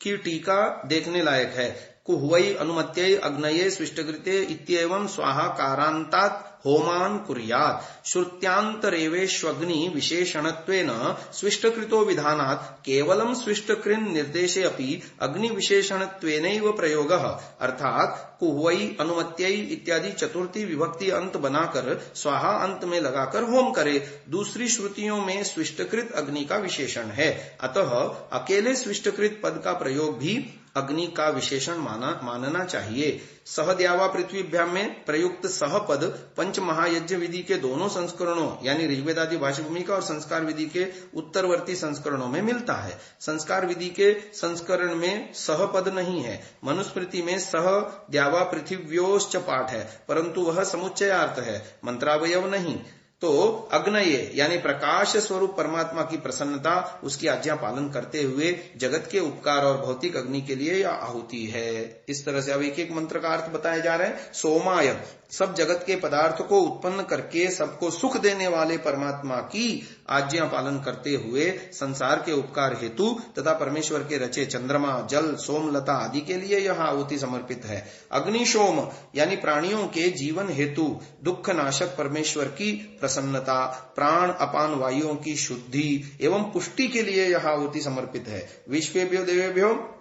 की टीका देखने लायक है। कुह्वै अनुमत्यै अग्नये स्विष्टकृते इत्येवं स्वाहा कारांतात् होमान कुर्यात्। श्रुत्यांतरेवेष्वग्नि विशेषणत्वेन स्विष्टकृतो विधानात् केवलं स्विष्टकृन् निर्देशे अपि अग्नि विशेषणत्वेनैव प्रयोगः। अर्थात कुह्वै अनुमत्यै इत्यादि चतुर्थी विभक्ति अंत बनाकर स्वाहा अंत में लगाकर होम करे। दूसरी श्रुतियों में स्विष्टकृत अग्नि का विशेषण है, अतः अकेले स्विष्टकृत पद का प्रयोग भी अग्नि का विशेषण मानना चाहिए। सहद्यावा पृथ्वीभ्याम में प्रयुक्त सह पद पंच महायज्ञ विधि के दोनों संस्करणों यानी ऋग्वेदादि भाष्य भूमिका और संस्कार विधि के उत्तरवर्ती संस्करणों में मिलता है। संस्कार विधि के संस्करण में सह पद नहीं है। मनुस्मृति में सह द्यावा पृथिव्योश्च पाठ है, परंतु वह समुच्चयार्थ है, मंत्रावयव नहीं। तो अग्नये यानी प्रकाश स्वरूप परमात्मा की प्रसन्नता, उसकी आज्ञा पालन करते हुए जगत के उपकार और भौतिक अग्नि के लिए यह आहुति है। इस तरह से अब एक एक मंत्र का अर्थ बताए जा रहे हैं। सोमाय, सब जगत के पदार्थ को उत्पन्न करके सबको सुख देने वाले परमात्मा की आज्ञा पालन करते हुए संसार के उपकार हेतु तथा परमेश्वर के रचे चंद्रमा, जल, सोमलता आदि के लिए यह आहुति समर्पित है। अग्निशोम यानी प्राणियों के जीवन हेतु दुख नाशक परमेश्वर की प्रसन्नता, प्राण अपान वायुओं की शुद्धि एवं पुष्टि के लिए यह आहुति समर्पित है। विश्वेभ्यो देवेभ्यो,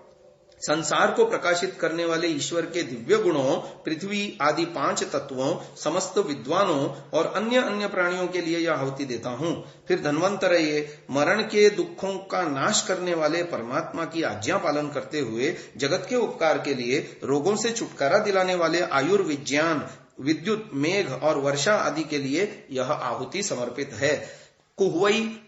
संसार को प्रकाशित करने वाले ईश्वर के दिव्य गुणों, पृथ्वी आदि 5 तत्वों, समस्त विद्वानों और अन्य अन्य प्राणियों के लिए यह आहुति देता हूं। फिर धन्वंतरये, मरण के दुखों का नाश करने वाले परमात्मा की आज्ञा पालन करते हुए जगत के उपकार के लिए, रोगों से छुटकारा दिलाने वाले आयुर्विज्ञान, विद्युत, मेघ और वर्षा आदि के लिए यह आहुति समर्पित है। कुह्वै,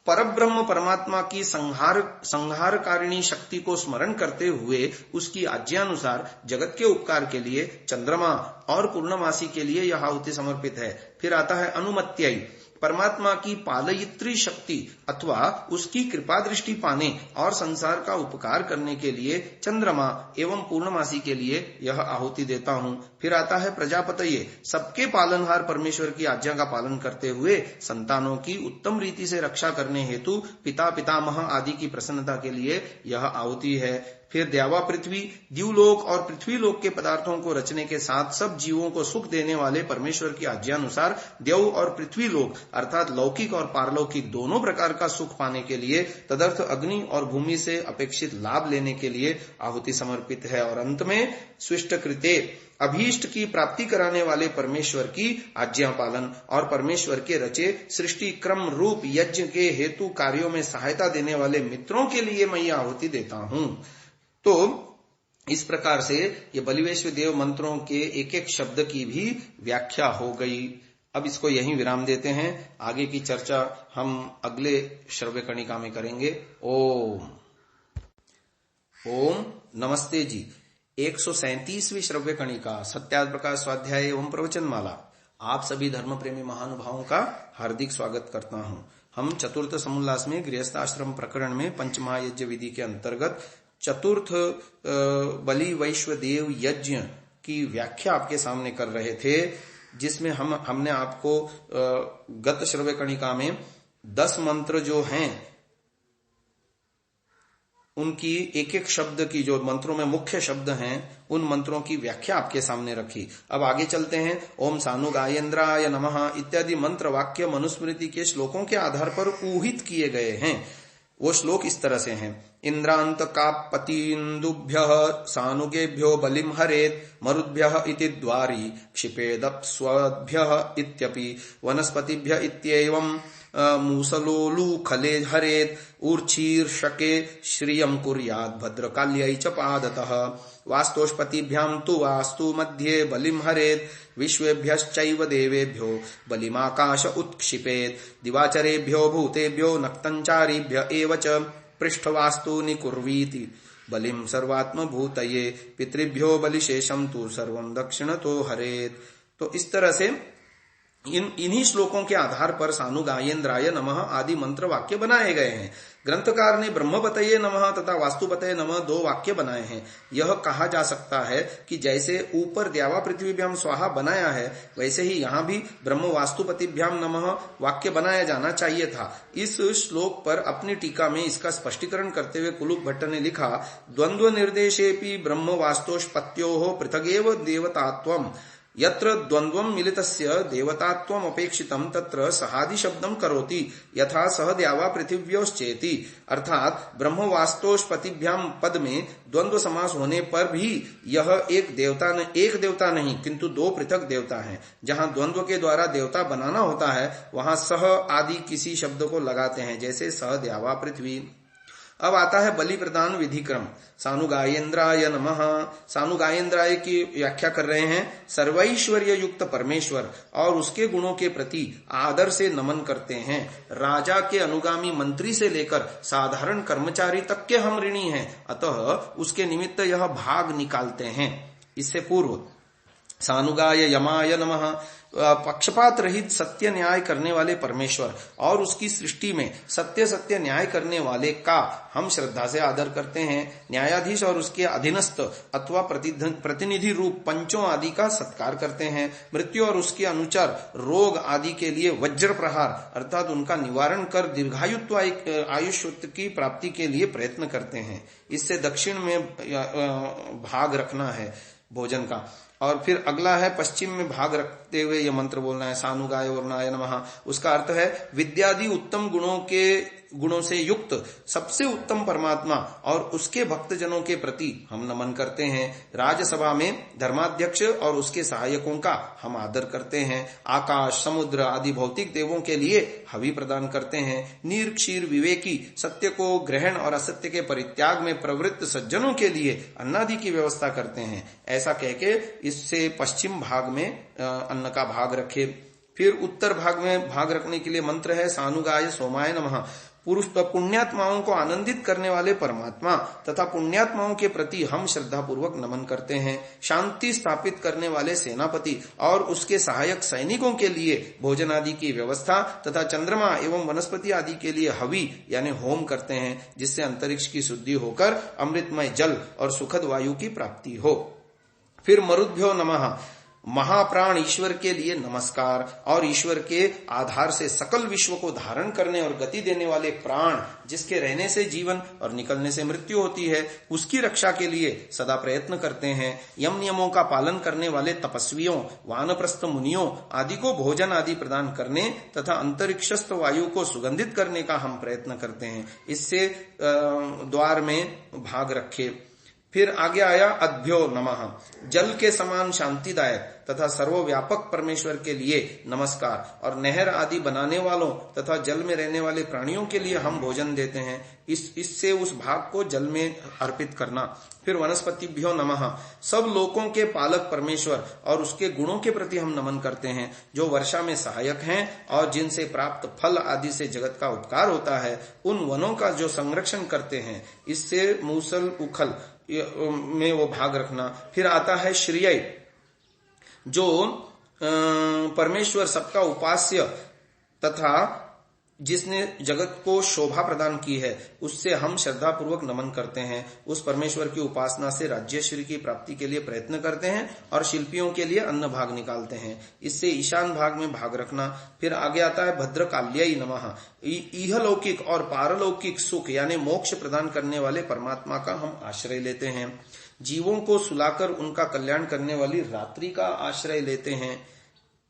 परब्रह्म परमात्मा की संहारकारिणी शक्ति को स्मरण करते हुए उसकी आज्ञानुसार जगत के उपकार के लिए चंद्रमा और पूर्णमासी के लिए यह आहुति समर्पित है। फिर आता है अनुमत्यै, परमात्मा की पालयित्री शक्ति अथवा उसकी कृपा दृष्टि पाने और संसार का उपकार करने के लिए चंद्रमा एवं पूर्णमासी के लिए यह आहुति देता हूं। फिर आता है प्रजापतये, सबके पालनहार परमेश्वर की आज्ञा का पालन करते हुए संतानों की उत्तम रीति से रक्षा करने हेतु पिता पितामह आदि की प्रसन्नता के लिए यह आहुति है। फिर द्यावा पृथ्वी, द्युलोक और पृथ्वीलोक के पदार्थों को रचने के साथ सब जीवों को सुख देने वाले परमेश्वर की आज्ञानुसार द्यौ और पृथ्वीलोक अर्थात लौकिक और पारलौकिक दोनों प्रकार का सुख पाने के लिए तदर्थ अग्नि और भूमि से अपेक्षित लाभ लेने के लिए आहुति समर्पित है। और अंत में स्विष्ट कृते अभीष्ट की प्राप्ति कराने वाले परमेश्वर की आज्ञा पालन और परमेश्वर के रचे सृष्टि क्रम रूप यज्ञ के हेतु कार्यों में सहायता देने वाले मित्रों के लिए मैं यह आहुति देता हूं। तो इस प्रकार से ये बलिवेश्व देव मंत्रों के एक एक शब्द की भी व्याख्या हो गई। अब इसको यहीं विराम देते हैं, आगे की चर्चा हम अगले श्रव्य कणिका में करेंगे। ओम नमस्ते जी। 137वीं श्रव्य कणिका सत्यार्थ प्रकाश स्वाध्याय एवं प्रवचन माला। आप सभी धर्म प्रेमी महानुभावों का हार्दिक स्वागत करता हूं। हम चतुर्थ समुल्लास में गृहस्थाश्रम प्रकरण में पंचमहायज्ञ विधि के अंतर्गत चतुर्थ बलि वैश्व देव यज्ञ की व्याख्या आपके सामने कर रहे थे, जिसमें हमने आपको गत श्रव्य कणिका में 10 मंत्र जो हैं उनकी एक एक शब्द की, जो मंत्रों में मुख्य शब्द हैं, उन मंत्रों की व्याख्या आपके सामने रखी। अब आगे चलते हैं। ओम सानुगायेन्द्राय नमः इत्यादि मंत्र वाक्य मनुस्मृति के श्लोकों के आधार पर ऊहित किए गए हैं। वो श्लोक इस तरह से हैं। इंद्रांत कापतीन्दुभ्यः सानुगेभ्यो बलिम हरेत मरुद्भ्यः इति द्वारी क्षिपेदप्स्वभ्यः इत्यपि वनस्पतिभ्य इत्येवं मूसलोलूखले हरेत ऊर्च्छीर्षके श्रियं कुर्यात् भद्रकाल्यै च पादतः वास्तोष्पतिभ्यां तु वास्तु मध्ये बलिं हरेत विश्वेभ्यश्चैव देवेभ्यो बलिमाकाश उत्क्षिपेत दिवाचरेभ्यो भूतेभ्यो नक्तञ्चारीभ्य एव च पृष्ठवास्तु निकुर्वीति बलिं सर्वात्मभूतये पितृभ्यो बलिशेषं तु सर्वं दक्षिणतो हरेत। तो इस तरह से इन्हीं श्लोकों के आधार पर सानुगायेन्द्राय नमः आदि मंत्र वाक्य बनाए गए हैं। ग्रंथकार ने ब्रह्मपतये नमः तथा वास्तुपतये नमः 2 वाक्य बनाए हैं। यह कहा जा सकता है कि जैसे ऊपर द्यावा पृथ्वीभ्याम स्वाहा बनाया है, वैसे ही यहाँ भी ब्रह्म वास्तुपतिभ्याम नमः वाक्य बनाया जाना चाहिए था। इस श्लोक पर अपनी टीका में इसका स्पष्टीकरण करते हुए कुलुक भट्ट ने लिखा, द्वंद्व निर्देशेपि ब्रह्म वास्तोष्पत्योः पृथगेव देवतात्वम् यत्र द्वंद्वं मिलितस्य देवतात्वम् अपेक्षितं तत्र सहादि शब्दं करोति यथा सह द्यावा पृथिव्योश्चेति। अर्थात ब्रह्म वास्तोष्पतिभ्याम पद में द्वंद्व समास होने पर भी यह एक देवता नहीं किंतु 2 पृथक देवता हैं। जहां द्वंद्व के द्वारा देवता बनाना होता है वहां सह आदि किसी शब्द को लगाते हैं, जैसे सह द्यावा पृथ्वी। अब आता है बलि प्रदान विधि क्रम। सानुगायेन्द्राय नमः। सानुगायेन्द्राय की व्याख्या कर रहे हैं। सर्वैश्वर्य युक्त परमेश्वर और उसके गुणों के प्रति आदर से नमन करते हैं। राजा के अनुगामी मंत्री से लेकर साधारण कर्मचारी तक के हम ऋणी हैं, अतः उसके निमित्त यह भाग निकालते हैं। इससे पूर्व सानुगाय यमाय नमः। पक्षपात रहित सत्य न्याय करने वाले परमेश्वर और उसकी सृष्टि में सत्य न्याय करने वाले का हम श्रद्धा से आदर करते हैं। न्यायाधीश और उसके अधीनस्थ अथवा प्रतिनिधि रूप पंचों आदि का सत्कार करते हैं। मृत्यु और उसके अनुचर रोग आदि के लिए वज्र प्रहार अर्थात उनका निवारण कर दीर्घायुत्व आयुष्य की प्राप्ति के लिए प्रयत्न करते हैं। इससे दक्षिण में भाग रखना है भोजन का। और फिर अगला है पश्चिम में भाग रखते हुए यह मंत्र बोलना है, सानुगाय वरुणाय नमः। उसका अर्थ है विद्यादि उत्तम गुणों से युक्त सबसे उत्तम परमात्मा और उसके भक्तजनों के प्रति हम नमन करते हैं। राजसभा में धर्माध्यक्ष और उसके सहायकों का हम आदर करते हैं। आकाश, समुद्र आदि भौतिक देवों के लिए हवि प्रदान करते हैं। नीर, क्षीर, विवेकी, सत्य को ग्रहण और असत्य के परित्याग में प्रवृत्त सज्जनों के लिए अन्नादि की व्यवस्था करते हैं। ऐसा कहके इससे पश्चिम भाग में अन्न का भाग रखे। फिर उत्तर भाग में भाग रखने के लिए मंत्र है सानुगाय सोमाय नमः। पुरुष पुण्यात्माओं को आनंदित करने वाले परमात्मा तथा पुण्यात्माओं के प्रति हम श्रद्धा पूर्वक नमन करते हैं। शांति स्थापित करने वाले सेनापति और उसके सहायक सैनिकों के लिए भोजन आदि की व्यवस्था तथा चंद्रमा एवं वनस्पति आदि के लिए हवि यानी होम करते हैं, जिससे अंतरिक्ष की शुद्धि होकर अमृतमय जल और सुखद वायु की प्राप्ति हो। फिर मरुद्भ्यो नमः। महाप्राण ईश्वर के लिए नमस्कार, और ईश्वर के आधार से सकल विश्व को धारण करने और गति देने वाले प्राण, जिसके रहने से जीवन और निकलने से मृत्यु होती है, उसकी रक्षा के लिए सदा प्रयत्न करते हैं। यम नियमों का पालन करने वाले तपस्वियों, वानप्रस्थ मुनियों आदि को भोजन आदि प्रदान करने तथा अंतरिक्षस्थ वायु को सुगंधित करने का हम प्रयत्न करते हैं। इससे द्वार में भाग रखे। फिर आगे आया अद्भ्यो नमः, जल के समान शांतिदायक तथा सर्वव्यापक परमेश्वर के लिए नमस्कार, और नहर आदि बनाने वालों तथा जल में रहने वाले प्राणियों के लिए हम भोजन देते हैं, इससे उस भाग को जल में अर्पित करना। फिर वनस्पतिभ्यो नमः, सब लोकों के पालक परमेश्वर और उसके गुणों के प्रति हम नमन करते हैं, जो वर्षा में सहायक हैं और जिनसे प्राप्त फल आदि से जगत का उपकार होता है। उन वनों का जो संरक्षण करते हैं, इससे मूसल उखल में वो भाग रखना। फिर आता है श्रेय, जो परमेश्वर सबका उपास्य तथा जिसने जगत को शोभा प्रदान की है, उससे हम श्रद्धा पूर्वक नमन करते हैं। उस परमेश्वर की उपासना से राज्यश्री की प्राप्ति के लिए प्रयत्न करते हैं और शिल्पियों के लिए अन्न भाग निकालते हैं, इससे ईशान भाग में भाग रखना। फिर आगे आता है भद्रकाल्याय नमः, इहलौकिक और पारलौकिक सुख यानी मोक्ष प्रदान करने वाले परमात्मा का हम आश्रय लेते हैं। जीवों को सुलाकर उनका कल्याण करने वाली रात्रि का आश्रय लेते हैं,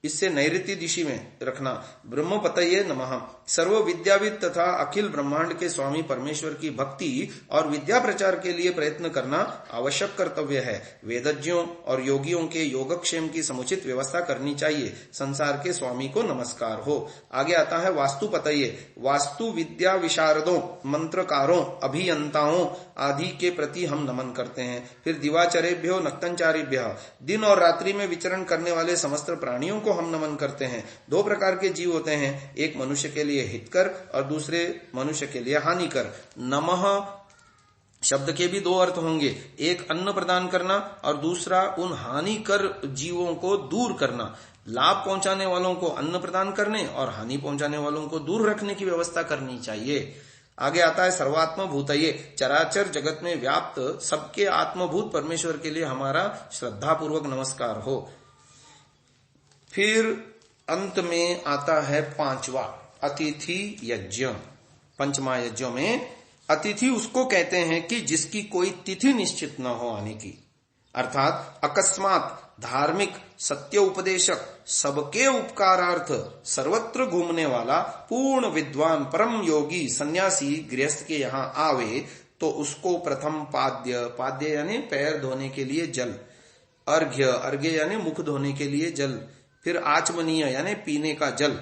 इससे नैऋत्य दिशा में रखना। ब्रह्मपतये नमः, सर्व विद्याविद तथा अखिल ब्रह्मांड के स्वामी परमेश्वर की भक्ति और विद्या प्रचार के लिए प्रयत्न करना आवश्यक कर्तव्य है। वेदज्ञों और योगियों के योगक्षेम की समुचित व्यवस्था करनी चाहिए। संसार के स्वामी को नमस्कार हो। आगे आता है वास्तुपतये, वास्तु विद्या विशारदों, मंत्रकारों, अभियंताओं आदि के प्रति हम नमन करते हैं। फिर दिवाचरेभ्यो नक्तंचारिभ्य, दिन और रात्रि में विचरण करने वाले समस्त प्राणियों को हम नमन करते हैं। दो प्रकार के जीव होते हैं, एक मनुष्य के लिए हितकर और दूसरे मनुष्य के लिए हानिकर। नमः शब्द के भी दो अर्थ होंगे, एक अन्न प्रदान करना और दूसरा उन हानिकर जीवों को दूर करना। लाभ पहुंचाने वालों को अन्न प्रदान करने और हानि पहुंचाने वालों को दूर रखने की व्यवस्था करनी चाहिए। आगे आता है सर्वात्म भूतये, चराचर जगत में व्याप्त सबके आत्मभूत परमेश्वर के लिए हमारा श्रद्धा पूर्वक नमस्कार हो। फिर अंत में आता है पांचवा अतिथि यज्ञ। पंचमा यज्ञों में अतिथि उसको कहते हैं कि जिसकी कोई तिथि निश्चित न हो आने की, अर्थात अकस्मात धार्मिक, सत्य उपदेशक, सबके उपकारार्थ सर्वत्र घूमने वाला पूर्ण विद्वान परम योगी सन्यासी गृहस्थ के यहाँ आवे तो उसको प्रथम पाद्य, पाद्य यानी पैर धोने के लिए जल, अर्घ्य, अर्घ्य यानी मुख धोने के लिए जल, फिर आचमनीय यानी पीने का जल,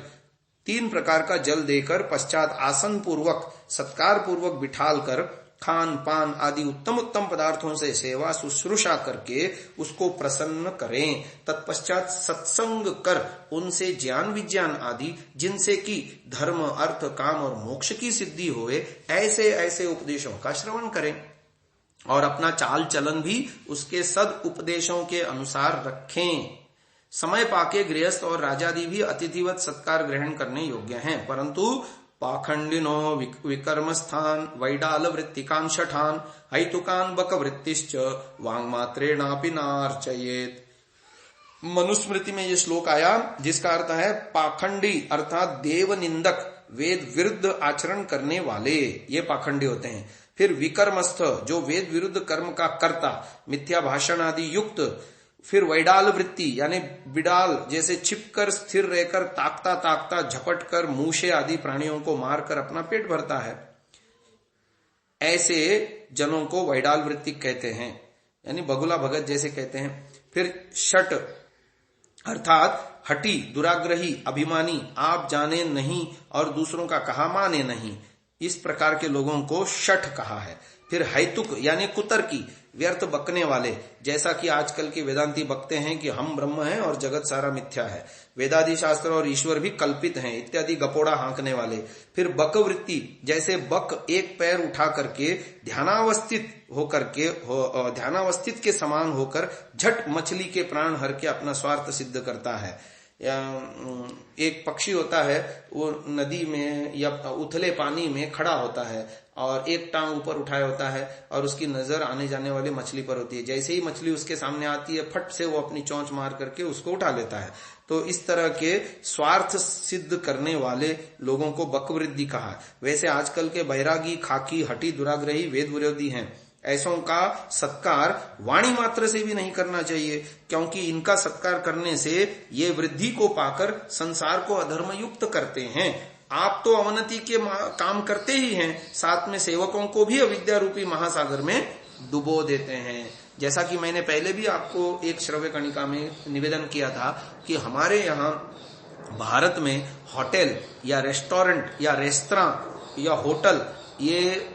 3 प्रकार का जल देकर पश्चात आसन पूर्वक सत्कार पूर्वक बिठाल कर खान पान आदि उत्तम उत्तम पदार्थों से सेवा शुश्रूषा करके उसको प्रसन्न करें। तत्पश्चात सत्संग कर उनसे ज्ञान विज्ञान आदि जिनसे कि धर्म, अर्थ, काम और मोक्ष की सिद्धि होए, ऐसे ऐसे उपदेशों का श्रवण करें और अपना चाल चलन भी उसके सद उपदेशों के अनुसार रखें। समय पाके गृहस्थ और राजादि भी अतिथिवत सत्कार ग्रहण करने योग्य हैं, परंतु पाखंडिनो विकर्मस्थान वैडाल वृत्तिकान शठान हैतुकान बक वृत्तिश्च वांगमात्रेणापि नार्चयेत। मनुस्मृति में ये श्लोक आया जिसका अर्थ है पाखंडी अर्थात देव निंदक, वेद विरुद्ध आचरण करने वाले, ये पाखंडी होते हैं। फिर विकर्मस्थ जो वेद विरुद्ध कर्म का कर्ता, मिथ्या भाषण आदि युक्त। फिर वैडाल वृत्ति यानी बिडाल जैसे छिपकर स्थिर रहकर ताकता ताकता झपट कर मूषे आदि प्राणियों को मारकर अपना पेट भरता है, ऐसे जनों को वैडाल वृत्ति कहते हैं, यानी बगुला भगत जैसे कहते हैं। फिर शट अर्थात हठी, दुराग्रही, अभिमानी, आप जाने नहीं और दूसरों का कहा माने नहीं, इस प्रकार के लोगों को शठ कहा है। फिर हैतुक यानी कुतर्की, व्यर्थ बकने वाले, जैसा कि आजकल के वेदांती बकते हैं कि हम ब्रह्म हैं और जगत सारा मिथ्या है, वेदादि शास्त्र और ईश्वर भी कल्पित हैं इत्यादि गपोड़ा हाँकने वाले। फिर बकवृत्ति जैसे बक एक पैर उठा करके ध्यानावस्थित के समान होकर झट मछली के प्राण हर के अपना स्वार्थ सिद्ध करता है। एक पक्षी होता है, वो नदी में या उथले पानी में खड़ा होता है, और एक टांग ऊपर उठाया होता है और उसकी नजर आने जाने वाली मछली पर होती है। जैसे ही मछली उसके सामने आती है, फट से वो अपनी चोंच मार करके उसको उठा लेता है। तो इस तरह के स्वार्थ सिद्ध करने वाले लोगों को बकवृद्धि कहा। वैसे आजकल के बैरागी, खाकी, हठी, दुराग्रही, वेद विरोधी हैं, ऐसों का सत्कार वाणी मात्र से भी नहीं करना चाहिए, क्योंकि इनका सत्कार करने से ये वृद्धि को पाकर संसार को अधर्म युक्त करते हैं। आप तो अवनति के काम करते ही हैं, साथ में सेवकों को भी अविद्या रूपी महासागर में डुबो देते हैं। जैसा कि मैंने पहले भी आपको एक श्रव्य कणिका में निवेदन किया था कि हमारे यहाँ भारत में होटल या रेस्टोरेंट या रेस्तरां या होटल ये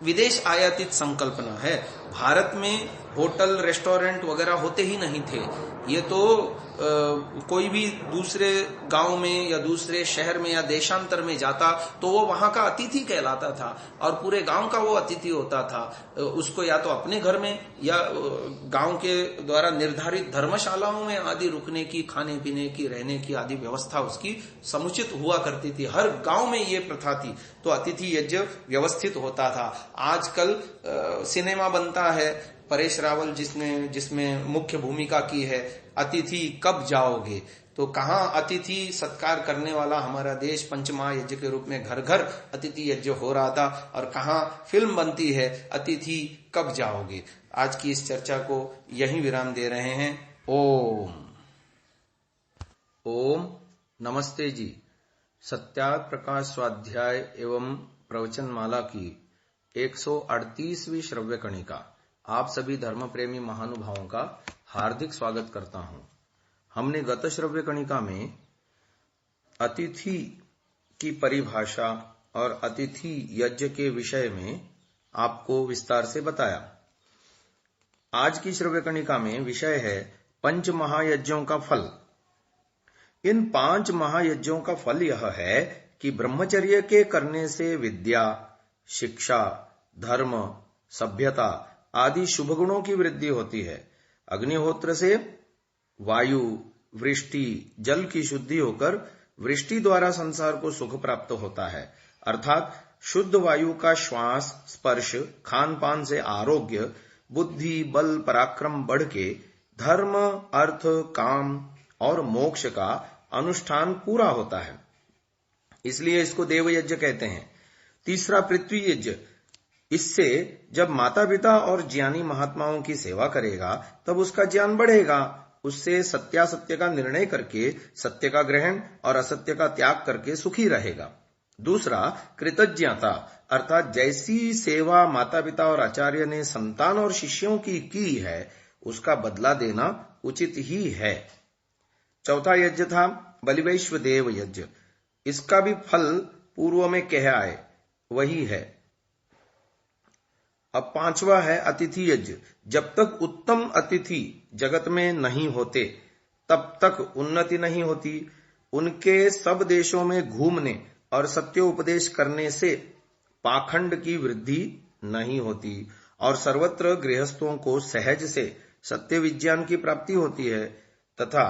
विदेश आयातित संकल्पना है। भारत में होटल, रेस्टोरेंट वगैरह होते ही नहीं थे। ये तो कोई भी दूसरे गांव में या दूसरे शहर में या देशांतर में जाता तो वो वहां का अतिथि कहलाता था और पूरे गांव का वो अतिथि होता था। उसको या तो अपने घर में या गांव के द्वारा निर्धारित धर्मशालाओं में आदि रुकने की, खाने पीने की, रहने की आदि व्यवस्था उसकी समुचित हुआ करती थी। हर गांव में ये प्रथा थी, तो अतिथि यज्ञ व्यवस्थित होता था। आजकल सिनेमा बनता है, परेश रावल जिसमें मुख्य भूमिका की है, अतिथि कब जाओगे। तो कहाँ अतिथि सत्कार करने वाला हमारा देश पंचमहायज्ञ के रूप में घर घर अतिथि यज्ञ हो रहा था, और कहाँ फिल्म बनती है अतिथि कब जाओगे। आज की इस चर्चा को यहीं विराम दे रहे हैं। ओम नमस्ते जी। सत्याग्रह प्रकाश स्वाध्याय एवं प्रवचन माला की 138वीं श्रव्य कणिका आप सभी धर्म प्रेमी महानुभावों का हार्दिक स्वागत करता हूं। हमने गत श्रव्य कणिका में अतिथि की परिभाषा और अतिथि यज्ञ के विषय में आपको विस्तार से बताया। आज की श्रव्य कणिका में विषय है पंच महायज्ञों का फल। इन 5 महायज्ञों का फल यह है कि ब्रह्मचर्य के करने से विद्या, शिक्षा, धर्म, सभ्यता आदि शुभ गुणों की वृद्धि होती है। अग्निहोत्र से वायु, वृष्टि, जल की शुद्धि होकर वृष्टि द्वारा संसार को सुख प्राप्त होता है। अर्थात शुद्ध वायु का श्वास, स्पर्श, खान पान से आरोग्य, बुद्धि, बल, पराक्रम बढ़ के धर्म, अर्थ, काम और मोक्ष का अनुष्ठान पूरा होता है। इसलिए इसको देवयज्ञ कहते हैं। तीसरा पृथ्वी यज्ञ। इससे जब माता पिता और ज्ञानी महात्माओं की सेवा करेगा तब उसका ज्ञान बढ़ेगा। उससे सत्यासत्य का निर्णय करके सत्य का ग्रहण और असत्य का त्याग करके सुखी रहेगा। दूसरा कृतज्ञता, अर्थात जैसी सेवा माता पिता और आचार्य ने संतान और शिष्यों की है उसका बदला देना उचित ही है। चौथा यज्ञ था बलिवैश्व देव यज्ञ। इसका भी फल पूर्व में कह आए वही है। अब 5वां है अतिथि यज्ञ। जब तक उत्तम अतिथि जगत में नहीं होते तब तक उन्नति नहीं होती। उनके सब देशों में घूमने और सत्योपदेश करने से पाखंड की वृद्धि नहीं होती और सर्वत्र गृहस्थों को सहज से सत्य विज्ञान की प्राप्ति होती है तथा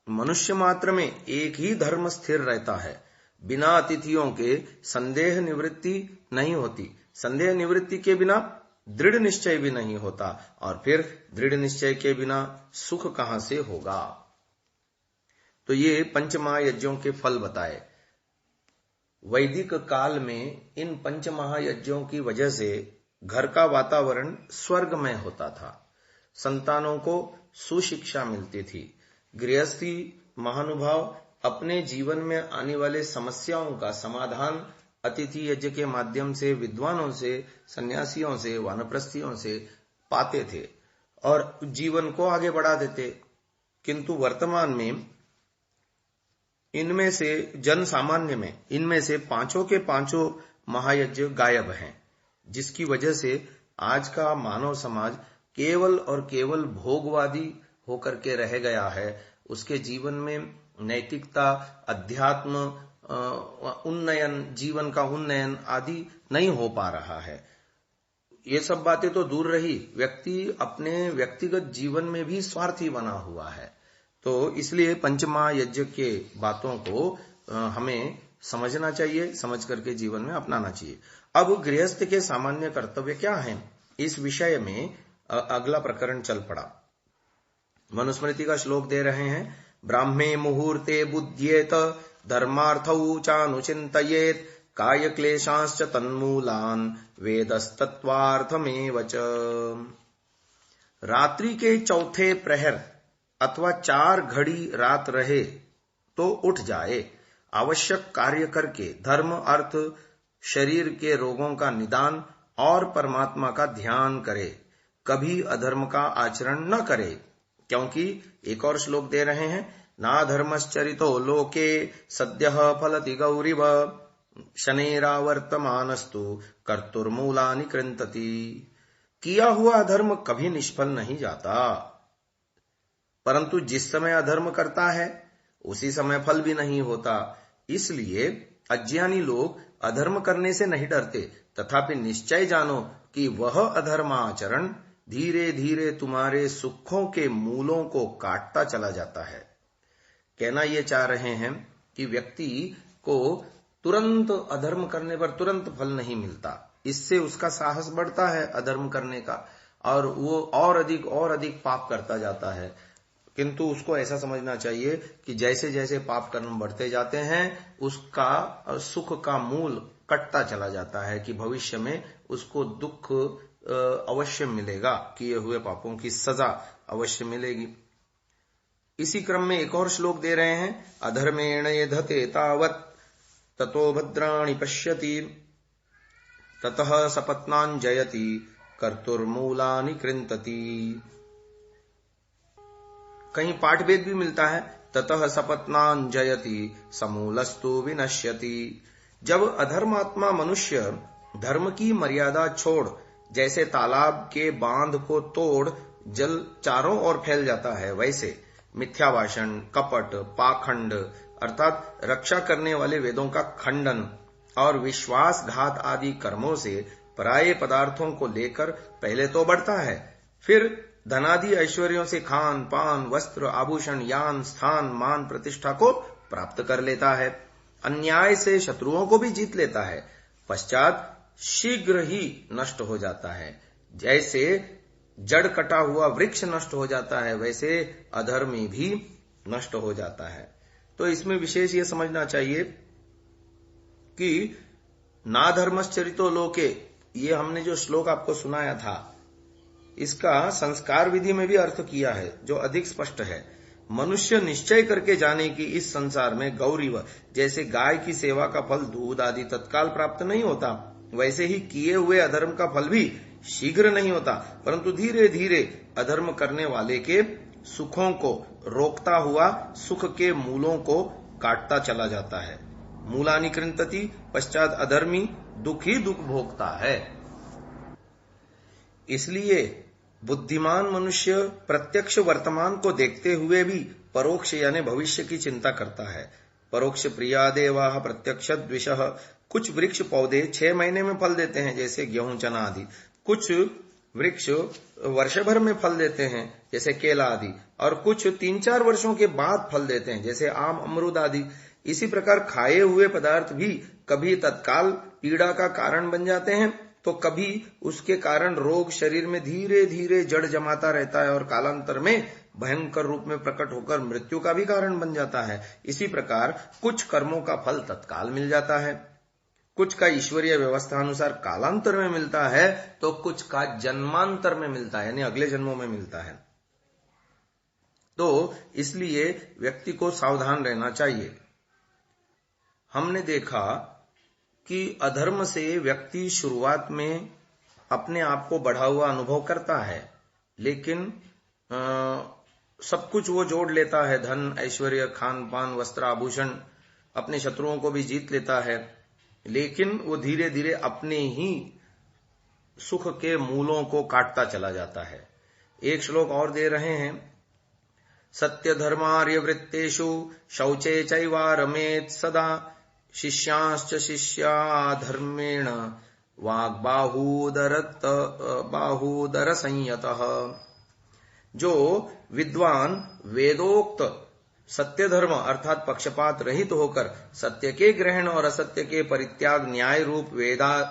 मनुष्य मात्र में एक ही धर्म स्थिर रहता है। बिना अतिथियों के संदेह निवृत्ति नहीं होती। संदेह निवृत्ति के बिना दृढ़ निश्चय भी नहीं होता और फिर दृढ़ निश्चय के बिना सुख कहां से होगा। तो ये पंचमहायज्ञों के फल बताए। वैदिक काल में इन पंचमहायज्ञों की वजह से घर का वातावरण स्वर्गमय होता था। संतानों को सुशिक्षा मिलती थी। गृहस्थी महानुभाव अपने जीवन में आने वाले समस्याओं का समाधान अतिथि यज्ञ के माध्यम से विद्वानों से, सन्यासियों से, वानप्रस्थियों से पाते थे और जीवन को आगे बढ़ा देते। किंतु वर्तमान में इनमें से जन सामान्य में इनमें से 5 के 5 महायज्ञ गायब हैं, जिसकी वजह से आज का मानव समाज केवल और केवल भोगवादी होकर के रह गया है। उसके जीवन में नैतिकता, अध्यात्म, उन्नयन, जीवन का उन्नयन आदि नहीं हो पा रहा है। ये सब बातें तो दूर रही, व्यक्ति अपने व्यक्तिगत जीवन में भी स्वार्थी बना हुआ है। तो इसलिए पंचमहायज्ञ के बातों को हमें समझना चाहिए, समझ करके जीवन में अपनाना चाहिए। अब गृहस्थ के सामान्य कर्तव्य क्या हैं, इस विषय में अगला प्रकरण चल पड़ा। मनुस्मृति का श्लोक दे रहे हैं। ब्राह्मे मुहूर्ते बुध्येत धर्मार्थौ चानुचिन्तयेत् काय क्लेशांश्च तन्मूलान् वेदस्तत्त्वार्थमेव च। रात्रि के चौथे प्रहर अथवा 4 घड़ी रात रहे तो उठ जाए, आवश्यक कार्य करके धर्म, अर्थ, शरीर के रोगों का निदान और परमात्मा का ध्यान करे, कभी अधर्म का आचरण न करे। क्योंकि एक और श्लोक दे रहे हैं, ना धर्मश्चरितो लोके सद्यः फलति गौरिव शनैरावर्तमानस्तु कर्तुर्मूलानि कृन्तति। किया हुआ अधर्म कभी निष्फल नहीं जाता, परंतु जिस समय अधर्म करता है उसी समय फल भी नहीं होता। इसलिए अज्ञानी लोग अधर्म करने से नहीं डरते, तथापि निश्चय जानो कि वह अधर्माचरण धीरे धीरे तुम्हारे सुखों के मूलों को काटता चला जाता है। कहना यह चाह रहे हैं कि व्यक्ति को तुरंत अधर्म करने पर तुरंत फल नहीं मिलता, इससे उसका साहस बढ़ता है अधर्म करने का, और वो और अधिक पाप करता जाता है। किंतु उसको ऐसा समझना चाहिए कि जैसे जैसे पाप कर्म बढ़ते जाते हैं उसका सुख का मूल कटता चला जाता है, कि भविष्य में उसको दुख अवश्य मिलेगा, किए हुए पापों की सजा अवश्य मिलेगी। इसी क्रम में एक और श्लोक दे रहे हैं, अधर्मेण यधते तावत् ततो भद्राणि पश्यति ततः सपत्नान् जयति कर्तुर्मूलानि कृन्तति। कहीं पाठभेद भी मिलता है, ततः सपत्नान् जयति समूलस्तु विनश्यति। जब अधर्मात्मा मनुष्य धर्म की मर्यादा छोड़ जैसे तालाब के बांध को तोड़ जल चारों ओर फैल जाता है, वैसे मिथ्याभाषण, कपट, पाखंड अर्थात रक्षा करने वाले वेदों का खंडन और विश्वासघात आदि कर्मों से पराये पदार्थों को लेकर पहले तो बढ़ता है, फिर धनादि ऐश्वर्यों से खान पान, वस्त्र, आभूषण, यान, स्थान, मान, प्रतिष्ठा को प्राप्त कर लेता है, अन्याय से शत्रुओं को भी जीत लेता है, पश्चात शीघ्र ही नष्ट हो जाता है। जैसे जड़ कटा हुआ वृक्ष नष्ट हो जाता है, वैसे अधर्मी भी नष्ट हो जाता है। तो इसमें विशेष ये समझना चाहिए कि ना धर्मश्चरितो लोके, ये हमने जो श्लोक आपको सुनाया था इसका संस्कार विधि में भी अर्थ किया है, जो अधिक स्पष्ट है। मनुष्य निश्चय करके जाने कि इस संसार में गौरीव, जैसे गाय की सेवा का फल दूध आदि तत्काल प्राप्त नहीं होता, वैसे ही किए हुए अधर्म का फल भी शीघ्र नहीं होता, परंतु धीरे धीरे अधर्म करने वाले के सुखों को रोकता हुआ सुख के मूलों को काटता चला जाता है। मूलानि कृन्तति, पश्चात अधर्मी दुख ही दुख भोगता है। इसलिए बुद्धिमान मनुष्य प्रत्यक्ष वर्तमान को देखते हुए भी परोक्ष यानी भविष्य की चिंता करता है। परोक्ष प्रिया देवाः प्रत्यक्ष द्विषः। कुछ वृक्ष पौधे 6 महीने में फल देते हैं, जैसे गेहूं, चना आदि। कुछ वृक्ष वर्ष भर में फल देते हैं, जैसे केला आदि, और कुछ 3-4 वर्षों के बाद फल देते हैं, जैसे आम, अमरूद आदि। इसी प्रकार खाए हुए पदार्थ भी कभी तत्काल पीड़ा का कारण बन जाते हैं, तो कभी उसके कारण रोग शरीर में धीरे धीरे जड़ जमाता रहता है और कालांतर में भयंकर रूप में प्रकट होकर मृत्यु का भी कारण बन जाता है। इसी प्रकार कुछ कर्मों का फल तत्काल मिल जाता है, कुछ का ईश्वरीय व्यवस्था अनुसार कालांतर में मिलता है, तो कुछ का जन्मांतर में मिलता है, यानी अगले जन्मों में मिलता है। तो इसलिए व्यक्ति को सावधान रहना चाहिए। हमने देखा कि अधर्म से व्यक्ति शुरुआत में अपने आप को बढ़ा हुआ अनुभव करता है, लेकिन सब कुछ वो जोड़ लेता है, धन, ऐश्वर्य, खान पान, वस्त्र, आभूषण, अपने शत्रुओं को भी जीत लेता है, लेकिन वो धीरे धीरे अपने ही सुख के मूलों को काटता चला जाता है। एक श्लोक और दे रहे हैं, सत्य धर्मार्य वृत्तेषु शौचे चैवारमेत् सदा शिष्यांश्च शिष्या धर्मेण बाहुदर संयतः। जो विद्वान वेदोक्त सत्य धर्म अर्थात पक्षपात रहित होकर सत्य के ग्रहण और असत्य के परित्याग न्याय रूप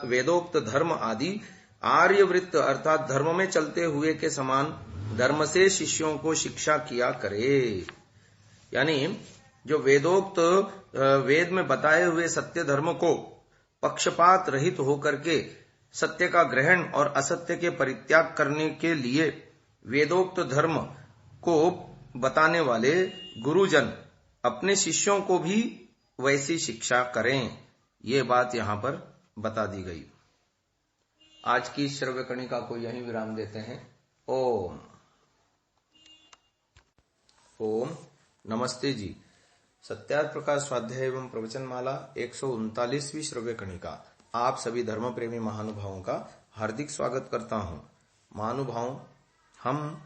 वेदोक्त धर्म आदि आर्यवृत्त अर्थात धर्म में चलते हुए के समान धर्म से शिष्यों को शिक्षा किया करे। यानी जो वेदोक्त वेद में बताए हुए सत्य धर्म को पक्षपात रहित होकर के सत्य का ग्रहण और असत्य के परित्याग करने के लिए वेदोक्त धर्म को बताने वाले गुरुजन अपने शिष्यों को भी वैसी शिक्षा करें, ये बात यहां पर बता दी गई। आज की श्रव्य कणिका को यहीं विराम देते हैं। ओम ओम नमस्ते जी। सत्यार्थ प्रकाश स्वाध्याय एवं प्रवचन माला 139वीं श्रव्य कणिका आप सभी धर्म प्रेमी महानुभावों का हार्दिक स्वागत करता हूं। महानुभावों, हम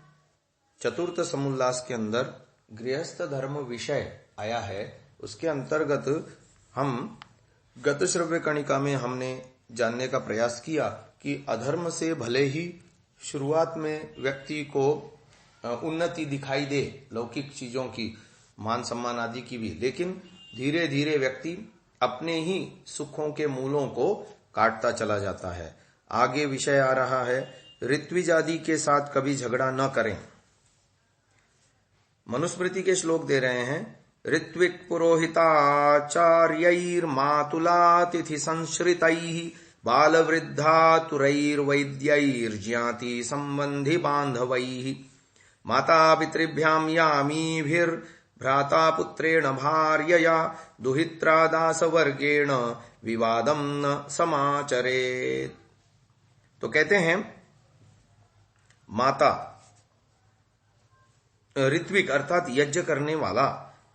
चतुर्थ समुल्लास के अंदर गृहस्थ धर्म विषय आया है, उसके अंतर्गत हम गत श्रव्य कणिका में हमने जानने का प्रयास किया कि अधर्म से भले ही शुरुआत में व्यक्ति को उन्नति दिखाई दे, लौकिक चीजों की, मान सम्मान आदि की भी, लेकिन धीरे धीरे व्यक्ति अपने ही सुखों के मूलों को काटता चला जाता है। आगे विषय आ रहा है, ऋत्विज आदि के साथ कभी झगड़ा न करें। मनुस्मृति के श्लोक दे रहे हैं। ऋत्विक पुरोहिताचार्यैर मातुलातिथि संश्रितैः बाल वृद्धातुरैर्वैद्यैर ज्ञाति संबंधी बांधवैः माता पितृभ्याम यामीभिर् भ्राता पुत्रेण भार्यया दुहित्रा दासवर्गेण विवादम न समाचरेत। तो कहते हैं माता, ऋत्विक अर्थात यज्ञ करने वाला,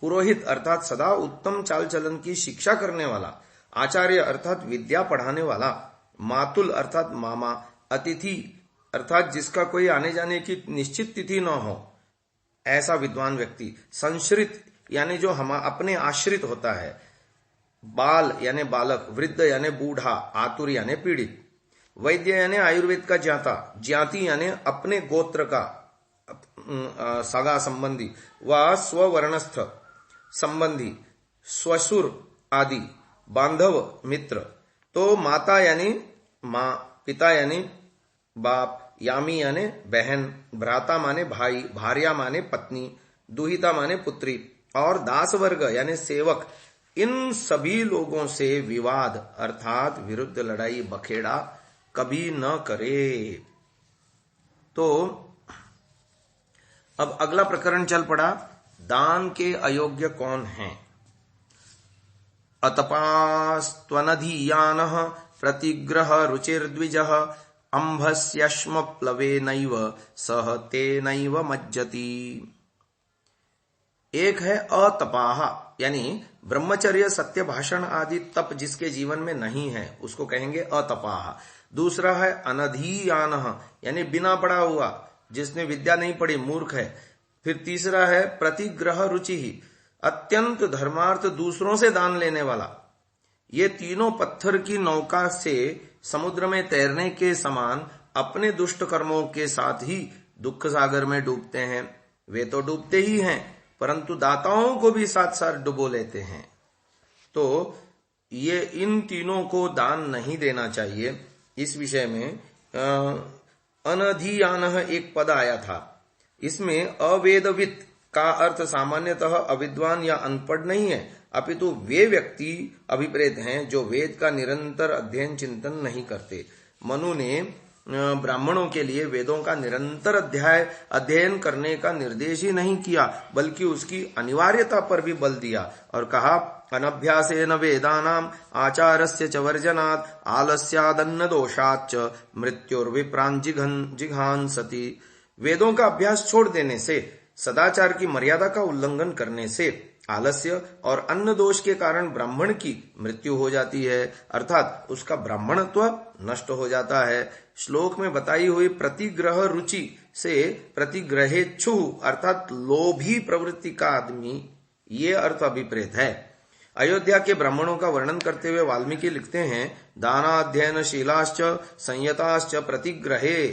पुरोहित अर्थात सदा उत्तम चाल चलन की शिक्षा करने वाला, आचार्य अर्थात विद्या पढ़ाने वाला, मातुल अर्थात मामा, अतिथि अर्थात जिसका कोई आने जाने की निश्चित तिथि न हो, ऐसा विद्वान व्यक्ति, संश्रित यानी जो हम अपने आश्रित होता है, बाल यानी बालक, वृद्ध यानी बूढ़ा, आतुर यानी पीड़ित, वैद्य यानी आयुर्वेद का ज्ञाता, ज्ञाति यानी अपने गोत्र का सगा संबंधी, व स्ववर्णस्थ संबंधी, स्वसुर आदि, बांधव मित्र। तो माता यानी माँ, पिता यानी बाप, यामी यानी बहन, भ्राता माने भाई, भार्या माने पत्नी, दुहिता माने पुत्री, और दास वर्ग यानी सेवक, इन सभी लोगों से विवाद अर्थात विरुद्ध लड़ाई बखेड़ा कभी न करे। तो अब अगला प्रकरण चल पड़ा, दान के अयोग्य कौन हैं। अतपास्त्वनधीयानः प्रतिग्रह रुचिर्द्विजः अंभस्यश्म प्लवेनैव सह तेनैव मज्जति। एक है अतपाह यानी ब्रह्मचर्य, सत्य भाषण आदि तप जिसके जीवन में नहीं है उसको कहेंगे अतपाह। दूसरा है अनधीयानः यानी बिना पढ़ा हुआ, जिसने विद्या नहीं पढ़ी, मूर्ख है। फिर तीसरा है प्रतिग्रह रुचि ही, अत्यंत धर्मार्थ, दूसरों से दान लेने वाला। ये तीनों पत्थर की नौका से समुद्र में तैरने के समान अपने दुष्ट कर्मों के साथ ही दुख सागर में डूबते हैं। वे तो डूबते ही हैं, परंतु दाताओं को भी साथ साथ डुबो लेते हैं। तो ये इन तीनों को दान नहीं देना चाहिए। इस विषय में अनधीयानः एक पद आया था। इसमें अवेदवित का अर्थ सामान्यतः अविद्वान या अनपढ़ नहीं है, अपितु वे व्यक्ति अभिप्रेत हैं जो वेद का निरंतर अध्ययन चिंतन नहीं करते। मनु ने ब्राह्मणों के लिए वेदों का निरंतर अध्ययन करने का निर्देश ही नहीं किया, बल्कि उसकी अनिवार्यता पर भी बल दिया और कहा अनभ्यासेन वेदानाम आचारस्य च वर्जनात् आलस्यादन्न दोषाच्च मृत्युर्विप्रान् जिघांसति। वेदों का अभ्यास छोड़ देने से, सदाचार की मर्यादा का उल्लंघन करने से आलस्य और अन्न दोष के कारण ब्राह्मण की मृत्यु हो जाती है, अर्थात उसका ब्राह्मणत्व नष्ट हो जाता है। श्लोक में बताई हुई प्रतिग्रह रुचि से प्रतिग्रहेच्छु अर्थात लोभी प्रवृत्ति का आदमी, ये अर्थ अभिप्रेत है। अयोध्या के ब्राह्मणों का वर्णन करते हुए वाल्मीकि लिखते हैं दानाध्ययन शीलाश्च संयताश्च प्रतिग्रहे।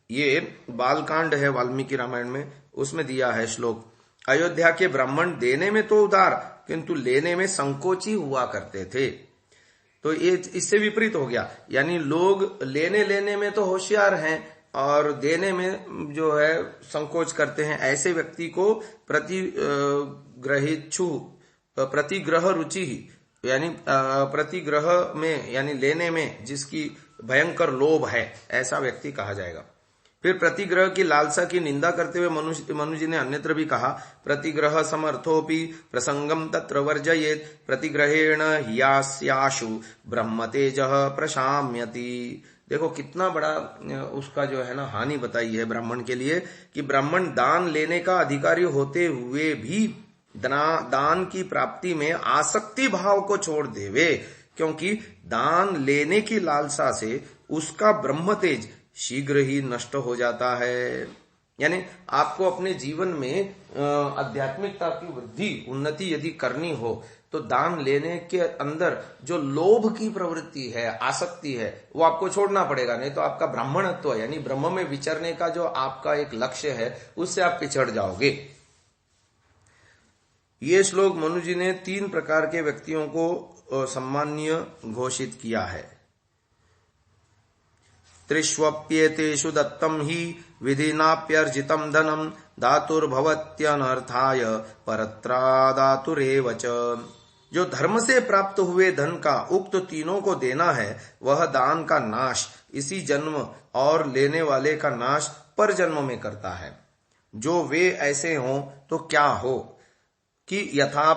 ये बालकांड है वाल्मीकि रामायण में, उसमें दिया है श्लोक। अयोध्या के ब्राह्मण देने में तो उदार किंतु लेने में संकोची हुआ करते थे। तो ये इससे विपरीत हो गया, यानी लोग लेने में तो होशियार हैं और देने में जो है संकोच करते हैं। ऐसे व्यक्ति को प्रतिग्रह रुचि ही, यानी प्रतिग्रह में यानी लेने में जिसकी भयंकर लोभ है, ऐसा व्यक्ति कहा जाएगा। फिर प्रतिग्रह की लालसा की निंदा करते हुए मनु जी ने अन्यत्र भी कहा, प्रतिग्रह समर्थोपि प्रसंगम तत्र वर्जयेत प्रतिग्रहेण ह्यास्याशु ब्रह्म तेजः प्रशाम्यति। देखो कितना बड़ा उसका जो है ना हानि बताई है ब्राह्मण के लिए, कि ब्राह्मण दान लेने का अधिकारी होते हुए भी दान की प्राप्ति में आसक्ति भाव को छोड़ देवे, क्योंकि दान लेने की लालसा से उसका ब्रह्म तेज शीघ्र ही नष्ट हो जाता है। यानी आपको अपने जीवन में आध्यात्मिकता की वृद्धि उन्नति यदि करनी हो तो दान लेने के अंदर जो लोभ की प्रवृत्ति है, आसक्ति है, वो आपको छोड़ना पड़ेगा, नहीं तो आपका ब्राह्मणत्व यानी ब्रह्म में विचरने का जो आपका एक लक्ष्य है उससे आप पिछड़ जाओगे। ये श्लोक मनु जी ने 3 प्रकार के व्यक्तियों को सम्माननीय घोषित किया है। त्रिष्वप्येतेषु दत्तम ही विधिनाप्यर्जितम धनम धातुर्भवत्यनर्थाय परत्रादातुरेव च। जो धर्म से प्राप्त हुए धन का उक्त तीनों को देना है वह दान का नाश इसी जन्म और लेने वाले का नाश पर जन्म में करता है। जो वे ऐसे हों तो क्या हो कि यथा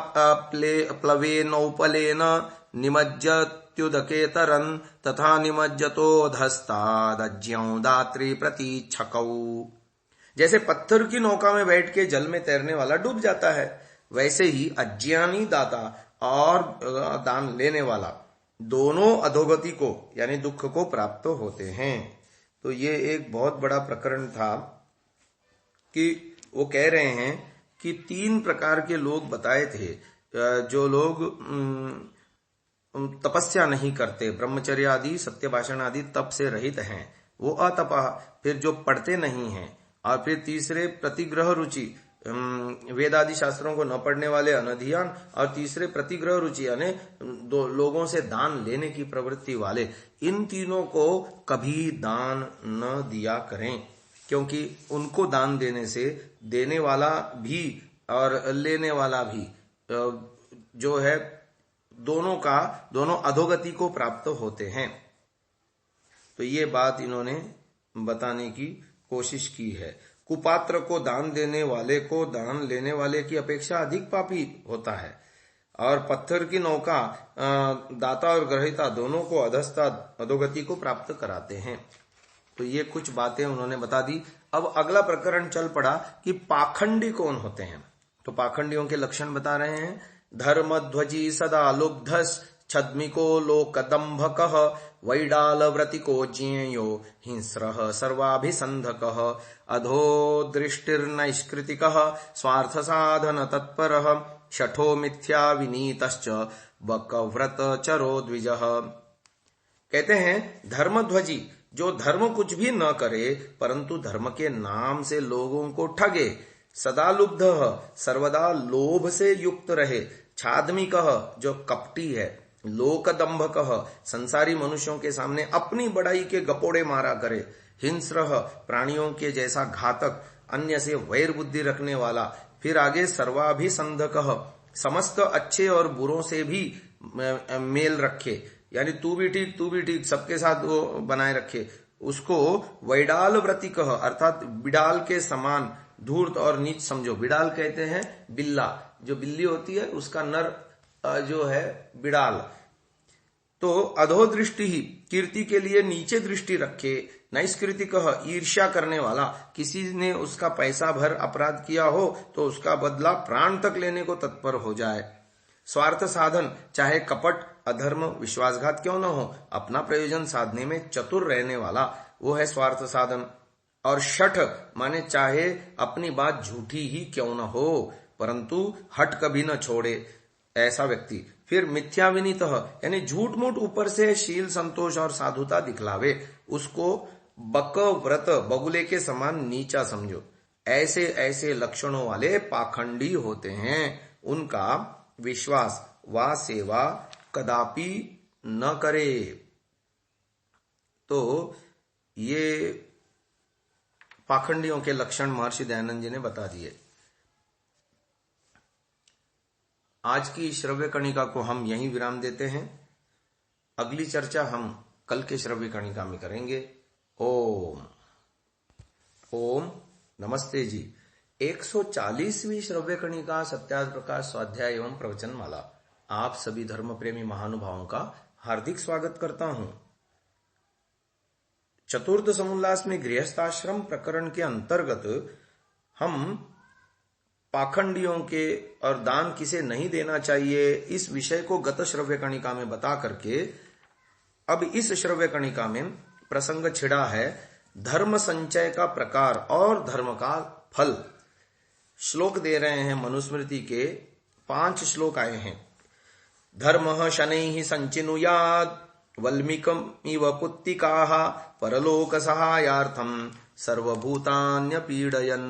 प्लवेनोपलेन निमज्जत्युदकेतरन् तथा निमज्जतोधस्तादज्ञौ दात्री प्रतीक्षकौ। जैसे पत्थर की नौका में बैठ के जल में तैरने वाला डूब जाता है, वैसे ही अज्ञानी दाता और दान लेने वाला दोनों अधोगति को यानी दुख को प्राप्त होते हैं। तो ये एक बहुत बड़ा प्रकरण था कि वो कह रहे हैं कि 3 प्रकार के लोग बताए थे। जो लोग तपस्या नहीं करते, ब्रह्मचर्य आदि सत्य भाषण आदि तप से रहित हैं, वो अतपा। फिर जो पढ़ते नहीं हैं, और फिर तीसरे प्रतिग्रह रुचि, वेद आदि शास्त्रों को न पढ़ने वाले अनधियान, और तीसरे प्रतिग्रह रुचि यानी लोगों से दान लेने की प्रवृत्ति वाले। इन तीनों को कभी दान न दिया करें, क्योंकि उनको दान देने से देने वाला भी और लेने वाला भी जो है दोनों अधोगति को प्राप्त होते हैं। तो ये बात इन्होंने बताने की कोशिश की है। कुपात्र को दान देने वाले को दान लेने वाले की अपेक्षा अधिक पापी होता है, और पत्थर की नौका दाता और ग्रहिता दोनों को अधस्ता अधोगति को प्राप्त कराते हैं। तो ये कुछ बातें उन्होंने बता दी। अब अगला प्रकरण चल पड़ा कि पाखंडी कौन होते हैं। तो पाखंडियों के लक्षण बता रहे हैं। धर्मध्वजी सदा लुब्धस छद्मिको लोकदंभकः वैडालव्रतिको ज्ञेयो हिंस्रः सर्वाभिसंधकः अधो दृष्टिर्नैष्कृतिकः स्वार्थ साधन तत्परः शठो मिथ्या विनीतश्च बकव्रतचरो द्विजः। कहते हैं धर्मध्वजी, जो धर्म कुछ भी न करे परंतु धर्म के नाम से लोगों को ठगे, सदा लुब्ध सर्वदा लोभ से युक्त रहे, छादमिकः जो कपटी है, लोकदंभकः संसारी मनुष्यों के सामने अपनी बड़ाई के गपोड़े मारा करे, हिंस्रः प्राणियों के जैसा घातक, अन्य से वैर बुद्धि रखने वाला। फिर आगे सर्वाभिसंधकः समस्त अच्छे और बुरों से भी मेल रखे, यानी तू भी ठीक सबके साथ वो बनाए रखे। उसको वैडाल व्रतिकः अर्थात बिडाल के समान धूर्त और नीच समझो। बिडाल कहते हैं बिल्ला, जो बिल्ली होती है उसका नर जो है बिडाल। तो अधो दृष्टि ही कीर्ति के लिए नीचे दृष्टि रखे। नैष्कृतिकः ईर्ष्या करने वाला, किसी ने उसका पैसा भर अपराध किया हो तो उसका बदला प्राण तक लेने को तत्पर हो जाए। स्वार्थ साधन, चाहे कपट अधर्म विश्वासघात क्यों न हो, अपना प्रयोजन साधने में चतुर रहने वाला, वो है स्वार्थ साधन। और शठ माने चाहे अपनी बात झूठी ही क्यों न हो परंतु हट कभी न छोड़े, ऐसा व्यक्ति। फिर मिथ्या विनीत यानी झूठ मूठ ऊपर से शील संतोष और साधुता दिखलावे, उसको बक व्रत बगुले के समान नीचा समझो। ऐसे ऐसे लक्षणों वाले पाखंडी होते हैं, उनका विश्वास व सेवा कदापि न करे। तो ये पाखंडियों के लक्षण महर्षि दयानंद जी ने बता दिए। आज की श्रव्य कणिका को हम यहीं विराम देते हैं। अगली चर्चा हम कल के श्रव्य कणिका में करेंगे। ओम ओम नमस्ते जी। 140वीं श्रव्य कणिका सत्यार्थ प्रकाश स्वाध्याय एवं प्रवचन माला आप सभी धर्म प्रेमी महानुभावों का हार्दिक स्वागत करता हूं। चतुर्थ समुल्लास में गृहस्थाश्रम प्रकरण के अंतर्गत हम पाखंडियों के और दान किसे नहीं देना चाहिए इस विषय को गत श्रव्य कणिका में बता करके अब इस श्रव्य कणिका में प्रसंग छिड़ा है धर्म संचय का प्रकार और धर्म का फल। श्लोक दे रहे हैं मनुस्मृति के 5 श्लोक आए हैं। धर्म शनैः संचिनुयात् वल्मीकमिव पुत्तिकाः परलोक सहायार्थम सर्वभूतान्यपीडयन्।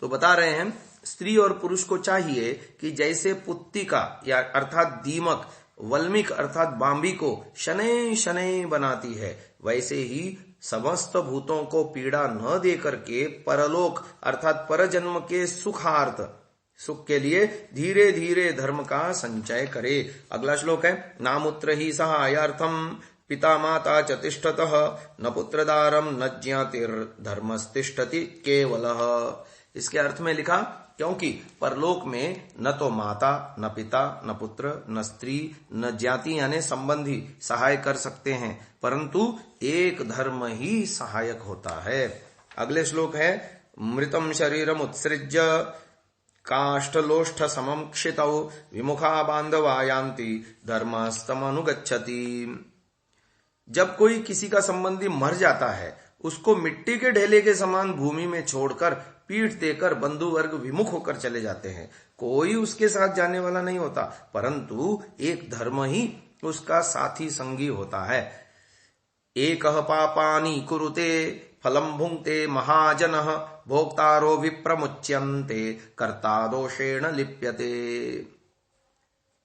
तो बता रहे हैं स्त्री और पुरुष को चाहिए कि जैसे पुत्तिका या अर्थात दीमक वल्मीक अर्थात बांबी को शनै शनै बनाती है, वैसे ही समस्त भूतों को पीड़ा न दे करके परलोक अर्थात परजन्म के सुख के लिए धीरे धीरे धर्म का संचय करे। अगला श्लोक है नामुत्र ही सहायार्थम पिता माता च तिष्ठतः न पुत्रदारम न ज्ञातिर्धर्मस्तिष्ठति केवलः। इसके अर्थ में लिखा क्योंकि परलोक में न तो माता न पिता न पुत्र न स्त्री न ज्ञाति यानी संबंधी सहाय कर सकते हैं, परंतु एक धर्म ही सहायक होता है। अगले श्लोक है मृतम शरीरम उत्सृज्य काष्ठलोष्ठ समम क्षितौ विमुखा बांधवा यान्ति धर्मस्तमनुगच्छति। जब कोई किसी का संबंधी मर जाता है, उसको मिट्टी के ढेले के समान भूमि में छोड़कर पीठ देकर बंधु वर्ग विमुख होकर चले जाते हैं। कोई उसके साथ जाने वाला नहीं होता, परंतु एक धर्म ही उसका साथी संगी होता है। एकः पापानि कुरुते फलम भुंक्ते महाजनः भोक्तारो विप्रमुच्यन्ते कर्ता दोषेण लिप्यते।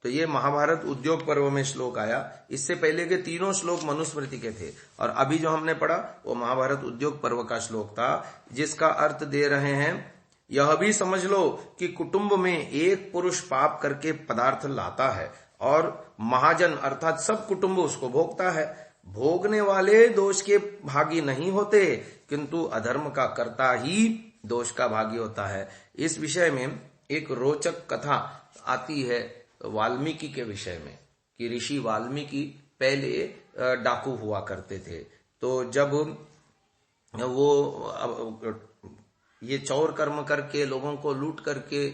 तो ये महाभारत उद्योग पर्व में श्लोक आया। इससे पहले के तीनों श्लोक मनुस्मृति के थे और अभी जो हमने पढ़ा वो महाभारत उद्योग पर्व का श्लोक था, जिसका अर्थ दे रहे हैं यह भी समझ लो कि कुटुंब में एक पुरुष पाप करके पदार्थ लाता है और महाजन अर्थात सब कुटुंब उसको भोगता है। भोगने वाले दोष के भागी नहीं होते, किंतु अधर्म का कर्ता ही दोष का भागी होता है। इस विषय में एक रोचक कथा आती है वाल्मीकि के विषय में कि ऋषि वाल्मीकि पहले डाकू हुआ करते थे। तो जब वो ये चौर कर्म करके लोगों को लूट करके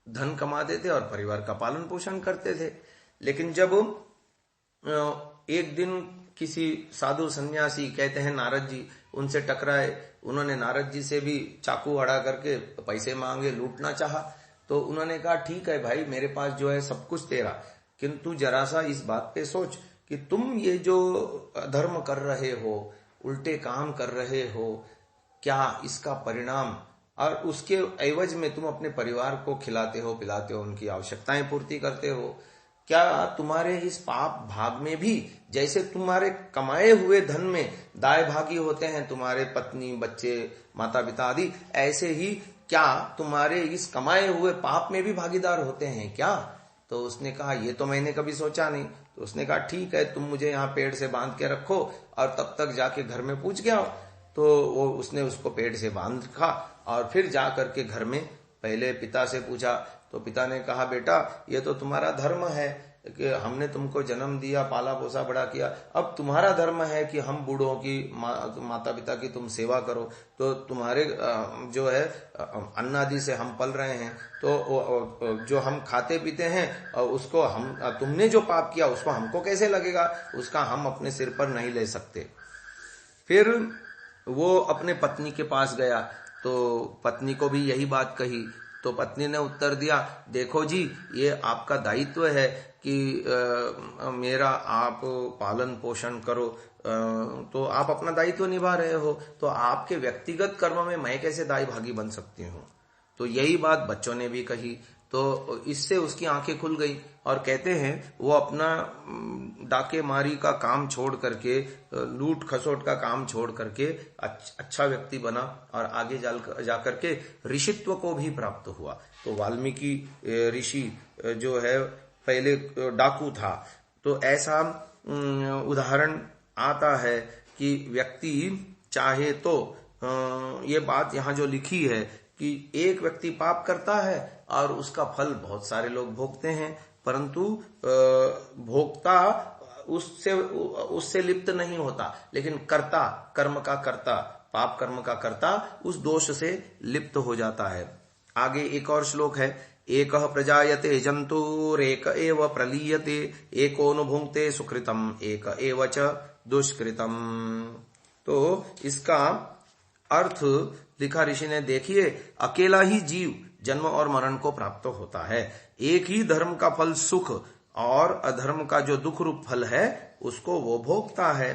धन कमाते थे और परिवार का पालन पोषण करते थे, लेकिन जब एक दिन किसी साधु सन्यासी कहते हैं नारद जी उनसे टकराए, उन्होंने नारद जी से भी चाकू अड़ा करके पैसे मांगे, लूटना चाहा। तो उन्होंने कहा ठीक है भाई, मेरे पास जो है सब कुछ तेरा, किंतु जरा सा इस बात पे सोच कि तुम ये जो अधर्म कर रहे हो, उल्टे काम कर रहे हो, क्या इसका परिणाम, और उसके एवज में तुम अपने परिवार को खिलाते हो पिलाते हो, उनकी आवश्यकताएं पूर्ति करते हो, क्या तुम्हारे इस पाप भाग में भी जैसे तुम्हारे कमाए हुए धन में दाय भागी होते हैं तुम्हारे पत्नी बच्चे माता पिता आदि, ऐसे ही क्या तुम्हारे इस कमाए हुए पाप में भी भागीदार होते हैं क्या? तो उसने कहा ये तो मैंने कभी सोचा नहीं। तो उसने कहा ठीक है, तुम मुझे यहाँ पेड़ से बांध के रखो और तब तक जाके घर में पूछ के आओ। तो वो उसने उसको पेड़ से बांध रखा और फिर जा करके घर में पहले पिता से पूछा। तो पिता ने कहा बेटा ये तो तुम्हारा धर्म है कि हमने तुमको जन्म दिया, पाला पोसा बड़ा किया, अब तुम्हारा धर्म है कि हम बूढ़ों की माता पिता की तुम सेवा करो। तो तुम्हारे जो है अन्न आदि से हम पल रहे हैं, तो जो हम खाते पीते हैं उसको हम, तुमने जो पाप किया उसको हमको कैसे लगेगा, उसका हम अपने सिर पर नहीं ले सकते। फिर वो अपने पत्नी के पास गया तो पत्नी को भी यही बात कही। तो पत्नी ने उत्तर दिया देखो जी, ये आपका दायित्व है कि मेरा आप पालन पोषण करो, तो आप अपना दायित्व निभा रहे हो, तो आपके व्यक्तिगत कर्म में मैं कैसे दाई भागी बन सकती हूँ। तो यही बात बच्चों ने भी कही, तो इससे उसकी आंखें खुल गई और कहते हैं वो अपना डाके मारी का काम छोड़ करके, लूट खसोट का काम छोड़ करके अच्छा व्यक्ति बना और आगे जाकर के ऋषित्व को भी प्राप्त हुआ। तो वाल्मीकि ऋषि जो है पहले डाकू था। तो ऐसा उदाहरण आता है कि व्यक्ति चाहे तो ये बात यहाँ जो लिखी है कि एक व्यक्ति पाप करता है और उसका फल बहुत सारे लोग भोगते हैं, परंतु भोक्ता उससे लिप्त नहीं होता, लेकिन कर्ता, कर्म का कर्ता, पाप कर्म का कर्ता उस दोष से लिप्त हो जाता है। आगे एक और श्लोक है, एकः प्रजायते जंतुरेक एव प्रलीयते एकोऽनुभुङ्क्ते सुकृतम एक एव च दुष्कृतम। तो इसका अर्थ लिखा ऋषि ने, देखिए अकेला ही जीव जन्म और मरण को प्राप्त होता है, एक ही धर्म का फल सुख और अधर्म का जो दुख रूप फल है उसको वो भोगता है।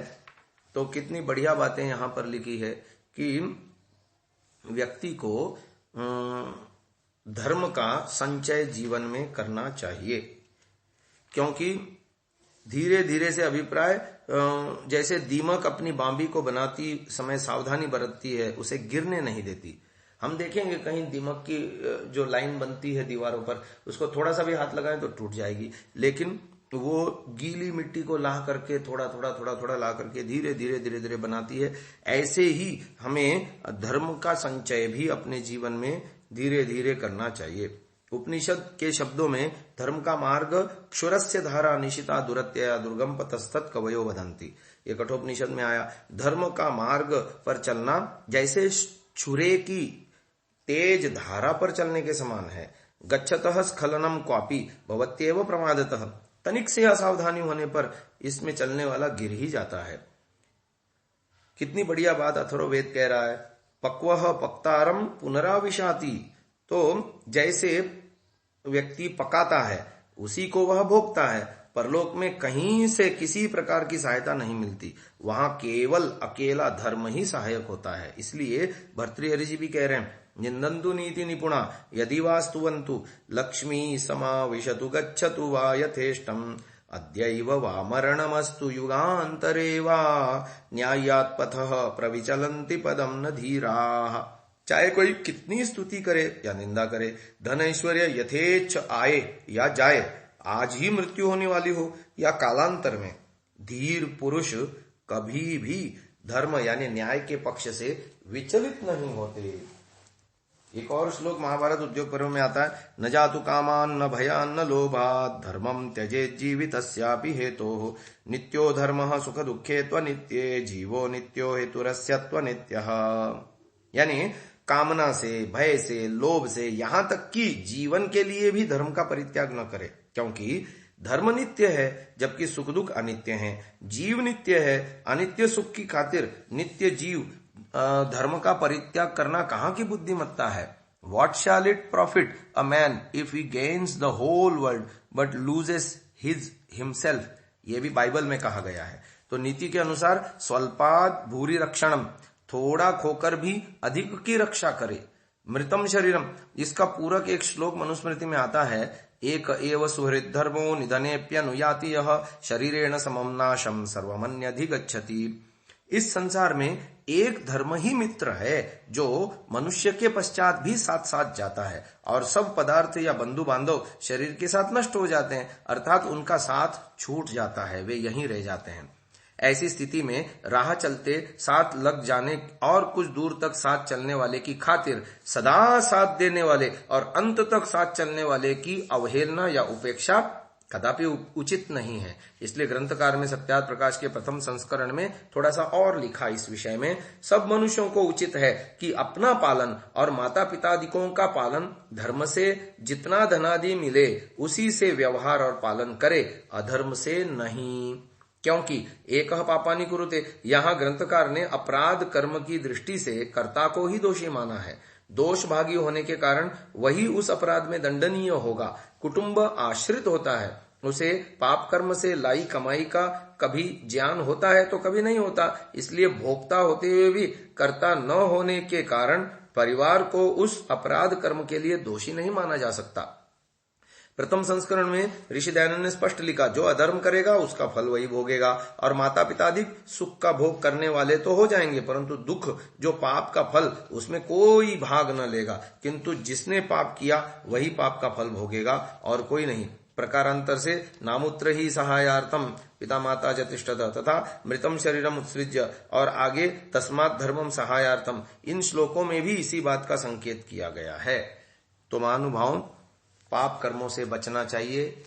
तो कितनी बढ़िया बातें यहां पर लिखी है कि व्यक्ति को धर्म का संचय जीवन में करना चाहिए, क्योंकि धीरे धीरे से अभिप्राय जैसे दीमक अपनी बांबी को बनाती समय सावधानी बरतती है, उसे गिरने नहीं देती। हम देखेंगे कहीं दीमक की जो लाइन बनती है दीवारों पर, उसको थोड़ा सा भी हाथ लगाएं तो टूट जाएगी, लेकिन वो गीली मिट्टी को ला करके थोड़ा थोड़ा ला करके धीरे धीरे बनाती है। ऐसे ही हमें धर्म का संचय भी अपने जीवन में धीरे धीरे करना चाहिए। उपनिषद के शब्दों में धर्म का मार्ग क्षुरस्य धारा निशिता दुरत्यया दुर्गम पतस्तत् कवयो वदन्ति, ये कठोपनिषद में आया। धर्म का मार्ग पर चलना जैसे छुरे की तेज धारा पर चलने के समान है। गच्छतः स्खलनम क्वापि भवत्येव प्रमादतः, तनिक से असावधानी होने पर इसमें चलने वाला गिर ही जाता है। कितनी बढ़िया बात अथर्ववेद कह रहा है, पक्वः पक्तारम पुनराविशाति। तो जैसे व्यक्ति पकाता है उसी को वह भोगता है, परलोक में कहीं से किसी प्रकार की सहायता नहीं मिलती, वहां केवल अकेला धर्म ही सहायक होता है। इसलिए भर्तृहरि जी भी कह रहे हैं, निंदन्तु नीति निपुणा यदि वा स्तुवन्तु लक्ष्मी समाविशतु गच्छतु वा यथेष्टम अद्यैव वा मरणमस्तु युगान्तरे वा न्यायात् पथः प्रविचलन्ति पदम न धीराः। चाहे कोई कितनी स्तुति करे या निंदा करे, धन ऐश्वर्य यथेच्छ आए या जाए, आज ही मृत्यु होने वाली हो या कालांतर में, धीर पुरुष कभी भी धर्म यानी न्याय के पक्ष से विचलित नहीं होते। एक और श्लोक महाभारत उद्योग पर्व में आता है, न जातु कामान न भयान न लोभात् धर्मम त्यजेत् जीवितस्यापि हेतोः नित्यो धर्मः सुख दुःखे त्वनित्ये जीवो नित्यो हेतुरस्य त्वनित्यः। यानी कामना से, भय से, लोभ से, यहां तक कि जीवन के लिए भी धर्म का परित्याग न करे, क्योंकि धर्म नित्य है जबकि सुख दुख अनित्य हैं। जीव नित्य है, अनित्य सुख की खातिर नित्य जीव धर्म का परित्याग करना कहां की बुद्धिमत्ता है। What shall it profit a man if he gains the whole world but loses himself? ये भी बाइबल में कहा गया है। तो नीति के अनुसार स्वल्पाद भूरि रक्षणम, थोड़ा खोकर भी अधिक की रक्षा करे। मृतम शरीरम, इसका पूरक एक श्लोक मनुस्मृति में आता है, एक एव सुहृद धर्मो निधनेप्यनुयाति यः शरीरेण समम नाशम सर्वमन्यधिगच्छति। इस संसार में एक धर्म ही मित्र है जो मनुष्य के पश्चात भी साथ साथ जाता है, और सब पदार्थ या बंधु बांधव शरीर के साथ नष्ट हो जाते हैं, अर्थात उनका साथ छूट जाता है, वे यहीं रह जाते हैं। ऐसी स्थिति में राह चलते साथ लग जाने और कुछ दूर तक साथ चलने वाले की खातिर सदा साथ देने वाले और अंत तक साथ चलने वाले की अवहेलना या उपेक्षा कदापि उचित नहीं है। इसलिए ग्रंथकार में सत्यार्थ प्रकाश के प्रथम संस्करण में थोड़ा सा और लिखा इस विषय में, सब मनुष्यों को उचित है कि अपना पालन और माता पितादिकों का पालन धर्म से जितना धनादि मिले उसी से व्यवहार और पालन करे, अधर्म से नहीं। क्योंकि एकः पापानि कुरुते, यहाँ ग्रंथकार ने अपराध कर्म की दृष्टि से कर्ता को ही दोषी माना है। दोष भागी होने के कारण वही उस अपराध में दंडनीय होगा। कुटुंब आश्रित होता है, उसे पाप कर्म से लाई कमाई का कभी ज्ञान होता है तो कभी नहीं होता। इसलिए भोक्ता होते हुए भी कर्ता न होने के कारण परिवार को उस अपराध कर्म के लिए दोषी नहीं माना जा सकता। प्रथम संस्करण में ऋषि दयानंद ने स्पष्ट लिखा, जो अधर्म करेगा उसका फल वही भोगेगा। और माता पितादिक सुख का भोग करने वाले तो हो जाएंगे, परंतु दुख जो पाप का फल उसमें कोई भाग न लेगा, किंतु जिसने पाप किया वही पाप का फल भोगेगा और कोई नहीं। प्रकारांतर से नामुत्र ही सहायार्थम पिता माता च तिष्ठत तथा मृतम शरीरम उत्सृज्य और आगे तस्मात् धर्मम सहायार्थम, इन श्लोकों में भी इसी बात का संकेत किया गया है। तो महानुभाव, पाप कर्मों से बचना चाहिए।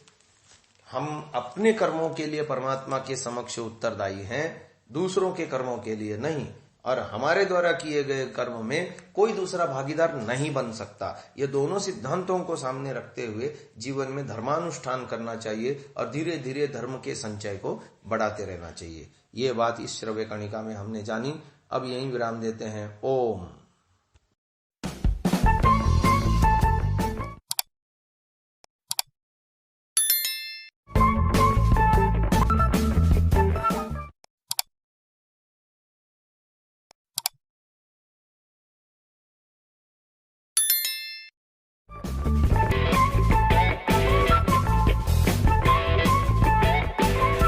हम अपने कर्मों के लिए परमात्मा के समक्ष उत्तरदायी हैं, दूसरों के कर्मों के लिए नहीं। और हमारे द्वारा किए गए कर्म में कोई दूसरा भागीदार नहीं बन सकता। ये दोनों सिद्धांतों को सामने रखते हुए जीवन में धर्मानुष्ठान करना चाहिए और धीरे धीरे धर्म के संचय को बढ़ाते रहना चाहिए। ये बात इस श्रव्य कणिका में हमने जानी। अब यहीं विराम देते हैं। ओम।